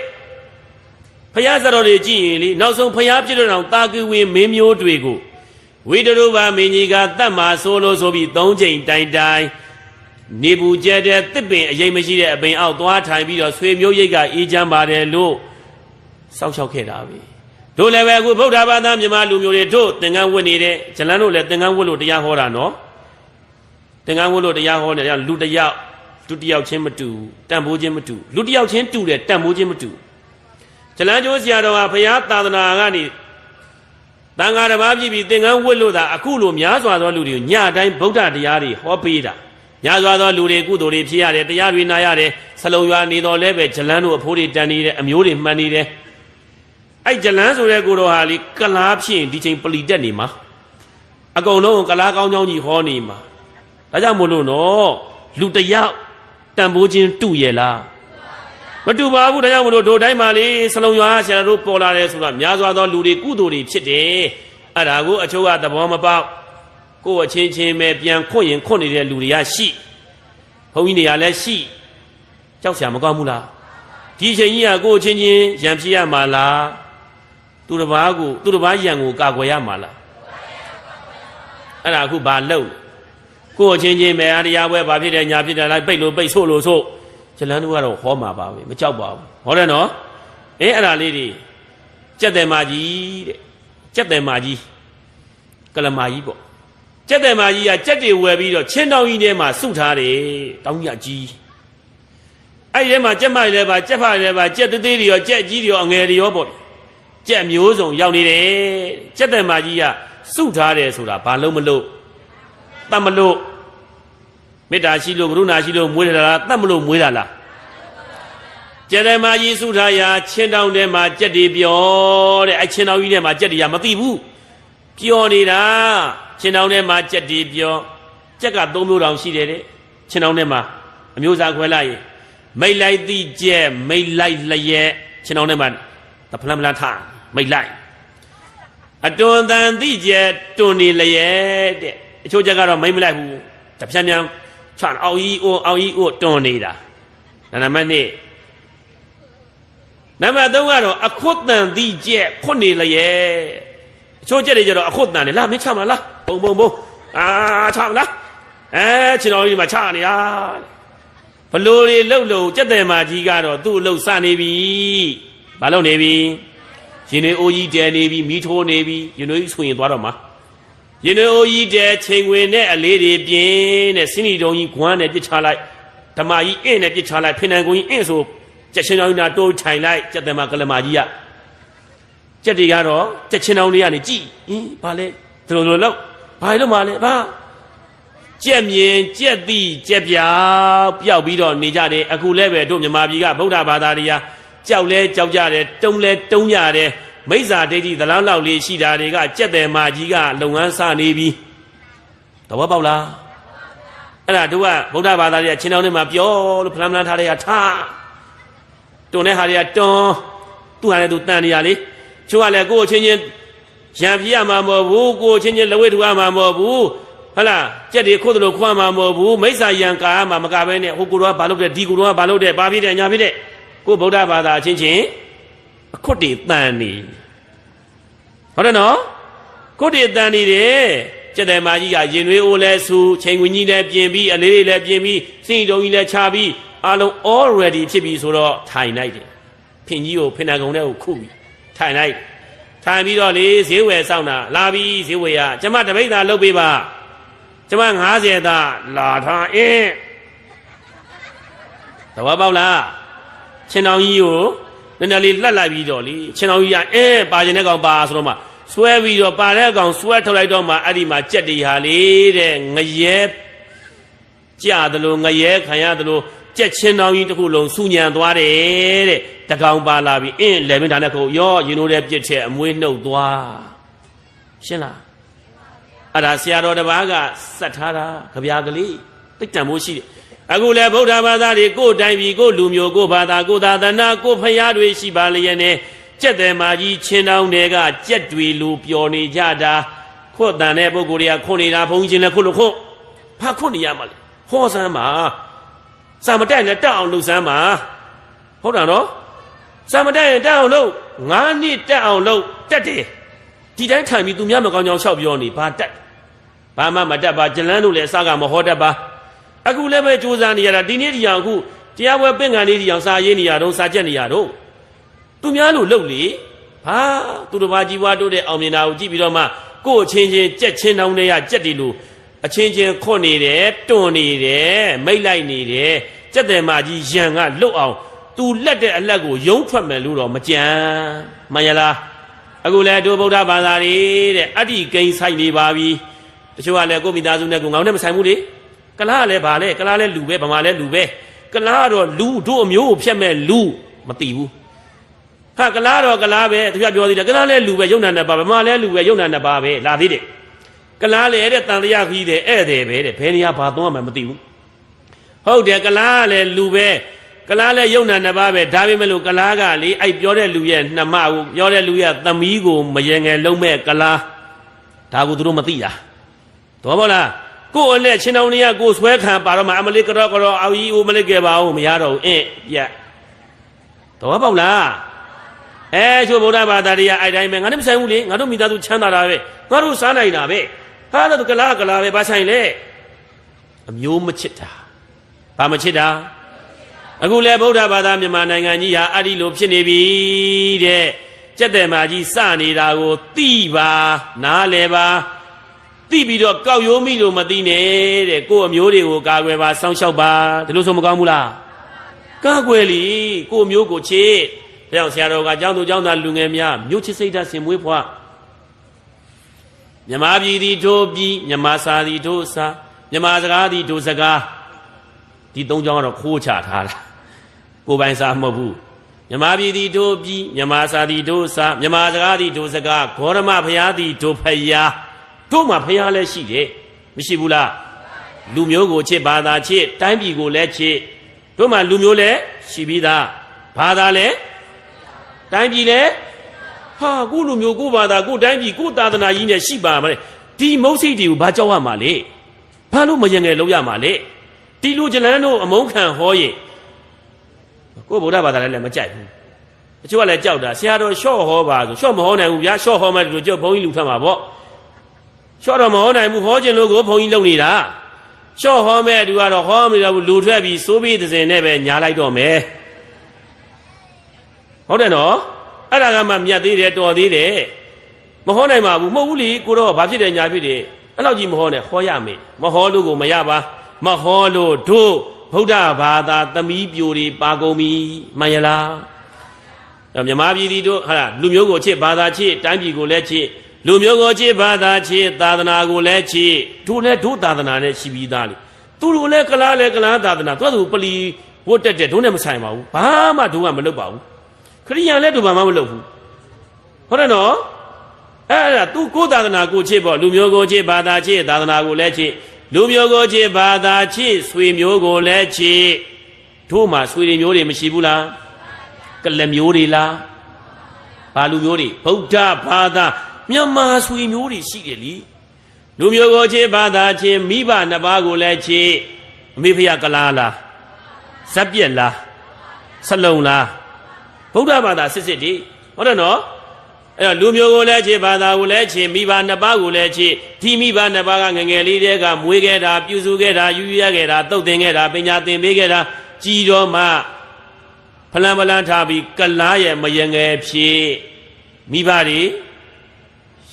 ဘုရားစက်တော်တွေကြည့်ရင်လေနောက်ဆုံးဘုရားဖြစ်တဲ့အောင်တာကီဝင်မင်းမျိုးတွေကိုဝိတရုပမင်းကြီးကတတ်မှာဆိုလို့ဆိုပြီး၃ချိန်တိုင်နေဘူးကျဲတဲ့တစ်ပင်အရေးမရှိတဲ့အပင်အောက်သွားထိုင်ပြီးတော့ဆွေမျိုးရိတ်ကအေးချမ်းပါတယ်လို့စောင့်ရှောက်ခဲ့တာပဲတို့လည်းပဲအခုဗုဒ္ဓဘာသာမြန်မာလူမျိုးတွေတို့သင်္ကန်းဝတ်နေတဲ့ဇလန်းတို့လည်းသင်္ကန်းဝတ်လို့တရားဟောတာနော်သင်္ကန်းဝတ်လို့တရားဟောတယ်လူတစ်ယောက်လူတစ်ယောက်ချင်းမတူတန်ဖိုးချင်းမတူလူတစ်ယောက်ချင်းတူတယ်တန်ဖိုးချင်းမတူဇလန်းကျိုးဆရာတော်ကဘုရားသာသနာကနေတန်ဃာတစ်ပါးပြည်ပြီးသင်္ကန်းဝတ်လို့သာအခုလိုများစွာသောလူတွေကိုညတိုင်းဗုဒ္ဓတရားတွေဟောပေးတာညာစွာသောလူတွေကုသိုလ်တွေဖြစ်ရတယ်တရားတွေနာရတယ်ဆလုံရွာနေတော်လဲပဲဇလန်းတို့အဖိုးတွေတန်နေတယ်အမျိုးတွေမှန်နေတယ်အဲ့ဇလန်းဆိုတဲ့ကိုတော်ဟာလေကလားဖြစ်ရင်ဒီချိန်ပလီတက်နေမှာအကုန်လုံးကလားကောင်းကောင်းကြီးဟောနေမှာဒါကြောင့်မို့လို့နော်လူတယောက်တန်ဖိုးချင်းတူရဲ့လားမတူပါဘူးဒါကြောင့်မို့လို့တို့တိုင်းမှာလေဆလုံရွာဆရာတို့ပေါ်လာတယ်ဆိုတာများစွာသောလူတွေကုသိုလ်တွေဖြစ်တယ်အဲ့ဒါကိုအချို့ကသဘောမပေါက်ကိုယ်အချင်းချင်းပဲပြန်ခွင့်ရင်ခွင့်နေတဲ့လူတွေကရှိဘုန်းကြီးတွေကလည်းရှိကြောက်စရာမကောင်းဘူးလားဒီအချိန်ကြီးကကိုယ်အချင်းချင်းရံဖြစ်ရမှာလားသူတစ်ပါးရံကိုကာကွယ်ရမှာလားအဲ့ဒါအခုဘာလုပ်ကိုယ်အချင်းချင်းပဲအတရားပွဲဘာဖြစ်တယ်ညာဖြစ်တယ်လိုက်ပိတ်လို့ပိတ်ဆို့လို့ဆို့ဇလန်းတို့ကတော့ဟောမှာပါပဲမကြောက်ပါဘူးဟောတယ်နော်အဲ့ဒါလေးတွေကြက်တယ်မာကြီးတဲ့ကြက်တယ်မာကြီးကလမာကြီးပေါ့ကြက်တယ်မာကြီးကကြက်တွေဝယ်ပြီးတော့ချင်းတောင်ကြီးထဲမှာစုထားတယ်တောင်ကြီးအကြီးအဲ့ဒီထဲမှာကြက်မလည်းပါကြက်ဖလည်းပါကြက်သေးသေးတွေရောကြက်ကြီးတွေရောအငယ်တွေရောပေါ့ကြက်မျိုးစုံရောက်နေတယ်ကြက်တယ်မာကြီးကစုထားတယ်ဆိုတာဘာလို့မလို့တတ်မလို့မေတ္တာရှိလို့ကရုဏာရှိလို့မွေးတာလားတတ်မလို့မွေးတာလားကြက်တယ်မာကြီးစုထားရာချင်းတောင်ထဲမှာကြက်တွေပြောတဲ့အဲ့ချင်းတောင်ကြီးထဲမှာကြက်တွေကမသိဘူးပြောနေတာချင်းတောင်ထဲမှာကြက်တွေပြောကြက်က3မျိုးတောင်ရှိတယ်တဲ့ချင်းတောင်ထဲမှာအမျိုးသားခွဲလိုက်ရင်မိတ်လိုက်တိကြက်မိတ်လိုက်လျက်ချင်းတောင်ထဲမှာတဖလန်ဖလန်ထမိတ်လိုက်အတွန်တန်တိကြက်တွန်နေလျက်တဲ့အချို့ကြက်ကတော့မိတ်မလိုက်ဘူးတဖြန်းဖြန်းချန်အောင်ကြီးအိုတွန်နေတာနံပါတ်1နံပါတ်3ကတော့အခွတ်တန်တိကြက်ခွတ်နေလျက်အချို့ကြက်တွေကြတော့အခွတ်တန်တယ်လားမင်းချမလားဘုံချမလားခြေတော်ကြီးမှာချနေရဘလို့တွေလှုပ်လို့ကြက်တယ်မာကြီးကတော့သူ့အလုပ်စနေပြီဘာလုပ်နေပြီရင်တွေအိုးကြီးတဲနေပြီမိထိုးနေပြီရင်တွေဆိုရင်သွားတော့မှာရင်တွေအိုးကြီးတဲချိန်ဝင်နဲ့အလေးတွေပြင်းနဲ့စင်းနီတုံးကြီးခွမ်းနဲ့ပြစ်ချလိုက်ဓမ္မကြီးအင်းနဲ့ပြစ်ချလိုက်ဖိနံကုန်းကြီးအင်းဆိုကြက်ချင်းတော်ကြီးနာတိုးထိုင်လိုက်ကြက်တယ်မာကလမာကြီးကကြက်တွေကတော့ကြက်ချင်းတော်လေးကနေကြည်ဘာလဲဒီလိုလောက်ဘာလို့မှလဲဘာကြက်မြင်ကြက်သိကြက်ပြောက်ပျောက်ပြီးတော့နေကြတယ်အခုလည်းပဲတို့မြန်မာပြည်ကဗုဒ္ဓဘာသာတရားကြောက်လဲကြောက်ကြတယ်တုံးလဲတုံးကြတယ်မိစ္ဆာဒိဋ္ဌိသလားလောက်လေးရှိတာတွေကကြက်တယ်မာကြီးကလုပ်ငန်းစနေပြီသဘောပေါက်လားအဲ့ဒါတို့ကဗုဒ္ဓဘာသာတရားချင်းတော်ထဲမှာပြောလို့ဖလန်ဖလန်ထားတဲ့ဟာထားတွန်တဲ့ဟာတွေကတွန်သူ့ဟာလည်းသူတန်နေရလေချို့ကလည်းကိုယ်ချင်းချင်းရံပြရမှာမဟုတ်ဘူးကိုယ်ချင်းချင်းလက်ဝဲထူရမှာမဟုတ်ဘူးဟုတ်လားကြက်တွေခုတ်တယ်လို့ခွမ်းမှာမဟုတ်ဘူးမိစ္ဆာယံကာမှာမကဘဲနဲ့ဟိုကိုတော့ဘာလုပ်တယ်ဒီကိုတော့ဘာလုပ်တယ်ဘာဖြစ်တယ်ညာဖြစ်တယ်ကိုဗုဒ္ဓဘာသာချင်းချင်းအခွတ်တွေတန်နေဟုတ်တယ်နော်ခွတ်တွေတန်နေတယ်ကြက်တယ်မာကြီးကရင်တွေးအိုးလဲဆူချိန်ဝင်ကြီးလည်းပြင်ပြီးအလေးတွေလည်းပြင်ပြီးစိတ်တုံးကြီးလည်းချပြီးအလုံး already ဖြစ်ပြီးဆိုတော့ထိုင်လိုက်တယ်ဖင်ကြီးကိုဖိနာကုံထဲကိုခုပြီးထိုင်လိုက်ထိုင်ပြီးတော့လေဈေးဝယ်ဆောင်တာလာပြီးဈေးဝယ်ရကျမတပိတ်သာလုပ်ပေးပါကျမ90သာလာထားအင်းသဘောပေါက်လားချင်းတော်ကြီးကိုနည်းနည်းလေးလှက်လိုက်ပြီးတော့လေချင်းတော်ကြီးကပါခြင်းတဲ့ကောင်ပါဆိုတော့မှဆွဲပြီးတော့ပါတဲ့ကောင်ဆွဲထုတ်လိုက်တော့မှအဲ့ဒီမှာကြက်တွေဟာလေတဲ့ငရဲ ကြာတယ်လို့ငရဲခံရတယ်လို့ကြက်ချင်းတောင်းကြီးတစ်ခုလုံးစူညံသွားတယ်တဲ့တကောင်ပါလာပြီးလေမင်းဒါနဲ့ကိုရောရင်တို့တဲ့ပြစ်တဲ့အမွေးနှုတ်သွားရှင်းလားအဲ့ဒါဆရာတော်တစ်ပါးကစက်ထားတာကြပြာကလေးတိတ်တန်မိုးရှိတယ်အခုလဲဗုဒ္ဓဘာသာတွေကိုယ်တိုင်ပြီးကိုယ်လူမျိုးကိုယ်ဘာသာကိုယ်သာသနာကိုယ်ဖျားတွေရှိပါလျက်နဲ့ကြက်တယ်မာကြီးချင်းတောင်းတွေကကြက်တွေလိုပျော်နေကြတာခွတ်တန်တဲ့ပုဂ္ဂိုလ်တွေကခွတ်နေတာဘုန်းကြီးလည်းခွတ်လို့ခွတ်ဖာခွတ်နေရမှာလေဟောစမ်းပါစာမတက်နဲ့တက်အောင်လုပ်စမ်းပါဟုတ်တာနော်စာမတက်ရင်တက်အောင်လုပ်9နှစ်တက်အောင်လုပ်တက်တယ်ဒီတိုင်းထိုင်ပြီးသူများမကောင်းကြောင်လျှောက်ပြောနေဘာတက်ဘာမှမတက်ပါကျလန်းတို့လည်းအစကမဟောတတ်ပါအခုလည်းပဲစူးစမ်းနေရတာဒီနေ့ဒီအောင်အခုတရားပွဲပင့်ကန်လေးဒီအောင်စာရေးနေရတော့စာကြက်နေရတော့သူများလို့လှုပ်လေဟာသူတစ်ပါးကြီးပွားတိုးတဲ့အောင်မြင်တာကိုကြည့်ပြီးတော့မှကိုယ့်အချင်းချင်းကြက်ချင်းတောင်းနေရကြက်တီလို့အချင်းချင်းခွတ်နေတယ်တွန်းနေတယ်မိတ်လိုက်နေတယ်ကြက်တယ်မကြီးရန်ကလွတ်အောင်သူလက်တဲ့အလက်ကိုယုံထွက်မယ်လို့တော့မကြမ်းမှန်ရလားအခုလဲတို့ဗုဒ္ဓဘာသာတွေတဲ့အတ္တိကိန်းဆိုင်နေပါပြီတချို့ကလည်းကိုယ့်မိသားစုနဲ့ကိုငောင်းနဲ့မဆိုင်ဘူးလေကလားလည်းဗာလဲကလားလည်းလူပဲဗမာလည်းလူပဲကလားတော့လူတို့အမျိုးကိုဖျက်မဲ့လူမသိဘူးဟာကလားတော့ကလားပဲသူကပြောသေးတယ်ကလားလည်းလူပဲယုံနာနှစ်ပါးဗမာလည်းလူပဲယုံနာနှစ်ပါးပဲလာသေးတယ်ကလားလေတဲ့တန်တရားခီးတယ်ဧည့်တယ်ပဲတဲ့ဘယ်နေရာဘာသွားမှမသိဘူးဟုတ်တယ်ကလားလည်းလူပဲကလားလည်းယုံနာနှစ်ပါးပဲဒါပေမဲ့လို့ကလားကလေအဲ့ပြောတဲ့လူရဲ့နှမကိုပြောတဲ့လူရဲ့သမီးကိုမရေငယ်လုံးမဲ့ကလားဒါကိုသူတို့မသိတာတော်ပါလားကိုယ်အနဲ့ချင်းတောင်နေရကိုဆွဲခံပါတော့မှအမလေးကတော့အောက်ကြီးဦးမလေးကဲပါဦးမရတော့ဘူးပြတ်တော်ပါ့လားချို့ဗုဒ္ဓဘာသာတွေကအဲ့တိုင်းပဲငါနဲ့မဆိုင်ဘူးလေငါတို့မိသားစုချမ်းသာတာပဲငါတို့စားနိုင်တာပဲဟာတော့ကလားပဲဘာဆိုင်လဲအမျိုးမချစ်တာဘာမချစ်တာအခုလဲဗုဒ္ဓဘာသာမြန်မာနိုင်ငံကြီးဟာအဲ့ဒီလိုဖြစ်နေပြီတဲ့ကြက်တယ်မာကြီးစနေတာကိုသိပါနားလဲပါသိပြီးတော့ကောက်ရိုးမိလို့မသိနဲ့တဲ့ကိုယ့်အမျိုးတွေကိုကာကွယ်ပါစောင့်ရှောက်ပါဒီလိုဆိုမကောင်းဘူးလားကာကွယ်လီကိုယ့်မျိုးကိုချစ်ဒါကြောင့်ဆရာတော်ကကျောင်းသူကျောင်းသားလူငယ်များမြို့ချစ်စိတ်ဓာတ်ဆင်မွေးဖွားမြမပြည်သည်တို့ပြည်မြမစာသည်တို့စာမြမစကားသည်တို့စကားဒီသုံးကျောင်းကတော့ခိုးချထားတာကိုယ်ပိုင်စာမဟုတ်ဘူးမြမပြည်သည်တို့ပြည်မြမစာသည်တို့စာမြမစကားသည်တို့စကားဂေါရမဘုရားသည်တို့ဖယားတို့မှာဖယားလည်းရှိတယ်မရှိဘူးလားလူမျိုးကိုချစ်ဘာသာချစ်တိုင်းပြည်ကိုလည်းချစ်တို့မှာလူမျိုးလည်းရှိပြီးသားဘာသာလည်းတိုင်းပြည်လည်းဟာကိုလူမျိုးကိုဘာသာကိုတိုင်းပြည်ကိုသာသနာကြီးနဲ့ရှိပါမလဲဒီမုတ်စိတ်တွေကိုဘာကြောက်ရမှာလဲဘာလို့မရင်ငယ်လုံးရမှာလဲဒီလူကျလန်းတို့အမုန်းခံဟောရင်ကိုဗုဒ္ဓဘာသာလည်းမကြိုက်ဘူးတချို့ကလည်းကြောက်တာဆရာတော်လျှော့ဟောပါဆိုလျှော့မဟောနိုင်ဘူးဗျာလျှော့ဟောမှဒီလိုကြောက်ဘုန်းကြီးလူထမ်းမှာပေါ့လျှော့တော့မဟောနိုင်ဘူးဟောခြင်းလို့ကိုဘုန်းကြီးလုပ်နေတာလျှော့ဟောမဲ့သူကတော့ဟောမနေတော့ဘူးလူထွက်ပြီးစိုးပြီးသစဉ်နဲ့ပဲညာလိုက်တော့မယ်ဟုတ်တယ်နော်အဲ့ဒါကမှမြတ်သေးတယ်တော်သေးတယ်မဟောနိုင်ပါဘူးမဟုတ်ဘူးလေကိုတော့ဘာဖြစ်တယ်ညာဖြစ်တယ်အဲ့လောက်ကြီးမဟောနဲ့ဟောရမယ်မဟောလို့ကိုမရပါမဟောလို့တို့ဗုဒ္ဓဘာသာသမီးပြိုတွေပါကုန်ပြီမှန်ရလားမြမပြည်သည်တို့ဟာလူမျိုးကိုချစ်ဘာသာချစ်တိုင်းပြည်ကိုလည်းချစ်လူမျိုးကိုချစ်ဘာသာချစ်သာသနာကိုလည်းချစ်တို့လည်းတို့သာသနာနဲ့ရှိပြီးသားလေသူတို့လည်းကလားသာသနာသူကပလီဝတ်တက်တို့နဲ့မဆိုင်ပါဘူးဘာမှတို့ကမလုပ်ပါဘူးခရိယန်လည်းတို့ဘာမှမလုပ်ဘူးဟုတ်တယ်နော်အဲ့ဒါသူကိုသာသနာကိုချစ်ပေါ့လူမျိုးကိုချစ်ဘာသာချစ်သာသနာကိုလည်းချစ်လူမျိုးကိုချစ်ဘာသာချစ်ဆွေမျိုးကိုလည်းချစ်တို့မှာဆွေတွေမျိုးတွေမရှိဘူးလားကလမျိုးတွေလားဘာလူမျိုးတွေဗုဒ္ဓဘာသာမြန်မာဆွေမျိုးတွေရှိတယ်လीလူမျိုးကိုချစ်ဘာသာချစ်မိဘနှစ်ပါးကိုလည်းချစ်အမေဖေကလားလားဇက်ပြက်လားဆလုံလားဗုဒ္ဓဘာသာစစ်တည်ဟုတ်တယ်နော်အဲ့တော့လူမျိုးကိုလည်းချစ်ဘာသာကိုလည်းချစ်မိဘနှစ်ပါးကိုလည်းချစ်ဒီမိဘနှစ်ပါးကငငယ်လေးတည်းကမွေးခဲ့တာပြုစုခဲ့တာယူရခဲ့တာတုတ်တင်ခဲ့တာပညာသင်ပေးခဲ့တာကြီးတော်မှဖလန်ထားပြီးကလားရဲ့မယငယ်ဖြစ်မိဘတွေ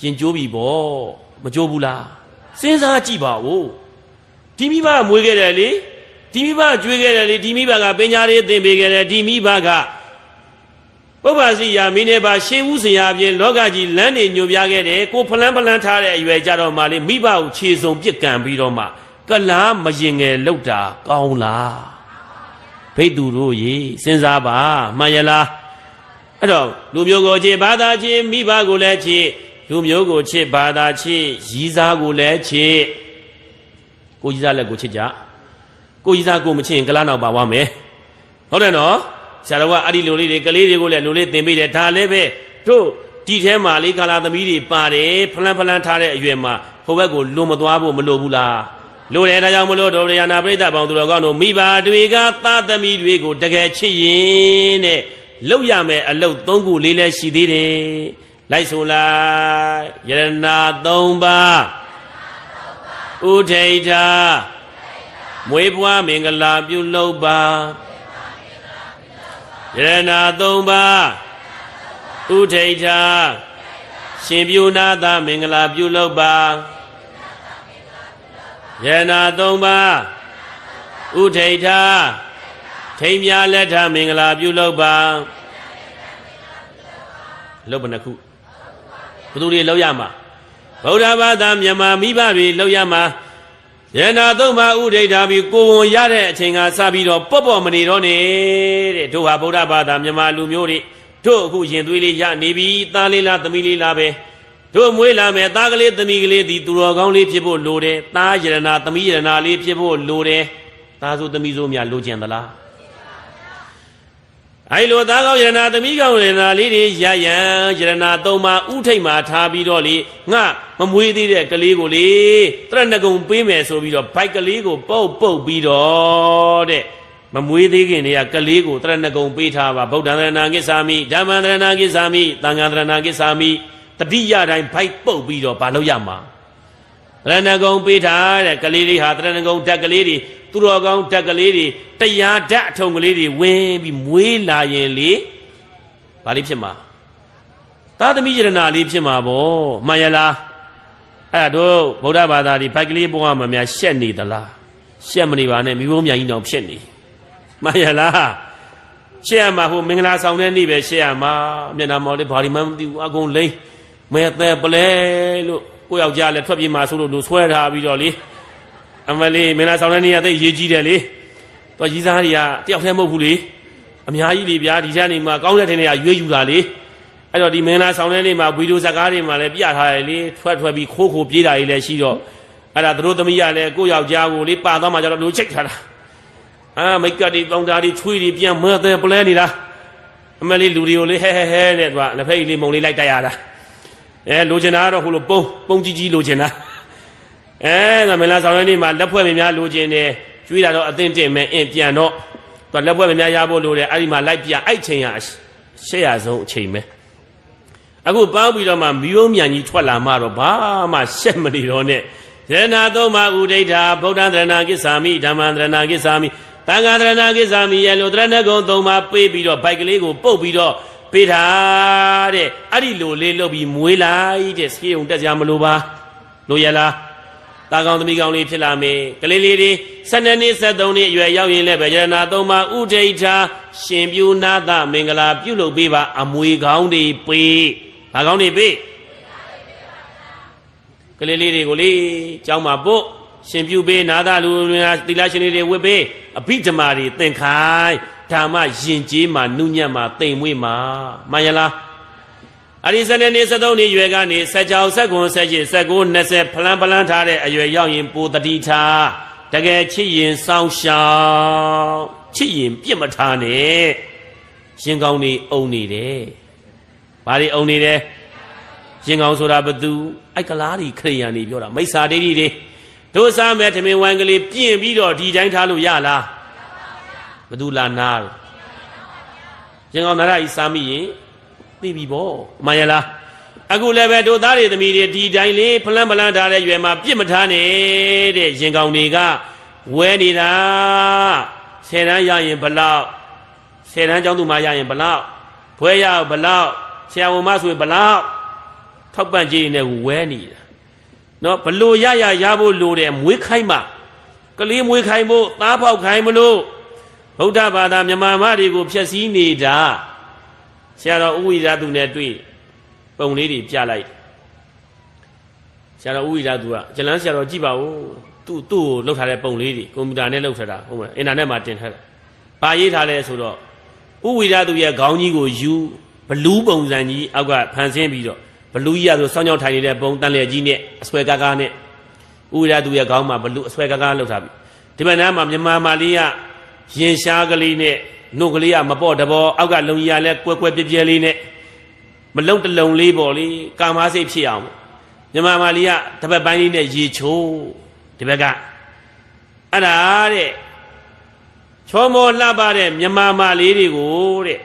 ရင်ကျိုးပြီပေါ့မကျိုးဘူးလားစဉ်းစားကြည့်ပါဦးဒီမိဘမွေးခဲ့တယ်လေဒီမိဘကျွေးခဲ့တယ်လေဒီမိဘကပညာရေးသင်ပေးခဲ့တယ်ဒီမိဘကပုဗ္ဗစီယာမင်းနဲ့ပါရှေးဦးစရာပြင်လောကကြီးလမ်းနေညွှန်ပြခဲ့တယ်ကိုဖလန်းထားတဲ့အရွယ်ကြတော့မှလေမိဘကိုခြေစုံပြစ်ကန်ပြီးတော့မှ ကလားမရင်ငယ်လောက်တာကောင်းလားဘိတ်သူတို့ရေစဉ်းစားပါမှန်ရလားအဲ့တော့လူမျိုးကိုချစ်ဘာသာချစ်မိဘကိုလည်းချစ်လူမျိုးကိုချစ်ဘာသာချစ်ရည်စားကိုလည်းချစ်ကိုကြီးစားလည်းကိုချစ်ကြကိုကြီးစားကိုမချစ်ရင်ကလားနောက်ပါဝါမယ်ဟုတ်တယ်နော်ဆရာတော်ကအဲ့ဒီလူလေးတွေကလေးတွေကိုလည်းလူလေးသင်ပေးတယ်ဒါလည်းပဲတို့ဒီထဲမှာလေးကာလာသမီးတွေပါတယ်ဖလန်းဖလန်းထားတဲ့အရွယ်မှာဟိုဘက်ကိုလွန်မသွားဖို့မလိုဘူးလားလိုတယ်ဒါကြောင့်မလို့ဒုရယာနာပြိဿပေါင်းသူတော်ကောင်းတို့မိဘတွေကသားသမီးတွေကိုတကယ်ချစ်ရင်တဲ့လောက်ရမယ်အလုပ်၃ခုလေးလည်းရှိသေးတယ်လိုက်ဆိုလိုက်ယရဏ၃ပါးဥထိဋ္ဌမွေးဖွားမင်္ဂလာပြုလုပ်ပါယရဏ၃ပါးဥထိဋ္ဌရှင်ပြုနာသာမင်္ဂလာပြုလုပ်ပါယရဏ၃ပါးဥထိဋ္ဌထိမ်းမြလက်ထမင်္ဂလာပြုလုပ်ပါလုပ်ဘယ်နှခုဘယ်သူတွေလောက်ရမှာဗုဒ္ဓဘာသာမြန်မာမိဘတွေလောက်ရမှာယရဏ၃ပါးဥထိဋ္ဌပြီးကိုယ်ဝန်ရတဲ့အချိန်ကစပြီးတော့ပေါ့ပေါ့မနေတော့နေတဲ့တို့ဟာဗုဒ္ဓဘာသာမြန်မာလူမျိုးတွေတို့အခုရင်သွေးလေးရနေပြီသားလေးလားသမီးလေးလားပဲတို့မွေးလာမယ်သားကလေးသမီးကလေးဒီသူတော်ကောင်းလေးဖြစ်ဖို့လိုတယ်သားယရဏသမီးယရဏလေးဖြစ်ဖို့လိုတယ်သားဆိုသမီးဆိုများလိုချင်သလားအဲ့လိုသားကောင်းယရဏသမီးကောင်းယရဏလေးတွေရရန်ယရဏ၃ပါးဥထိတ်မှာထားပြီးတော့လေငါမမွေးသေးတဲ့ကလေးကိုလေတရဏဂုံပေးမယ်ဆိုပြီးတော့ဘိုက်ကလေးကိုပုတ်ပြီးတော့တဲ့မမွေးသေးခင်တည်းကကလေးကိုတရဏဂုံပေးထားပါဗုဒ္ဓံတရဏကိစ္ဆာမိဓမ္မံတရဏကိစ္ဆာမိသံဃံတရဏကိစ္ဆာမိတတိယတိုင်းဘိုက်ပုတ်ပြီးတော့ဘာလို့ရမှာတရဏဂုံပေးထားတဲ့ကလေးလေးဟာတရဏဂုံဓာတ်ကလေးတွေသူတော်ကောင်းဓာတ်ကလေးတွေတရားဓာတ်အထုံကလေးတွေဝင်ပြီးမွေးလာရင်လေဘာလေးဖြစ်မှာသာသမီယရဏလေးဖြစ်မှာဗောမှန်ရလားအဲ့တို့ဗုဒ္ဓဘာသာဒီဘိုက်ကလေးဘုရားမှာများရှက်နေသလားရှက်မနေပါနဲ့မိဘများကြီးတော့ဖြစ်နေမှန်ရလားရှက်ရမှာဟိုမင်္ဂလာဆောင်တဲ့နေ့ပဲရှက်ရမှာမျက်နှာမော်လေးဘာဒီမှမသိဘူးအကုန်လိမ့်မဲသက်ပလဲလို့ကိုယောက်ျားလည်းထွက်ပြေးမှာဆိုလို့လူဆွဲထားပြီးတော့လေအမလေးမင်းသားဆောင်တဲ့နေရာသိရေးကြီးတယ်လေတော့ကြီးစားတွေကတယောက်တည်းမဟုတ်ဘူးလေအများကြီးလေဗျာဒီထဲနေမှာကောင်းတဲ့ထင်တွေကရွေးယူတာလေအဲ့တော့ဒီမင်းသားဆောင်တဲ့နေမှာဗီဒီယိုဇာကားတွေမှာလည်းပြထားတယ်လေထွက်ပြီးခိုးပြေးတာတွေလည်းရှိတော့အဲ့ဒါတို့သမီးကလည်းကိုယောက်ျားကိုလေပါသွားမှကျတော့လူချိတ်ထားတာမိတ်ကပ်တွေပေါင်တာတွေချွေးတွေပြန်မဲတဲ့ပလဲနေတာအမလေးလူတွေကိုလေဟဲနဲ့သူကလက်ဖက်ကြီးလေးမုံလေးလိုက်တိုက်ရတာလိုချင်တာကတော့ဟိုလိုပုံကြီးလိုချင်တာဒါမင်းလားဆောင်ရည်နေမှာလက်ဖွဲ့မများလိုချင်တယ်ကျွေးတာတော့အသင့်တင်မယ်ပြန်တော့သူလက်ဖွဲ့မများရဖို့လိုတယ်အဲ့ဒီမှာလိုက်ပြအဲ့ချိန်ဟာရှက်ရဆုံးအချိန်ပဲအခုပေါင်းပြီးတော့မှမီးုံမြန်ကြီးထွက်လာမှတော့ဘာမှရှက်မနေတော့နဲ့ယရဏသုံးပါးဥဒိဋ္ဌဗုဒ္ဓံတရဏကိစ္ဆာမိဓမ္မံတရဏကိစ္ဆာမိသံဃာတရဏကိစ္ဆာမိရဲ့လိုတရဏဂုံသုံးပါးပေးပြီးတော့ဘိုက်ကလေးကိုပုတ်ပြီးတော့ပေးထားတဲ့အဲ့ဒီလိုလေးလုပ်ပြီးမွေးလိုက်တဲ့စကေးုံတက်ကြမလို့ပါလို့ရလားတာကောင်းသမီးကောင်းလေးဖြစ်လာမယ်ကလေးလေးတွေ12နှစ်13နှစ်အရွယ်ရောက်ရင်လည်းဗေယရဏသုံးပါးဥဒိဋ္ဌရှင်ပြုနာသမင်္ဂလာပြုလုပ်ပေးပါအမွေကောင်းတွေပေးဘာကောင်းတွေပေးကလေးလေးတွေကိုလေကျောင်းမှာပို့ရှင်ပြုပေးနာသလူသီလရှင်တွေဝတ်ပေးအဘိဓမ္မာတွေသင်ခိုင်းဓမ္မယဉ်ကျေးမှာနုညံ့မှာတိမ်မွေ့မှာမှန်ရလားအရိစနေနေ73နှစ်ရွယ်ကနေ16 19 18 19 20ဖလန်းဖလန်းထားတဲ့အရွယ်ရောက်ရင်ပိုတတိထားတကယ်ချစ်ရင်စောင်းရှောင်းချစ်ရင်ပြစ်မထားနဲ့ရှင်ကောင်းနေအုံနေတယ်ဘာတွေအုံနေတယ်ရှင်ကောင်းဆိုတာဘသူအိုက်ကလားတွေခရိယာနေပြောတာမိစ္ဆာဒိဋ္ဌိတွေတို့စားမဲ့ထမင်းဝိုင်းကလေးပြင့်ပြီးတော့ဒီတိုင်းထားလို့ရလားဘသူလာနားရှင်ကောင်းနာရဤစားမိရင်သိပြီဗောမှန်ရလားအခုလည်းပဲတို့သားတွေသမီးတွေဒီတိုင်းလေးဖလန်းဖလန်းထားတဲ့ရွယ်မှာပြစ်မထားနဲ့တဲ့ရင်ကောင်တွေကဝဲနေတာ10တန်းရရင်ဘလောက်10တန်းကျောင်းသူမရရင်ဘလောက်ဘွဲရဘလောက်ဆရာဝန်မဆိုရင်ဘလောက်ထောက်ပံ့ကြေးနဲ့ဝဲနေတာနော်ဘလို့ရဖို့လိုတယ်မွေးခိုင်းမှာကလေးမွေးခိုင်းဖို့သားပေါက်ခိုင်းမလို့ဗုဒ္ဓဘာသာမြန်မာမတွေကိုဖျက်ဆီးနေတာဆရာတော်ဥဝိဒသူနဲ့တွေ့ပုံလေးတွေပြလိုက်ဆရာတော်ဥဝိဒသူကကျလန်းဆရာတော်ကြည့်ပါဦးသူ သူ့လောက်ထားတဲ့ပုံလေးတွေကွန်ပျူတာနဲ့လောက်ထားတာဟုတ်မလားအင်တာနက်မှာတင်ထားတာပါရေးထားလဲဆိုတော့ဥဝိဒသူရဲ့ခေါင်းကြီးကိုယူဘလူးပုံစံကြီးအောက်ကဖန်ဆင်းပြီးတော့ဘလူးကြီးရဆိုစောင်းကြောင်ထိုင်နေတဲ့ပုံတန်လျက်ကြီးနဲ့အဆွဲကားကားနဲ့ဥဝိဒသူရဲ့ခေါင်းမှာဘလူးအဆွဲကားကားလောက်ထားပြီးဒီဘက်နားမှာမြန်မာမာလေးကရင်ရှားကလေးနဲ့နှုတ်ကလေးကမပေါ့တဘောအောက်ကလုံကြီးကလည်းကွဲကွဲပြဲပြဲလေးနဲ့မလုံတလုံလေးပေါ့လေကာမစိတ်ဖြစ်အောင်မြန်မာမာလေးကတပတ်ပိုင်းလေးနဲ့ရေချိုးဒီဘက်ကအဲ့ဒါတဲ့ချောမောလှပတဲ့မြန်မာမာလေးတွေကိုတဲ့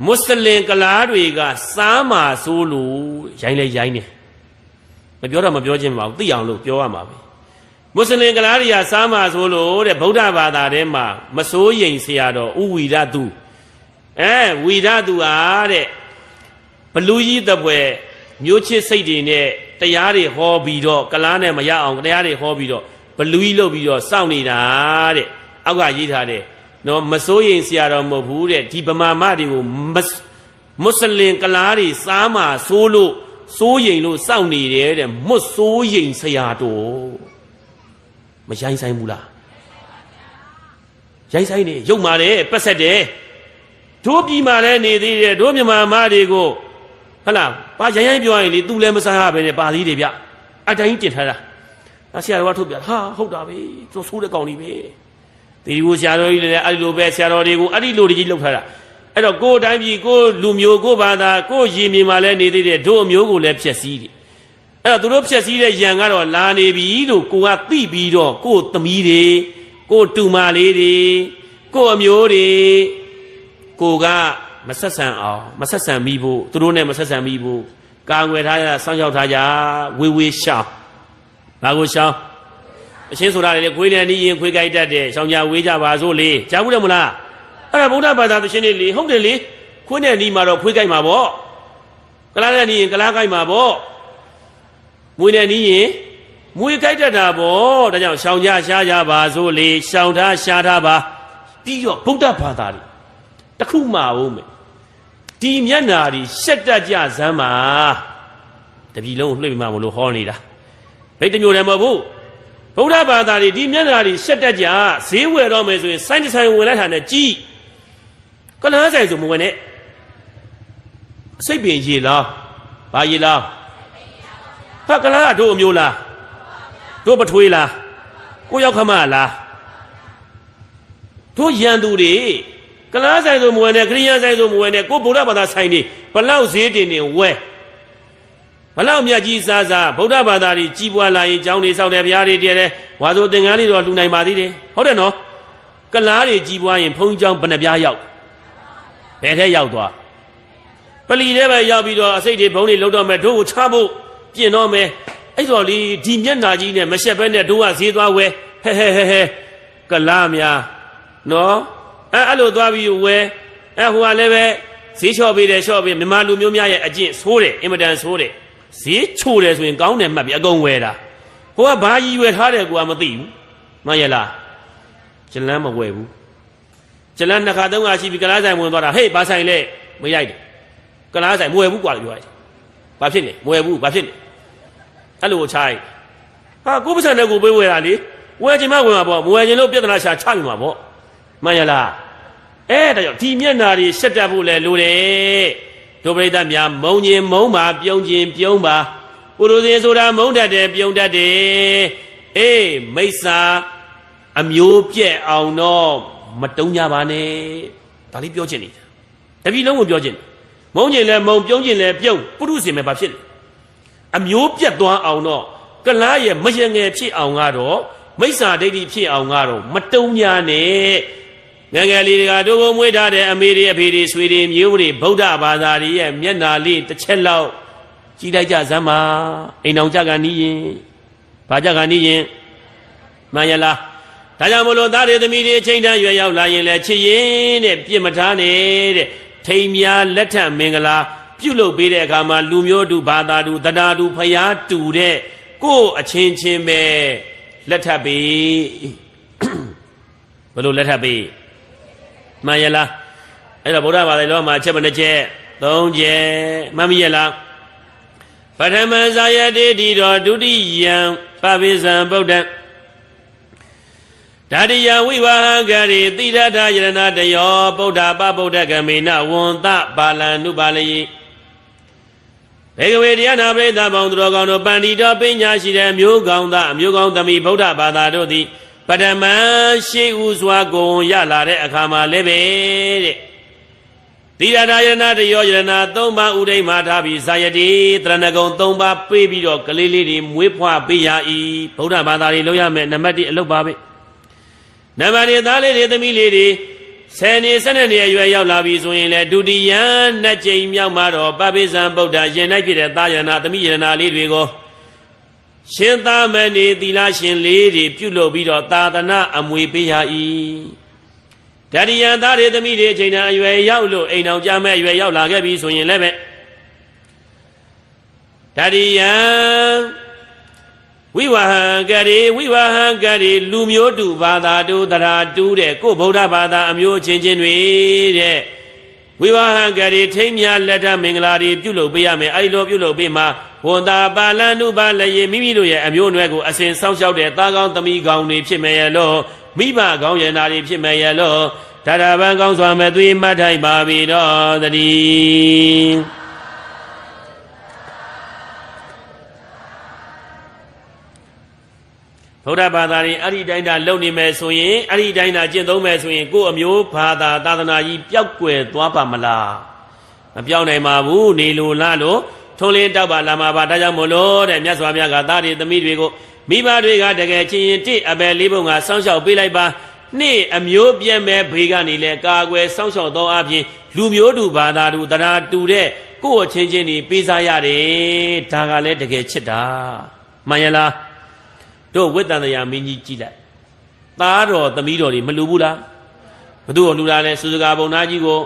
မွတ်စလင်ကလားတွေကစားမှာဆိုလို့ရိုင်းလဲရိုင်းနေမပြောတော့မပြောချင်းမပါဘူးသိအောင်လို့ပြောရမှာပဲမွတ်စလင်ကလားတွေကစားမှာဆိုလို့တဲ့ဗုဒ္ဓဘာသာထဲမှာမစိုးရိမ်ဆရာတော်ဥဝီရသူဝီရသူဟာတဲ့ဘလူကြီးတပွဲမျိုးချစ်စိတ်တွေနဲ့တရားတွေဟောပြီးတော့ကလားနဲ့မရအောင်တရားတွေဟောပြီးတော့ဘလူကြီးလုပ်ပြီးတော့စောင့်နေတာတဲ့အောက်ကရေးထားတယ်နော်မစိုးရိမ်ဆရာတော်မဟုတ်ဘူးတဲ့ဒီဗမာမတွေကိုမွတ်စလင်ကလားတွေစားမှာဆိုလို့စိုးရိမ်လို့စောင့်နေတယ်တဲ့မွတ်စိုးရိမ်ဆရာတော်မရိုင်းဆိုင်ဘူးလားရိုင်းဆိုင်နေရုပ်မာတယ်ပတ်ဆက်တယ်တို့ပြည်မှာလည်းနေသေးတယ်တို့မြန်မာမတွေကိုဟလားဘာရိုင်းပြောရင်လေသူလည်းမစားရပဲနဲ့ပါသေးတယ်ဗျအတိုင်းတင်ထားတာဆရာတော်ကထုတ်ပြဟာဟုတ်တာပဲသူဆိုးတဲ့ကောင်ကြီးပဲဒီလိုဆရာတော်ကြီးလည်းအဲ့ဒီလိုပဲဆရာတော်တွေကိုအဲ့ဒီလိုကြီးလောက်ထားတာအဲ့တော့ကိုယ်တိုင်းပြည်ကိုလူမျိုးကိုဘာသာကိုရည်မြင်မှလည်းနေသေးတယ်တို့အမျိုးကိုလည်းဖျက်ဆီးတယ်အဲ့တော့သူတို့ဖျက်ဆီးတဲ့ယံကတော့လာနေပြီလို့ကိုကသိပြီးတော့ကိုသမီးတွေကိုတူမလေးတွေကိုအမျိုးတွေကိုကမဆက်ဆံအောင်မဆက်ဆံမိဖို့သူတို့နဲ့မဆက်ဆံမိဖို့ကာငွယ်ထားကြစောင့်ရှောက်ထားကြဝေဝေရှောင်းဘာကိုရှောင်းအရှင်းဆိုတာလေခွေးနဲ့နီးရင်ခွေးကြိုက်တတ်တယ်ရှောင်းကြဝေးကြပါစို့လေကြားဘူးတယ်မလားအဲ့ဒါဗုဒ္ဓဘာသာသရှင်တွေလေဟုတ်တယ်လေခွေးနဲ့နီးမှာတော့ခွေးကြိုက်မှာပေါ့ကလားနဲ့နီးရင်ကလားကြိုက်မှာပေါ့မွေးနဲ့နီးရင်မွေးကြိုက်တတ်တာပေါ့ဒါကြောင့်ရှောင်းကြရှားကြပါစို့လေရှောင်းထားရှားထားပါပြီးတော့ဗုဒ္ဓဘာသာတွေတခုမှအောင်မယ်ဒီမျက်နာတွေရှက်တတ်ကြစမ်းပါတပြီလုံးလှိမ့်မှမလို့ဟောနေတာဘိတ်တမျိုးတယ်မဟုတ်ဘူးဗုဒ္ဓဘာသာတွေဒီမျက်နာတွေရှက်တတ်ကြဈေးဝယ်တော့မယ်ဆိုရင်စိုင်းတစ်ဆိုင်ဝင်လိုက်တာနဲ့ကြီးကလားဆိုင်ဆိုမဝင်နဲ့စိတ်ပင်ရေလားဘာရေလားဟာကလားတို့အမျိုးလားတို့ပထွေးလားကိုရောက်ခမလားတို့ရန်သူတွေကလားဆိုင်ဆိုမဝင်နဲ့ခရိယာဆိုင်ဆိုမဝင်နဲ့ကိုဗုဒ္ဓဘာသာဆိုင်တွေဘလောက်ဈေးတင်နေဝဲဘလောက်မြတ်ကြီးစားစားဗုဒ္ဓဘာသာတွေကြီးပွားလာရင်ကျောင်းတွေဆောက်တယ်ဘုရားတွေတည်တယ်ဝါဆိုသင်္ကန်းလေးတော့လှူနိုင်ပါသေးတယ်ဟုတ်တယ်နော်ကလားတွေကြီးပွားရင်ဘုန်းကြီးကျောင်းဘယ်နှပြားရောက်ဘယ်ထဲရောက်သွားပလီထဲပဲရောက်ပြီးတော့အစိတ်တွေဘုံတွေလှုပ်တော့မယ်တို့ကိုချဖို့ပြင်တော့မယ်အဲ့တော့လေဒီမျက်နာကြီးနဲ့မရှက်ဘဲနဲ့တို့ကဈေးသွားဝဲဟဲကလားများနော်အဲ့လိုသွားပြီးဝဲဟိုကလည်းပဲဈေးလျှော့ပေးတယ်လျှော့ပေးမြန်မာလူမျိုးများရဲ့အကျင့်ဆိုးတယ်အင်မတန်ဆိုးတယ်ဈေးချိုတယ်ဆိုရင်ကောင်းတယ်မှတ်ပြီးအကုန်ဝယ်တာကိုကဘာကြီးဝယ်ထားတယ်ကိုကမသိဘူးမှန်ရဲ့လားကျလန်းမဝယ်ဘူးကျလန်းနှစ်ခါသုံးခါရှိပြီးကလားဆိုင်ဝင်သွားတာဟေးဘာဆိုင်လဲမရိုက်တယ်ကလားဆိုင်မဝယ်ဘူးကွာလို့ပြောလိုက်ဘာဖြစ်လဲမဝယ်ဘူးဘာဖြစ်လဲအဲ့လိုချိုင်းဟာကိုပစံတဲ့ကိုပေးဝယ်တာလေဝယ်ချင်မှဝယ်မှာပေါ့မဝယ်ချင်လို့ပြဿနာရှာချပြီမှာပေါ့မှန်ရလားဒါကြောင့်ဒီမျက်နာတွေရှက်တတ်ဖို့လဲလိုတယ်တို့ပရိသတ်များမုံခြင်းမုံပါပြုံးခြင်းပြုံးပါပုရုဇဉ်ဆိုတာမုံတတ်တယ်ပြုံးတတ်တယ်မိစ္ဆာအမျိုးပြက်အောင်တော့မတုံးကြပါနဲ့ဒါလေးပြောချင်နေတာတပည့်လုံးကိုပြောချင်တယ်မုံခြင်းလဲမုံပြုံးခြင်းလဲပြုံးပုရုဇဉ်ပဲဘာဖြစ်လဲအမျိုးပြက်သွားအောင်တော့ကလားရဲ့မရငယ်ဖြစ်အောင်ကတော့မိစ္ဆာဒိဋ္ဌိဖြစ်အောင်ကတော့မတုံးညာနဲ့ငယ်ငယ်လေးတွေကတို့ကိုမွေးထားတဲ့အမေတွေအဖေတွေဆွေတွေမျိုးတွေဗုဒ္ဓဘာသာတွေရဲ့မျက်နာလေးတစ်ချက်လောက်ကြည့်လိုက်ကြစမ်းပါအိမ်အောင်ကြကန်နီးရင်ဘာကြကန်နီးရင်မှန်ရလားဒါကြောင့်မလို့သားတွေသမီးတွေအချိန်တန်းရွယ်ရောက်လာရင်လည်းချစ်ရင်တဲ့ပြစ်မထားနဲ့တဲ့ထိန်များလက်ထက်မင်္ဂလာပြုလုပ်ပေးတဲ့အခါမှာလူမျိုးတူဘာသာတူတရားတူဖျားတူတဲ့ကိုယ်အချင်းချင်းပဲလက်ထပ်ပေးဘယ်လိုလက်ထပ်ပေးမှန်ရလားအဲ့တော့ဗုဒ္ဓဘာသာလောမှာချက်မနှစ်ချက်သုံးချက်မှန်ပြီရလားပထမဇာယတိတိတော်ဒုတိယံ ပပိစံဗုဒ္ဓံဓာတိယဝိဝါဟံဂရိတိရထယရဏတယောဗုဒ္ဓပဗုဒ္ဓဂမေနဝန္တပါလံနုပါလယိဘေကဝေတရားနာပရိသတ်ပေါင်းသူတော်ကောင်းတို့ပန္တိတော်ပညာရှိတဲ့အမျိုးကောင်းသားအမျိုးကောင်းသမီးဗုဒ္ဓဘာသာတို့သည်ပထမရှိဥစွာကိုရလာတဲ့အခါမှာလည်းပဲတဲ့တိရထယရဏတယောယရဏ၃ပါးဥဒိမ့်မှာထားပြီးဇာယတိတရဏဂုံ၃ပါးပေးပြီးတော့ကလေးလေးတွေမွေးဖွားပေးရ၏ဗုဒ္ဓဘာသာတွေလုပ်ရမယ်နံပါတ်1အလုပ်ပါပဲနံပါတ်2သားလေးတွေသမီးလေးတွေ10နှစ်12နှစ်အရွယ်ရောက်လာပြီဆိုရင်လေဒုတိယနှစ်ကြိမ်မြောက်မှာတော့ပပိစံဗုဒ္ဓရှင်၌ဖြစ်တဲ့သားယရဏသမီးယရဏလေးတွေကိုရှင်သာမဏေသီလရှင်လေးတွေပြုလုပ်ပြီးတော့သာသနာအမွေပေးရ၏တတိယသားတွေသမီးတွေအချိန်တန်အရွယ်ရောက်လို့အိမ်တော်ကြမဲ့အရွယ်ရောက်လာခဲ့ပြီဆိုရင်လည်းပဲတတိယဝိဝဟံကရေလူမျိုးတူဘာသာတူတရားတူတဲ့ကိုဗုဒ္ဓဘာသာအမျိုးချင်းချင်းတွေတဲ့ဝိဝဟံကရေထိမ်းမြလက်ထမင်္ဂလာတွေပြုလုပ်ပေးရမယ်အဲ့လိုပြုလုပ်ပေးမှာဝန်တာပါလနုပါလယေမိမိတို့ရဲ့အမျိုးအနွယ်ကိုအစဉ်စောင့်ရှောက်တဲ့သားကောင်းသမီးကောင်းတွေဖြစ်မယ်ရလို့မိဘကောင်းရနာတွေဖြစ်မယ်ရလို့ဒါရဗံကောင်းစွာမဲ့သွေးမှတ်ထိုက်ပါပြီတော့တည်းဗုဒ္ဓဘာသာရင်အဲ့ဒီတိုင်းသာလုံနေမယ်ဆိုရင်အဲ့ဒီတိုင်းသာကျင့်သုံးမယ်ဆိုရင်ကိုယ့်အမျိုးဘာသာသာသနာကြီးပျောက်ကွယ်သွားပါမလားမပြောင်းနိုင်ပါဘူးနေလို့လားလို့ထုံးလင်းတောက်ပါလာမှာပါဒါကြောင့်မို့လို့တဲ့မြတ်စွာဘုရားကသားတွေသမီးတွေကိုမိဘတွေကတကယ်ချင်းရင်တစ်အပယ်လေးပုံကစောင့်ရှောက်ပေးလိုက်ပါနှစ်အမျိုးပြည့်မဲ့ဘေးကနေလဲကာကွယ်စောင့်ရှောက်သောအပြင်လူမျိုးတူဘာသာတူတရားတူတဲ့ကိုယ့်အချင်းချင်းတွေပေးစားရတယ်ဒါကလည်းတကယ်ချစ်တာမှန်ရလားတို့ဝိတ္တန်တရားမင်းကြီးကြည့်လိုက်သားတော်သမီးတော်တွေမလူဘူးလားဘသူ့ကိုလူတာလဲစုစကားဘုံသားကြီးကို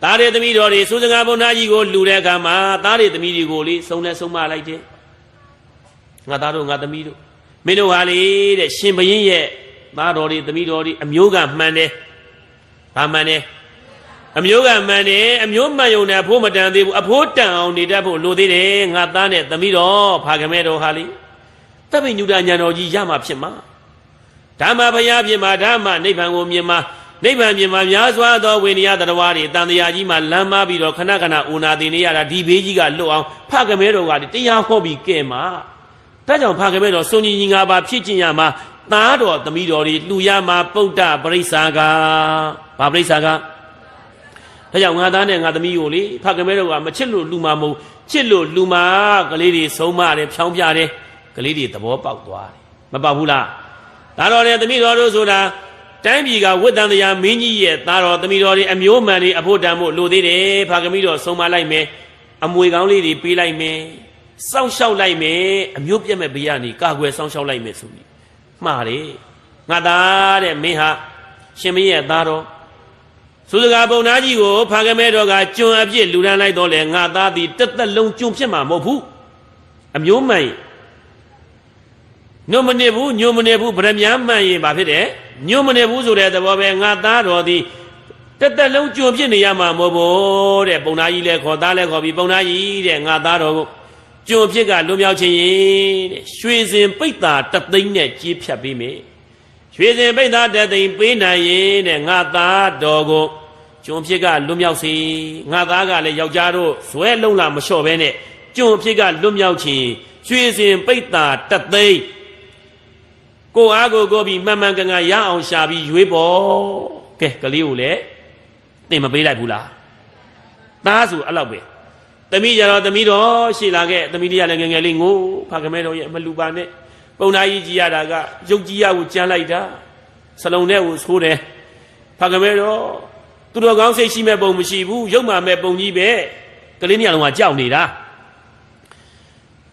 သားတွေသမီးတော်တွေစုစကားဘုံသားကြီးကိုလူတဲ့အခါမှာသားတွေသမီးတွေကိုလေစုံနဲ့ဆုံးမလိုက်တယ်ငါသားတို့ငါသမီးတို့မင်းတို့ဟာလေတဲ့ရှင်ဘုရင်ရဲ့သားတော်တွေသမီးတော်တွေအမျိုးကမှန်တယ်ဘာမှန်တယ်အမျိုးကမှန်တယ်အမျိုးမှန်ုံနဲ့အဖိုးမတန်သေးဘူးအဖိုးတန်အောင်နေတတ်ဖို့လိုသေးတယ်ငါသားနဲ့သမီးတော်ဖာခမဲတော်ဟာလေတပိညုတညာတော်ကြီးရမှာဖြစ်မှာဓမ္မဘုရားဖြစ်မှာဓမ္မနိဗ္ဗာန်ကိုမြင်မှာနိဗ္ဗာန်ပြင်မှာများစွာသောဝိနည်းတရားတွေတန်တရားကြီးမှာလမ်းမပြီးတော့ခဏခဏအိုနာတင်နေရတာဒီဘေးကြီးကလွတ်အောင်ဖခမဲတော်ကတရားဟောပြီးကဲမှာဒါကြောင့်ဖခမဲတော်စုံကြီးငါးပါးဖြစ်ခြင်းရမှာသားတော်သမီးတော်တွေလှူရမှာပုဒ္ဒပရိစ္ဆာကဘာပရိစ္ဆာကဒါကြောင့်ငါသားနဲ့ငါသမီးကိုလေဖခမဲတော်ကမချစ်လို့လှူမှာမဟုတ်ချစ်လို့လှူမှာကလေးတွေဆုံးမတယ်ဖြောင်းပြတယ်ကလေးတွေသဘောပေါက်သွားတယ်မပေါက်ဘူးလားသားတော်နဲ့သမီးတော်တို့ဆိုတာတိုင်းပြည်ကဝိတ္တန်တရားမင်းကြီးရဲ့သားတော်သမီးတော်တွေအမျိုးမှန်တွေအဖို့တန်ဖို့လိုသေးတယ်ဖာကမိတော်ဆုံးမလိုက်မယ်အမွေကောင်းလေးတွေပေးလိုက်မယ်စောင့်ရှောက်လိုက်မယ်အမျိုးပြက်မဲ့ဘေးကနေကာကွယ်စောင့်ရှောက်လိုက်မယ်ဆိုပြီးမှားတယ်ငါသားတဲ့မင်းဟာရှင်မင်းရဲ့သားတော်သုစကားပုံသားကြီးကိုဖာကမဲတော်ကကျွန်အပြစ်လူဒန်းလိုက်တော့လေငါသားသည်တစ်သက်လုံးကျွန်ဖြစ်မှာမဟုတ်ဘူးအမျိုးမှန်ညိုမနေဘူးဗရမများမှန်ရင်ဘာဖြစ်တယ်ညိုမနေဘူးဆိုတဲ့သဘောပဲငါသားတော်သည်တစ်သက်လုံးကြုံဖြစ်နေရမှာမဟုတ်ဘူးတဲ့ပုံသားကြီးလည်းခေါ်သားလည်းခေါ်ပြီးပုံသားကြီးတဲ့ငါသားတော်ကိုကြုံဖြစ်ကလွန်မြောက်ခြင်းရင်တဲ့ရွှေစင်ပိတ်တာတသိန်းနဲ့ကြေးဖြတ်ပေးမယ်ရွှေစင်ပိတ်တာတသိန်းပေးနိုင်ရင်တဲ့ငါသားတော်ကိုကြုံဖြစ်ကလွန်မြောက်စေငါသားကလည်းယောက်ျားတို့ဇွဲလုံးလာမလျှော့ဘဲနဲ့ကြုံဖြစ်ကလွန်မြောက်ခြင်းရွှေစင်ပိတ်တာတသိန်းကိုအားကိုပြီးမှန်မှန်ကန်ကန်ရအောင်ရှာပြီးရွေးပေါ်ကဲကလေးကိုလည်းသင်မပေးလိုက်ဘူးလားသားဆိုအဲ့လောက်ပဲသမီးကြတော့သမီးတော်ရှေ့လာခဲ့သမီးလေးကလည်းငယ်ငယ်လေးငိုဖခင်မဲတော်ရဲ့မလူပါနဲ့ပုံသားကြီးကြည်ရတာကရုပ်ကြီးရကိုကြမ်းလိုက်တာစလုံးထဲကိုဆိုးတယ်ဖခင်မဲတော်သူတော်ကောင်းစိတ်ရှိမဲ့ပုံမရှိဘူးရုပ်မာမဲ့ပုံကြီးပဲကလေးနှစ်ယောက်လုံးကကြောက်နေတာ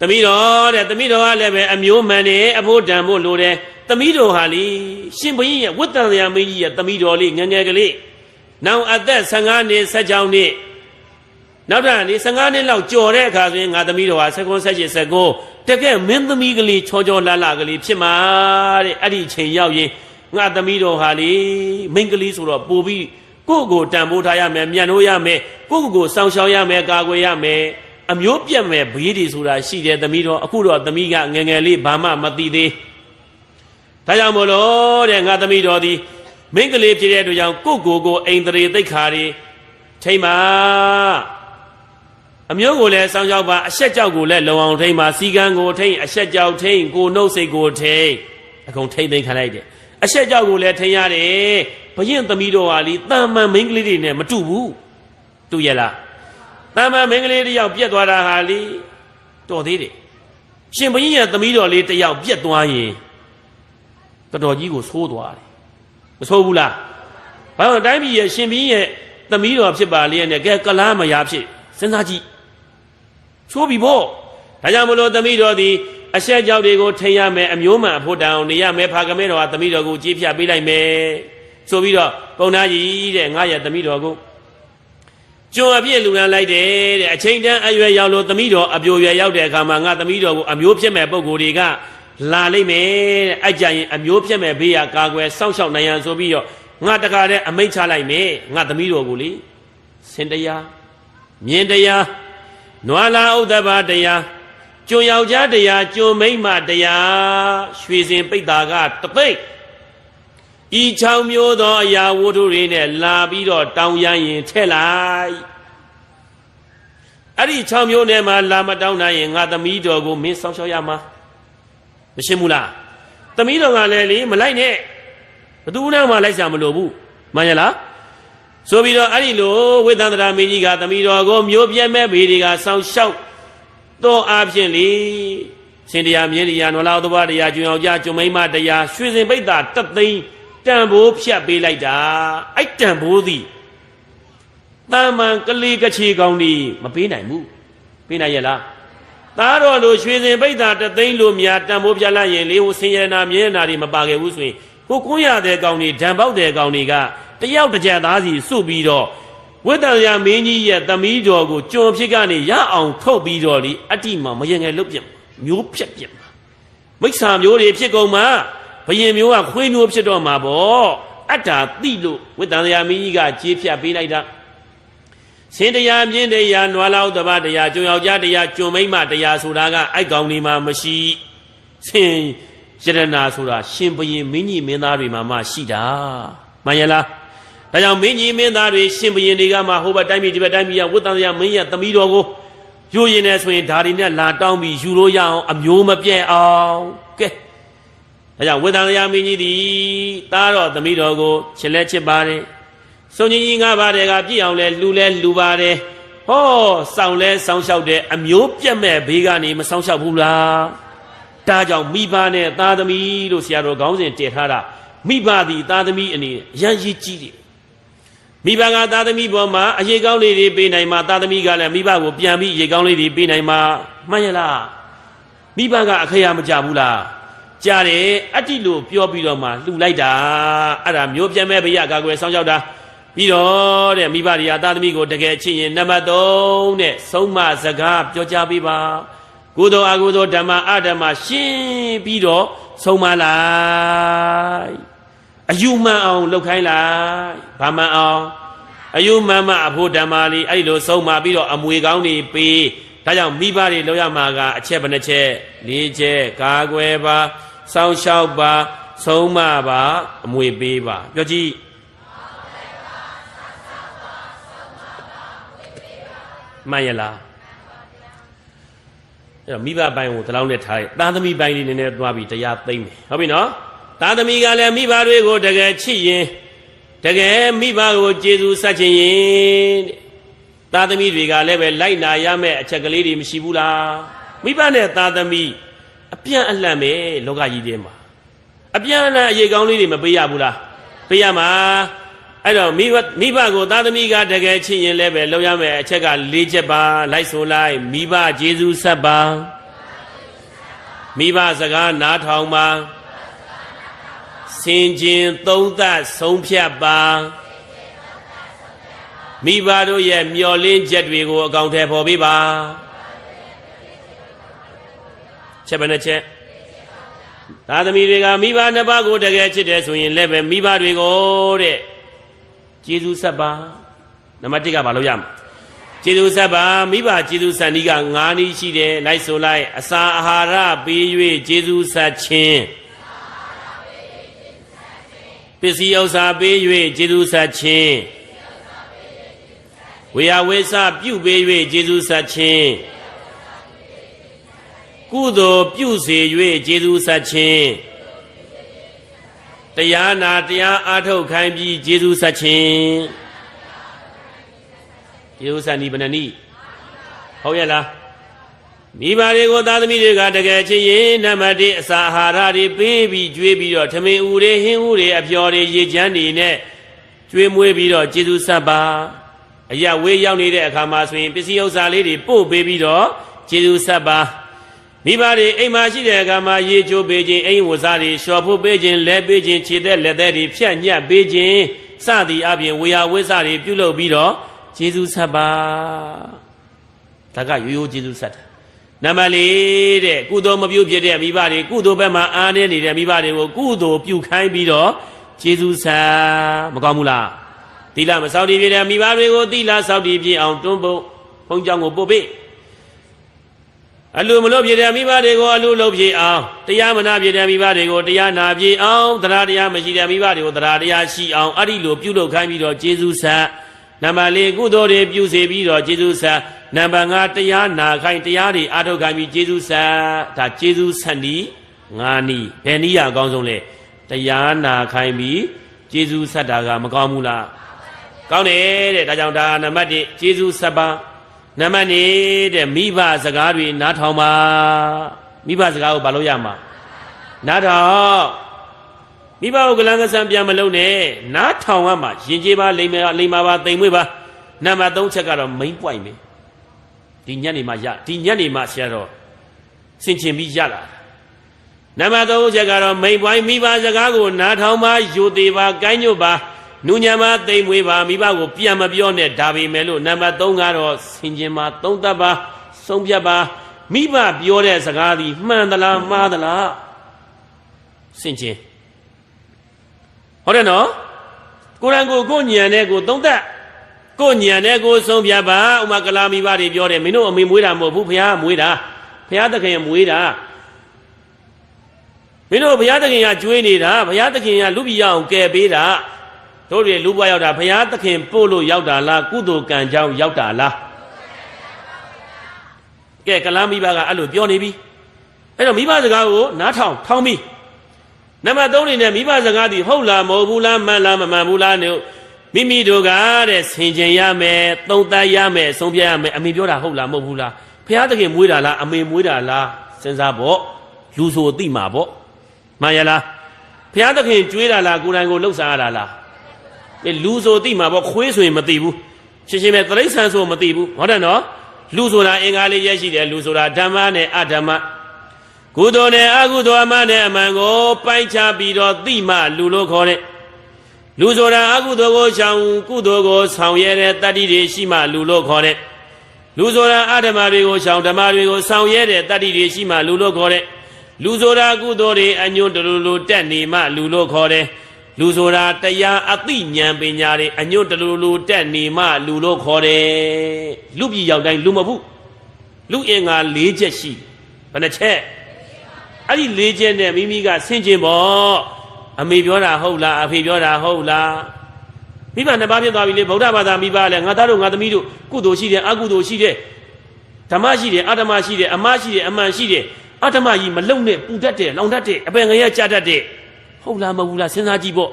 သမီးတော်တဲ့သမီးတော်ကလည်းပဲအမျိုးမှန်တယ်အဖို့တန်ဖို့လိုတယ်သမီးတော်ဟာလေရှင်ဘုရင်ရဲ့ဝိတ္တန်တရားမင်းကြီးရဲ့သမီးတော်လေးငယ်ငယ်ကလေးနောက်အသက်15နှစ်16နှစ်နောက်ထပ်နေ15နှစ်လောက်ကြော်တဲ့အခါဆိုရင်ငါသမီးတော်ဟာ16 17 19တကယ်မင်းသမီးကလေးချောချောလှလှကလေးဖြစ်မှာတဲ့အဲ့ဒီအချိန်ရောက်ရင်ငါသမီးတော်ဟာလေမိန်းကလေးဆိုတော့ပို့ပြီးကိုယ့်ကိုတန်ဖိုးထားရမယ်မြန်လို့ရမယ်ကိုယ့်ကိုစောင့်ရှောက်ရမယ်ကာကွယ်ရမယ် အမျိုးပြတ်မဲ့ဘေးတွေဆိုတာရှိတယ်သမီးတော်အခုတော့သမီးကငယ်ငယ်လေးဘာမှမသိသေးဒါကြောင့်မို့လို့တဲ့ငါသမီးတော်ဒီမင်းကလေးဖြစ်တဲ့အတွက်ကြောင့်ကိုအိမ်တရေသိက္ခာတွေထိမ့်ပါအမျိုးကိုလည်းစောင်းကြောက်ပါအဆက်ကြောက်ကိုလည်းလုံအောင်ထိမ့်ပါစီကံကိုထိမ့်အဆက်ကြောက်ထိမ့်ကိုနှုတ်စိတ်ကိုထိမ့်အကုန်ထိမ့်သိမ့်ခံလိုက်တယ်အဆက်ကြောက်ကိုလည်းထိမ့်ရတယ်ဘရင်သမီးတော်ဟာလीတာမန်မင်းကလေးတွေနဲ့မတူဘူးတူရဲ့လားတာမန်မင်းကလေးတယောက်ပြက်သွားတာဟာလीတော်သေးတယ်ရှင်ဘရင်ရဲ့သမီးတော်လေးတယောက်ပြက်သွားရင်တော်ကြီးကိုဆိုးသွားတယ်မဆိုးဘူးလားဘာလို့တိုင်းပြည်ရဲ့ရှင်ဘရင်ရဲ့သမီးတော်ဖြစ်ပါလေနဲ့ကဲကလားမယားဖြစ်စဉ်းစားကြည့်ချိုးပြီပေါ့ဒါကြောင့်မလို့သမီးတော်သည်အဆက်ကြောက်တွေကိုထိရမယ်အမျိုးမှန်အဖို့တောင်နေရမယ်ဖာကမဲတော်ကသမီးတော်ကိုကြေးဖြတ်ပေးလိုက်မယ်ဆိုပြီးတော့ပုံသားကြီးတဲ့ငါရဲ့သမီးတော်ကိုကျွန်းအပြည့်လူရန်လိုက်တယ်တဲ့အချိန်တန်းအရွယ်ရောက်လို့သမီးတော်အပြိုရွယ်ရောက်တဲ့အခါမှာငါသမီးတော်ကိုအမျိုးဖြစ်မဲ့ပုံကိုယ်တွေကလာလိုက်မယ်တဲ့အကြရင်အမျိုးဖြစ်မဲ့ဘေးရကာကွယ်စောင့်ရှောက်နိုင်ရန်ဆိုပြီးတော့ငါတကားတဲ့အမိန့်ချလိုက်မယ်ငါသမီးတော်ကိုလေစင်တရားမြင်တရားနွာလာဥဒ္ဒဘာတရားကျွန်းယောက်ျားတရားကျွန်းမိန်းမတရားရွှေစင်ပိတ်တာကတပိတ်ဤ6မျိုးသောအရာဝတ္ထုတွေနဲ့လာပြီးတော့တောင်းရရင်ထည့်လိုက်အဲ့ဒီ6မျိုးနဲ့မှလာမတောင်းနိုင်ရင်ငါသမီးတော်ကိုမင်းစောင့်ရှောက်ရမှာမရှင်းဘူးလားသမီးတော်ကလည်းလေမလိုက်နဲ့ဘသူနဲ့မှလိုက်စားမလို့ဘူးမှန်ရလားဆိုပြီးတော့အဲ့ဒီလိုဝိသန္တရာမင်းကြီးကသမီးတော်ကိုမျိုးပြဲမဲ့ဘေးတွေကစောင့်ရှောက်တော့အားဖြင့်လေစင်တရားမြင်းတရားနွားလာသဘာတရားကျွန်းအောင်ကြကျွန်းမိမတရားရွှေစင်ပိတ်တာတသိန်းတန်ဖိုးဖြတ်ပေးလိုက်တာအဲ့တန်ဖိုးသည်တာမန်ကလေးကချေကောင်းဒီမပေးနိုင်ဘူးပေးနိုင်ရဲ့လားသားတော်လိုရွှေစင်ပိတ်တာတသိန်းလိုများတန်ဖိုးဖြတ်လိုက်ရင်လေဟိုဆင်ရနာမြင်းနာတွေမပါခဲ့ဘူးဆိုရင်ကိုကွန်းရတဲ့ကောင်တွေဓာန်ပေါက်တဲ့ကောင်တွေကတယောက်တစ်ချက်သားစီစုပြီးတော့ဝိတ္တရာမင်းကြီးရဲ့သမီးတော်ကိုကျွန်ဖြစ်ကနေရအောင်ထုတ်ပြီးတော့လေအတ္တိမှာမရင်ငယ်လုတ်ပြမျိုးဖြတ်ပြမိစ္ဆာမျိုးတွေဖြစ်ကုန်မှာဘယင်မျိုးကခွေးမျိုးဖြစ်တော့မှာပေါ့အတ္တာတိလို့ဝိတ္တရာမင်းကြီးကကြေးဖြတ်ပေးလိုက်တာစင်တရားမြင်းတရားနွားလောက်တပတ်တရားကျွန်းယောက်ျားတရားကျွန်းမိန်းမတရားဆိုတာကအိုက်ကောင်ဒီမှာမရှိစင်ယရနာဆိုတာရှင်ဘယင်မင်းကြီးမင်းသားတွေမှာမရှိတာမှန်ရလားဒါကြောင့်မင်းကြီးမင်းသားတွေရှင်ဘရင်တွေကမှဟိုဘက်တိုင်းပြည်ဒီဘက်တိုင်းပြည်ကဝိတ္တရာမင်းရဲ့သမီးတော်ကိုယူရင်လည်းဆိုရင်ဓာရီနဲ့လာတောင်းပြီးယူလို့ရအောင်အမျိုးမပြဲအောင်ကဲဒါကြောင့်ဝိတ္တရာမင်းကြီးသည်သားတော်သမီးတော်ကိုချစ်လဲချစ်ပါတယ်စုံကြီး၅ပါးတည်းကပြည့်အောင်လဲလူပါတယ်ဟောစောင့်လဲစောင့်ရှောက်တဲ့အမျိုးပြတ်မဲ့ဘေးကနေမစောင့်ရှောက်ဘူးလားဒါကြောင့်မိဘနဲ့သားသမီးလို့ဆရာတော်ခေါင်းစဉ်တည်ထားတာမိဘသည်သားသမီးအနေနဲ့အရန်ကြီးကြီးတယ်မိဘကသားသမီးပေါ်မှာအရေးကောင်းလေးတွေပေးနိုင်မှာသားသမီးကလည်းမိဘကိုပြန်ပြီးအရေးကောင်းလေးတွေပေးနိုင်မှာမှန်ရလားမိဘကအခရာမကြဘူးလားကြားတယ်အတ္တိလို့ပြောပြီးတော့မှလှူလိုက်တာအဲ့ဒါမျိုးပြန်မဲ့ဘရကာကွယ်ဆောင်ရောက်တာပြီးတော့တဲ့မိဘတွေကသားသမီးကိုတကယ်ချစ်ရင်နံပါတ်3တဲ့ဆုံးမစကားပြောကြပေးပါကုသိုလ်အကုသိုလ်ဓမ္မအဓမ္မရှင်းပြီးတော့ဆုံးမလိုက်အယူမှန်အောင်လုပ်ခိုင်းလိုက်ဘာမှန်အောင်အယူမှန်မှအဖို့ဓမ္မလေးအဲ့လိုဆုံးမပြီးတော့အမွေကောင်းတွေပေးဒါကြောင့်မိဘတွေလောက်ရမှာကအချက်ဘယ်နှချက်၄ချက်ကာကွယ်ပါစောင့်ရှောက်ပါဆုံးမပါအမွေပေးပါပြောကြည့်မှန်ရလားအဲ့တော့မိဘပိုင်းကိုဒီလောက်နဲ့ထားလိုက်သားသမီးပိုင်းလေးနည်းနည်းသွားပြီးတရားသိမ့်မယ်ဟုတ်ပြီနော်သားသမီးကလည်းမိဘတွေကိုတကယ်ချစ်ရင်တကယ်မိဘကိုကျေးဇူးဆက်ခြင်းရင်သားသမီးတွေကလည်းပဲလိုက်နာရမယ့်အချက်ကလေးတွေမရှိဘူးလားမိဘနဲ့သားသမီးအပြန်အလှန်ပဲလောကကြီးထဲမှာအပြန်အလှန်အရေးကောင်းလေးတွေမပေးရဘူးလားပေးရမှာအဲ့တော့မိဘကိုသားသမီးကတကယ်ချစ်ရင်လည်းပဲလုပ်ရမယ့်အချက်က၄ချက်ပါလိုက်ဆိုလိုက်မိဘကျေးဇူးဆက်ပါမိဘစကားနားထောင်ပါစင်ကျင်သုံးသပ်ဆုံးဖြတ်ပါမိဘတို့ရဲ့မျှော်လင့်ချက်တွေကိုအကောင်ထည်ဖော်ပေးပါချက်ပဲနဲ့ချက်သားသမီးတွေကမိဘနှစ်ပါးကိုတကယ်ချစ်တယ်ဆိုရင်လည်းပဲမိဘတွေကိုတဲ့ကျေးဇူးဆက်ပါနံပါတ်1ကဘာလို့ရမလဲ ကျေးဇူးဆက်ပါမိဘကျေးဇူးဆက်နည်းက9နည်းရှိတယ်လိုက်ဆိုလိုက်အစာအာဟာရပေး၍ကျေးဇူးဆက်ခြင်းပစ္စည်းဥစ္စာပေး၍ကျေးဇူးဆက်ခြင်းဝေယဝေစပြုပေး၍ကျေးဇူးဆက်ခြင်းကုသိုလ်ပြုစေ၍ကျေးဇူးဆက်ခြင်းတရားနာတရားအားထုတ်ခိုင်းပြီးကျေးဇူးဆက်ခြင်းကျေးဇူးဆက်နည်းဘယ်နှနည်းဟုတ်ရဲ့လားမိဘတွေကိုသားသမီးတွေကတကယ်ချင်းရင်နံပါတ်1အစာအာဟာရတွေပေးပြီးကျွေးပြီးတော့ထမင်းဦးတွေဟင်းဦးတွေအဖျော်တွေရေချမ်းတွေနဲ့ကျွေးမွေးပြီးတော့ကျေးဇူးဆက်ပါအရာဝေးရောက်နေတဲ့အခါမှာဆိုရင်ပစ္စည်းဥစ္စာလေးတွေပို့ပေးပြီးတော့ကျေးဇူးဆက်ပါမိဘတွေအိမ်မှာရှိတဲ့အခါမှာရေချိုးပေးခြင်းအိမ်ဝစားတွေလျှော်ဖို့ပေးခြင်းလဲပေးခြင်းခြေသက်လက်သက်တွေဖြတ်ညှပ်ပေးခြင်းစသည်အပြင်ဝေယဝိစတွေပြုလုပ်ပြီးတော့ကျေးဇူးဆက်ပါဒါကရိုးရိုးကျေးဇူးဆက်တာနံပါတ်4တဲ့ကုသိုလ်မပြုဖြစ်တဲ့မိဘတွေကုသိုလ်ဘက်မှာအားနည်းနေတဲ့မိဘတွေကိုကုသိုလ်ပြုခိုင်းပြီးတော့ကျေးဇူးဆက်မကောင်းဘူးလားသီလမစောင့်တည်ဖြစ်တဲ့မိဘတွေကိုသီလစောင့်တည်ပြည့်အောင်တွန်းဖို့ဘုန်းကြောင့်ကိုပို့ပေးအလိုမလို့ဖြစ်တဲ့မိဘတွေကိုအလိုလုပ်ပြည့်အောင်တရားမနာဖြစ်တဲ့မိဘတွေကိုတရားနာပြည့်အောင်တရားတရားမရှိတဲ့မိဘတွေကိုတရားတရားရှိအောင်အဲ့ဒီလိုပြုလုပ်ခိုင်းပြီးတော့ကျေးဇူးဆက်နံပါတ်4ကုသိုလ်တွေပြုစေပြီးတော့ကျေးဇူးဆက်နံပါတ်5တရားနာခိုင်းတရားတွေအားထုတ်ခိုင်းပြီးကျေးဇူးဆက်ဒါကျေးဇူးဆက်နည်း9နည်းဘယ်နည်းရအကောင်းဆုံးလဲတရားနာခိုင်းပြီးကျေးဇူးဆက်တာကမကောင်းဘူးလားကောင်းတယ်တဲ့ဒါကြောင့်ဒါနံပါတ်1ကျေးဇူးဆက်ပါနံပါတ်2တဲ့မိဘစကားတွေနားထောင်ပါမိဘစကားကိုဘာလို့ရမှာနားထောင်မိဘကိုကလန်ကဆန်ပြန်မလုပ်နဲ့နားထောင်ရမှာရင်ကျေးပါလိမ္မာပါတိမ်မွေးပါနံပါတ်3ချက်ကတော့ main point ပဲဒီညနေမှာဆရာတော်ဆင်ခြင်ပြီးရလာနံပါတ်3ချက်ကတော့ main point မိဘစကားကိုနားထောင်ပါယိုသေးပါကိုင်းညွတ်ပါနူညံပါတိမ်မွေးပါမိဘကိုပြန်မပြောနဲ့ဒါပေမဲ့လို့နံပါတ်3ကတော့ဆင်ခြင်ပါသုံးသပ်ပါဆုံးဖြတ်ပါမိဘပြောတဲ့စကားဒီမှန်သလားမှားသလားဆင်ခြင်ဟုတ်တယ်နော်ကိုရန်ကိုညံတဲ့ကိုသုံးသပ်ကိုညံတဲ့ကိုဆုံးဖြတ်ပါဥမာကလာမိဘတွေပြောတယ်မင်းတို့အမေမွေးတာမဟုတ်ဘူးဘုရားမွေးတာဘုရားသခင်မွေးတာမင်းတို့ဘုရားသခင်ကကျွေးနေတာဘုရားသခင်ကလူပြည်အောင်ကယ်ပေးတာတို့တွေလူဘွားရောက်တာဘုရားသခင်ပို့လို့ရောက်တာလားကုသိုလ်ကံကြောင့်ရောက်တာလားကဲကလာမိဘကအဲ့လိုပြောနေပြီအဲ့တော့မိဘစကားကိုနားထောင်ပြီနံပါတ်3နေနဲ့မိဘစကားဒီဟုတ်လားမဟုတ်ဘူးလားမှန်လားမမှန်ဘူးလားလို့မိမိတို့ကတဲ့ဆင်ခြင်ရမယ်သုံးသပ်ရမယ်ဆုံးဖြတ်ရမယ်အမေပြောတာဟုတ်လားမဟုတ်ဘူးလားဘုရားသခင်မွေးတာလားအမေမွေးတာလားစဉ်းစားပေါ့လူဆိုသိမှာပေါ့မှန်ရလားဘုရားသခင်ကျွေးတာလားကိုယ်တိုင်ကိုလှုပ်ရှားရတာလားလူဆိုသိမှာပေါ့ခွေးဆိုရင်မသိဘူးရှင်းပဲတိရစ္ဆာန်ဆိုမသိဘူးဟုတ်တယ်နော်လူဆိုတာအင်္ဂါလေးရရှိတယ်လူဆိုတာဓမ္မနဲ့အဓမ္မကုသိုလ်နဲ့အကုသိုလ်အမှန်နဲ့အမှန်ကိုပိုင်းခြားပြီးတော့သိမှလူလို့ခေါ်တဲ့လူဆိုတာအကုသိုလ်ကိုရှောင်ကုသိုလ်ကိုဆောင်ရဲတဲ့တတ္တိတွေရှိမှလူလို့ခေါ်တဲ့လူဆိုတာအဓမ္မတွေကိုရှောင်ဓမ္မတွေကိုဆောင်ရဲတဲ့တတ္တိတွေရှိမှလူလို့ခေါ်တဲ့လူဆိုတာကုသိုလ်တွေအညွန့်တလူလူတက်နေမှလူလို့ခေါ်တယ်လူဆိုတာတရားအသိဉာဏ်ပညာတွေအညွန့်တလူလူတက်နေမှလူလို့ခေါ်တယ်လူပြည်ရောက်တိုင်းလူမဟုတ်လူအင်္ဂါ၄ချက်ရှိဘယ်နှချက်အဲ့ဒီ၄ချက်နဲ့မိမိကဆင်ခြင်ပေါ့အမေပြောတာဟုတ်လားအဖေပြောတာဟုတ်လားမိဘနှစ်ပါးဖြစ်သွားပြီလေဗုဒ္ဓဘာသာမိဘလည်းငါသားတို့ငါသမီးတို့ကုသိုလ်ရှိတယ်အကုသိုလ်ရှိတယ်ဓမ္မရှိတယ်အဓမ္မရှိတယ်အမှားရှိတယ်အမှန်ရှိတယ်အဓမ္မကြီးမလုံနဲ့ပူတတ်တယ်လောင်တတ်တယ်အပယ်ငရဲကြတတ်တယ်ဟုတ်လားမဟုတ်လားစဉ်းစားကြည့်ပေါ့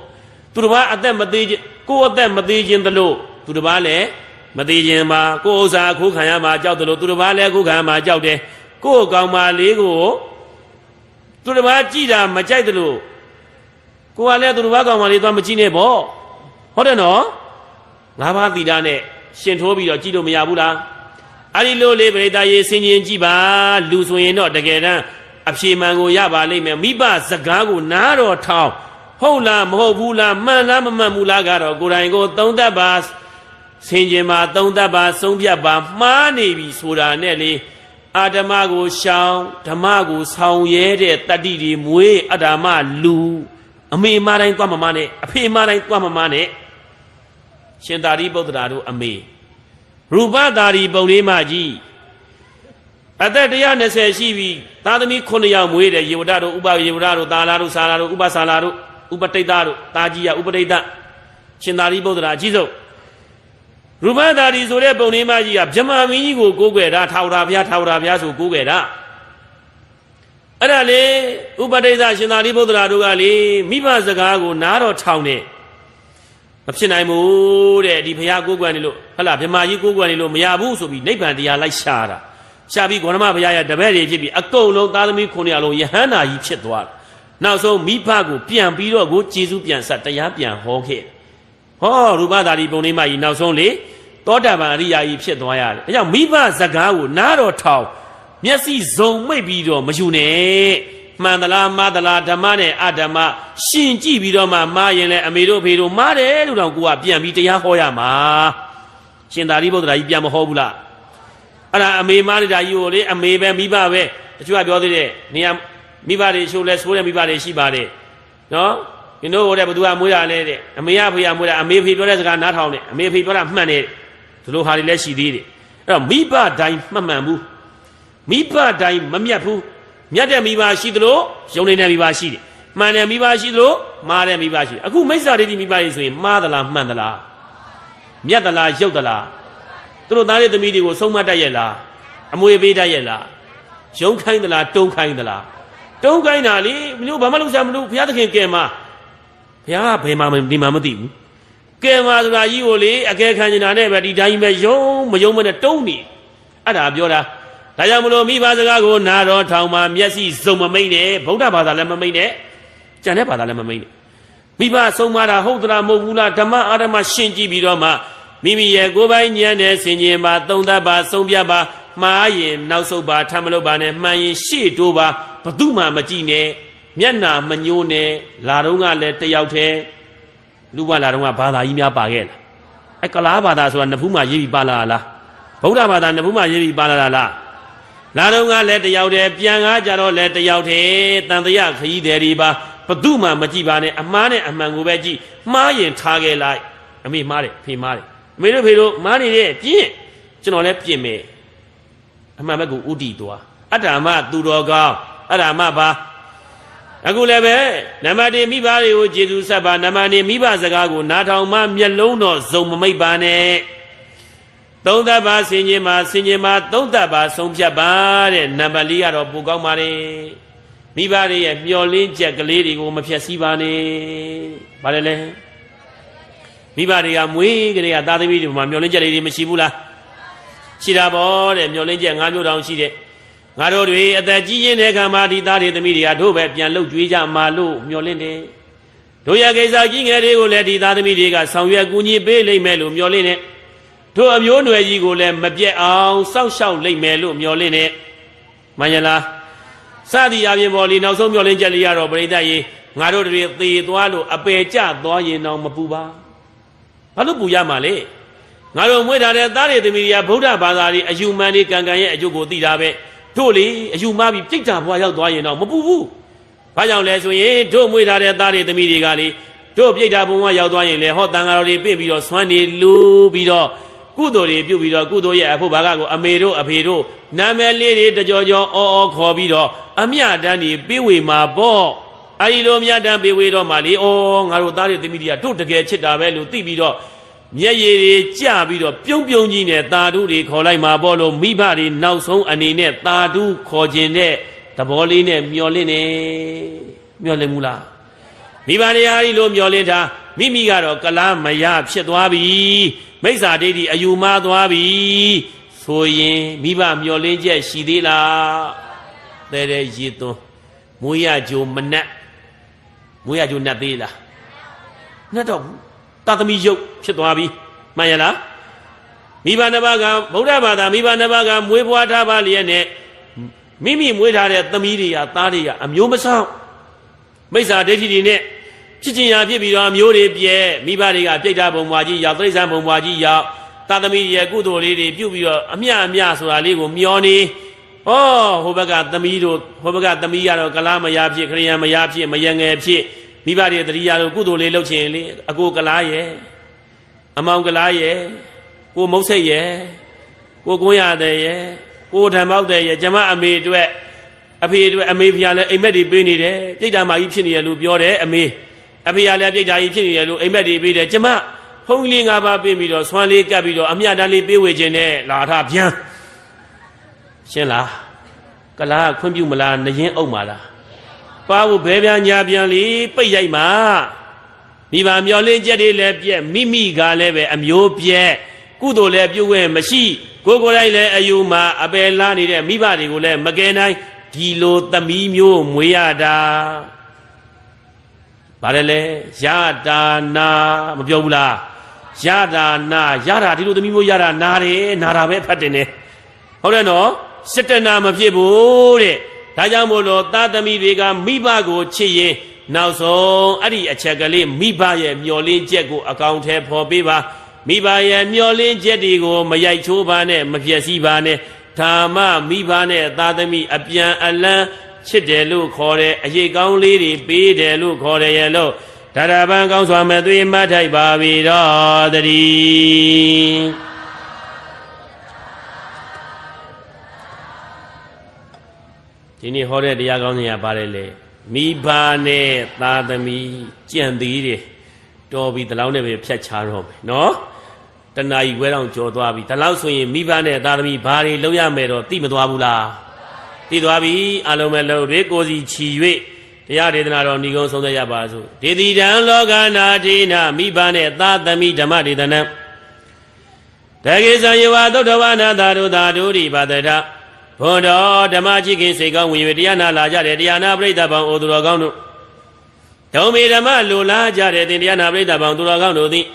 သူတစ်ပါးအသက်မသေးခြင်းကိုယ်အသက်မသေးခြင်းတလို့သူတစ်ပါးလည်းမသေးခြင်းမှာကိုယ်ဥစ္စာခိုးခံရမှာကြောက်တယ်လို့သူတစ်ပါးလည်းခိုးခံရမှာကြောက်တယ်ကိုယ်ကောင်မလေးကိုသူတစ်ပါးကြည့်တာမကြိုက်တယ်လို့ကိုယ်ကလည်းသူတစ်ပါးကောင်မလေးသွားမကြည့်နဲ့ပေါ့ဟုတ်တယ်နော်၅ပါးသီလနဲ့ရှင်ထိုးပြီးတော့ကြည့်လို့မရဘူးလားအဲ့ဒီလိုလေးပရိသတ်ရေးဆင်ခြင်ကြည့်ပါလူဆိုရင်တော့တကယ်တမ်းအဖြေမှန်ကိုရပါလိမ့်မယ်မိဘစကားကိုနားတော်ထောင်ဟုတ်လားမဟုတ်ဘူးလားမှန်လားမမှန်ဘူးလားကတော့ကိုယ်တိုင်ကိုသုံးသပ်ပါဆင်ခြင်ပါသုံးသပ်ပါဆုံးဖြတ်ပါမှားနေပြီဆိုတာနဲ့လေအာဓမ္မကိုရှောင်ဓမ္မကိုဆောင်ရဲတဲ့တတ္တိတွေမွေးအဓမ္မလူအမေမတိုင်းသွားမမနဲ့အဖေမတိုင်းသွားမမနဲ့ရှင်သာရိပုတ္တရာတို့အမေ ရူပသာရီပုံလေးမှကြီးအသက်120ရှိပြီသားသမီး9ယောက်မွေးတယ်ယေဝဒတို့ဥပယေဝဒတို့သာလာတို့စာလာတို့ဥပစာလာတို့ဥပတိတ်တို့တာကြီးရဥပတိတ်ရှင်သာရိပုတ္တရာအကြီးဆုံးရူပသာရီဆိုတဲ့ပုံလေးမှကြီးကဗြဟ္မာမင်းကြီးကိုကိုးကွယ်တာထာဝရဘုရားဆိုကိုးကွယ်တာအဲ့ဒါလေဥပတိတ်ရှင်သာရိပုတ္တရာတို့ကလေမိဘစကားကိုနားတော်ထောင်နေမဖြစ်နိုင်ဘူးတဲ့ဒီဘုရားကိုးကွယ်နေလို့ဟလာဗြဟ္မာကြီးကိုးကွယ်နေလို့မရဘူးဆိုပြီးနိဗ္ဗာန်တရားလိုက်ရှာတာရှာပြီးဂေါတမဘုရားရဲ့တပည့်တွေဖြစ်ပြီးအကုန်လုံးသားသမီး9ယောက်လုံးယဟန္တာကြီးဖြစ်သွားတယ်နောက်ဆုံးမိဘကိုပြန်ပြီးတော့ကိုကျေစုပြန်ဆက်တရားပြန်ဟောခဲ့ဟောရူပသာရီပုံလေးမကြီးနောက်ဆုံးလေသောတာပန်အရိယာကြီးဖြစ်သွားရတယ်ဒါကြောင့်မိဘစကားကိုနားတော်ထောင်မျက်စိစုံမိတ်ပြီးတော့မယူနဲ့မှန်သလားမှားသလားဓမ္မနဲ့အဓမ္မရှင်ကြည့်ပြီးတော့မှမှားရင်လည်းအမေတို့အဖေတို့မှားတယ်လို့တော့ကိုကပြန်ပြီးတရားဟောရမှာရှင်သာရိပုတ္တရာကြီးပြန်မဟောဘူးလားအဲ့ဒါအမေမားနေတာကြီးကိုလေအမေပဲမိဘပဲတချို့ကပြောသေးတယ်နေရာမိဘတွေရှိုးလဲဆိုးတဲ့မိဘတွေရှိပါတယ်နော်ဒီတို့ဟိုတဲ့ဘသူကမွေးရလဲတဲ့အမေကဖေကမွေးတာအမေဖေပြောတဲ့စကားနားထောင်တယ်အမေဖေပြောတာမှန်တယ်ဒီလိုဟာတွေလည်းရှိသေးတယ်အဲ့တော့မိဘတိုင်းမှန်ဘူးမိဘတိုင်းမမြတ်ဘူးမြတ်တဲ့မိဘရှိသလိုယုံနေတဲ့မိဘရှိတယ်မှန်တဲ့မိဘရှိသလိုမှားတဲ့မိဘရှိတယ်အခုမိစ္ဆာဒိဋ္ဌိမိဘတွေဆိုရင်မှားသလားမှန်သလားမြတ်သလားယုတ်သလားသူတို့သားရဲ့သမီးတွေကိုဆုံးမတတ်ရဲ့လားအမွေပေးတတ်ရဲ့လားယုံခိုင်းသလားတုံးခိုင်းသလားတုံးခိုင်းတာလေမျိုးဘာမှလုပ်စားမလို့ဘုရားသခင်ကဲမှာဘုရားကဘယ်မှာဒီမှာမသိဘူးကဲမှာဆိုတာကြီးကိုလေအကဲခံနေတာနဲ့ပဲဒီတိုင်းပဲယုံမယုံမနဲ့တုံးနေအဲ့ဒါပြောတာဒါကြောင့်မလို့မိဘစကားကိုနာတော်ထောင်မှာမျက်စိစုံမမိတ်နဲ့ဗုဒ္ဓဘာသာလည်းမမိတ်နဲ့ကျန်တဲ့ဘာသာလည်းမမိတ်နဲ့မိဘဆုံးမတာဟုတ်သလားမဟုတ်ဘူးလားဓမ္မအာဓမ္မရှင်းကြည့်ပြီးတော့မှမိမိရဲ့ကိုယ်ပိုင်ဉာဏ်နဲ့ဆင်ခြင်ပါသုံးသပ်ပါဆုံးဖြတ်ပါမှားရင်နောက်ဆုတ်ပါထမ်းမလုပ်ပါနဲ့မှန်ရင်ရှေ့တိုးပါဘသူမှမကြည့်နဲ့မျက်နာမညိုးနဲ့လာတော့ကလည်းတယောက်တည်းလူဘလာတော့ကဘာသာကြီးများပါခဲ့လားအဲကလားဘာသာဆိုတာနဖူးမှရေးပြီးပါလာလားဗုဒ္ဓဘာသာနဖူးမှရေးပြီးပါလာလားလာတော့ကလည်းတယောက်တည်းပြန်ကားကြတော့လည်းတယောက်တည်းတန်တရာခရီးတယ်ဒီပါဘသူမှမကြည့်ပါနဲ့အမားနဲ့အမှန်ကိုပဲကြည့်မှားရင်ထားခဲ့လိုက်အမေမှားတယ်ဖေမှားတယ်အမေတို့ဖေတို့မားနေတဲ့ပြင်းကျွန်တော်လည်းပြင်မယ်အမှန်ဘက်ကိုဥတီသွားအတ္တမသူတော်ကောင်းအတ္တမပါအခုလည်းပဲနံပါတ်1မိဘတွေကိုကျေစုဆက်ပါနံပါတ်2မိဘစကားကိုနားထောင်မှမျက်လုံးတော့စုံမမိတ်ပါနဲ့သုံးသပ်ပါဆင်ခြင်ပါသုံးသပ်ပါဆုံးဖြတ်ပါတဲ့နံပါတ်4ကတော့ပိုကောင်းပါလေမိဘတွေရဲ့မျောလင်းချက်ကလေးတွေကိုမဖြတ်စည်းပါနဲ့ဗါတယ်လေမိဘတွေကမွေးကလေးကသားသမီးတွေမှာမျောလင်းချက်လေးတွေမရှိဘူးလားရှိတာပေါ့တဲ့မျောလင်းချက်5မျိုးတောင်ရှိတဲ့ငါတို့တွေအသက်ကြီးရင်းတဲ့ခံမှာဒီသားတွေသမီးတွေကတို့ပဲပြန်လှုပ်ကြွေးကြမှာလို့မျောလင်းတယ်တို့ရကိစ္စကြီးငယ်တွေကိုလည်းဒီသားသမီးတွေကဆောင်ရွက်ကူညီပေးလိမ့်မယ်လို့မျောလင်းတယ်တို့အမျိုးနွယ်ကြီးကိုလည်းမပြတ်အောင်စောင့်ရှောက်လိမ့်မယ်လို့မျောလင်းတယ်မှန်ရလားစသည်အပြင်ပေါ်လီနောက်ဆုံးမျောလင်းချက်လေးရတော့ပရိသတ်ကြီးငါတို့တွေသေသွားလို့အပေကျသွားရင်တော့မပူပါဘာလို့ပူရမှာလဲငါတို့မွေးထားတဲ့သားတွေသမီးတွေကဗုဒ္ဓဘာသာတွေအယူမှန်တွေကံရဲ့အကျိုးကိုသိတာပဲတို့လေအယူမှားပြီးပြိတ္တာဘွားရောက်သွားရင်တော့မပူဘူးဘာကြောင့်လဲဆိုရင်တို့မွေးထားတဲ့သားတွေသမီးတွေကလေတို့ပြိတ္တာဘုံဘွားရောက်သွားရင်လေဟောတန်ဃာတော်တွေပြည့်ပြီးတော့ဆွမ်းနေလူပြီးတော့ကုသိုလ်တွေပြုပြီးတော့ကုသိုလ်ရဲ့အဖို့ဘာကကိုအမေတို့အဖေတို့နာမည်လေးတွေတကြောကြောအောခေါ်ပြီးတော့အမြတ်တန်းတွေပေးဝေမှာပေါ့အဲဒီလိုအမြတ်တန်းပေးဝေတော့မှလေဩငါတို့သားတွေသမီးတွေကတို့တကယ်ချစ်တာပဲလို့သိပြီးတော့မျက်ရည်တွေကျပြီးတော့ပြုံးပြုံးကြီးနဲ့တာဓုတွေခေါ်လိုက်မှာပေါ့လို့မိဘတွေနောက်ဆုံးအနေနဲ့တာဓုခေါ်ခြင်းတဲ့သဘောလေးနဲ့မျောလင့်နေမျောလင့်မူလားမိဘတွေဟာဒီလိုမျောလင့်တာမိမိကတော့ကလားမရဖြစ်သွားပြီမိစ္ဆာဒိဋ္ဌိအယူမှားသွားပြီဆိုရင်မိဘမျောလင့်ချက်ရှိသေးလားတဲ့ရေသွန်းမွေးရကြိုမနှက်မွေးရကြိုနှက်သေးလားနှက်တော့တာသမီရုပ်ဖြစ်သွားပြီမှန်ရလားမိဘနှစ်ပါးကဗုဒ္ဓဘာသာမိဘနှစ်ပါးကမွေးဖွားထားပါလျက်နဲ့မိမိမွေးထားတဲ့သမီးတွေကသားတွေကအမျိုးမဆောင်မိစ္ဆာဒိဋ္ဌိတွေနဲ့ဖြစ်ချင်းရာဖြစ်ပြီးတော့အမျိုးတွေပြဲမိဘတွေကပြိတ္တာဘုံဘွားကြီးရောက်တိရစ္ဆာန်ဘုံဘွားကြီးရောက်သားသမီးရဲ့ကုသိုလ်လေးတွေပြုပြီးတော့အမြဆိုတာလေးကိုမျောနေဟိုဘက်ကသမီးတို့ဟိုဘက်ကသမီးရတော့ကလားမရဖြစ်ခရိယံမရဖြစ်မယငယ်ဖြစ်မိဘတွေတတိယတို့ကုသိုလ်လေးလုပ်ချင်လေအကိုကလားရဲ့အမောင်ကလားရဲ့ ကိုမုတ်ဆိတ်ရဲ့ကိုကွန်းရတဲ့ရဲ့ကိုဓမ္မောက်တဲ့ရဲ့ကျမအမေအတွက်အဖေအတွက်အမေဖေကလည်းအိမ်မက်တွေပေးနေတယ်ပြိတ္တာမာကြီးဖြစ်နေတယ်လို့ပြောတယ်အမေအဖေကလည်းပြိတ္တာကြီးဖြစ်နေတယ်လို့အိမ်မက်တွေပေးတယ်ကျမဖုံးလေး၅ပါးပေးပြီးတော့ဆွမ်းလေးကပ်ပြီးတော့အမြတ်တမ်းလေးပေးဝေခြင်းနဲ့လာထဗျမ်းရှင်းလားကလားခွင့်ပြုမလားနရင်အုပ်မလားပါဖို့ဘဲပြားညာပြန်လေးပိတ်ရိုက်မှာမိဘမျောလင်းချက်တွေလည်းပြက်မိမိကလည်းပဲအမျိုးပြက်ကုသိုလ်လည်းပြုဝဲမရှိကိုယ်ကိုယ်တိုင်လည်းအယူမှာအပယ်လားနေတဲ့မိဘတွေကိုလည်းမကယ်နိုင်ဒီလိုသမီးမျိုးမွေးရတာဗါတယ်လေရတာနာမပြောဘူးလားရတာနာရတာဒီလိုသမီးမျိုးရတာနာတယ်နာတာပဲဖတ်တယ်နဲ့ဟုတ်တယ်နော်စတနာမဖြစ်ဘူးတဲ့ဒါကြောင့်မို့လို့သားသမီးတွေကမိဘကိုချစ်ရင်နောက်ဆုံးအဲ့ဒီအချက်ကလေးမိဘရဲ့မျောလင်းချက်ကိုအကောင်ထဲဖော်ပေးပါမိဘရဲ့မျောလင်းချက်တွေကိုမရိုက်ချိုးပါနဲ့မပြည့်စည်ပါနဲ့ဓမ္မမိဘနဲ့သားသမီးအပြန်အလှန်ချစ်တယ်လို့ခေါ်တယ်အရေးကောင်းလေးတွေပေးတယ်လို့ခေါ်တယ်ရဲ့လို့ဒါရပန်ကောင်းစွာမဲ့သွေးမထိုက်ပါပြီတော့တည်းဒီနေ့ဟောတဲ့တရားကောင်းတွေကပါတယ်လေမိဘနဲ့သားသမီးကြံသေးတယ်တော်ပြီဒီလောက်နဲ့ပဲဖြတ်ချတော့မယ်နော်တဏှာကြီးခွဲတော့ကြော်သွားပြီဒီလောက်ဆိုရင်မိဘနဲ့သားသမီးဘာတွေလုပ်ရမယ်တော့သိမသွားဘူးလားသိသွားပြီအလုံးမဲ့လို့တွေကိုစီချီ၍တရားဒေသနာတော်ဏီကုံဆုံးသက်ရပါစို့ဒေတိတံလောကနာထေနမိဘနဲ့သားသမီးဓမ္မဒေသနံတကေဇံယေဝသုတ္တဝနာသာတို့သာတို့ဒီပါတထဘုံတော်ဓမ္မကြီးခင်စိတ်ကောင်းဝင်၍တရားနာလာကြတယ်တရားနာပရိသတ်ပေါင်းအိုသူတော်ကောင်းတို့ဓမ္မေဓမ္မလူလာကြတယ်သင်တရားနာပရိသတ်ပေါင်းသူတော်ကောင်းတို့သည်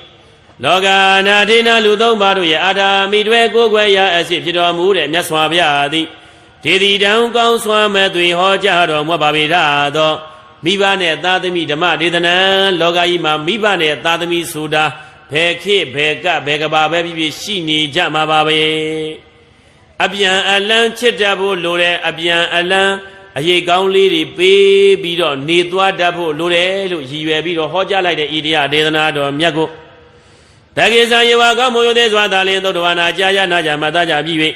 လောကနာထေနလူသုံးပါးတို့ရဲ့အာထာမိတွေကိုယ်ွယ်ရာအစစ်ဖြစ်တော်မူတဲ့မြတ်စွာဘုရားသည်ဒေတိတံကောင်းစွာမဲ့သွေဟောကြားတော်မူပါပေရသောမိဘနဲ့သားသမီးဓမ္မဒေသနာလောကကြီးမှာမိဘနဲ့သားသမီးဆိုတာဘယ်ခေတ်ဘယ်ကဘယ်ကဘာပဲဖြစ်ရှိနေကြမှာပါပဲအပြန်အလှန်ချစ်တတ်ဖို့လိုတယ်အပြန်အလှန်အရေးကောင်းလေးတွေပေးပြီးတော့နေသွားတတ်ဖို့လိုတယ်လို့ရည်ရွယ်ပြီးတော့ဟောကြားလိုက်တဲ့ဤတရားဒေသနာတော်မြတ်ကိုတက္ကေဇံယေဝကောင်းမွန်ရသေးစွာသာလင်သုတ္တဝါနာကြာရနာကြမှတ်သားကြပြီး၍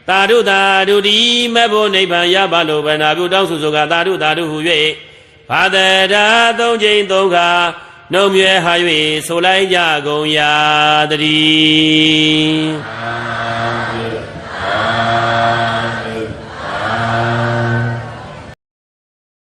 သာဓုသာဓုတိမတ်ဖို့နိဗ္ဗာန်ရပါလို့ဗန္နာပြုတောင်းဆိုဆိုကသာဓုသာဓုဟူ၍ဘာတရာသုံးချိန်သုံးခါနှုံမြဲဟာ၍ဆိုလိုက်ကြကုန်ရာတည်း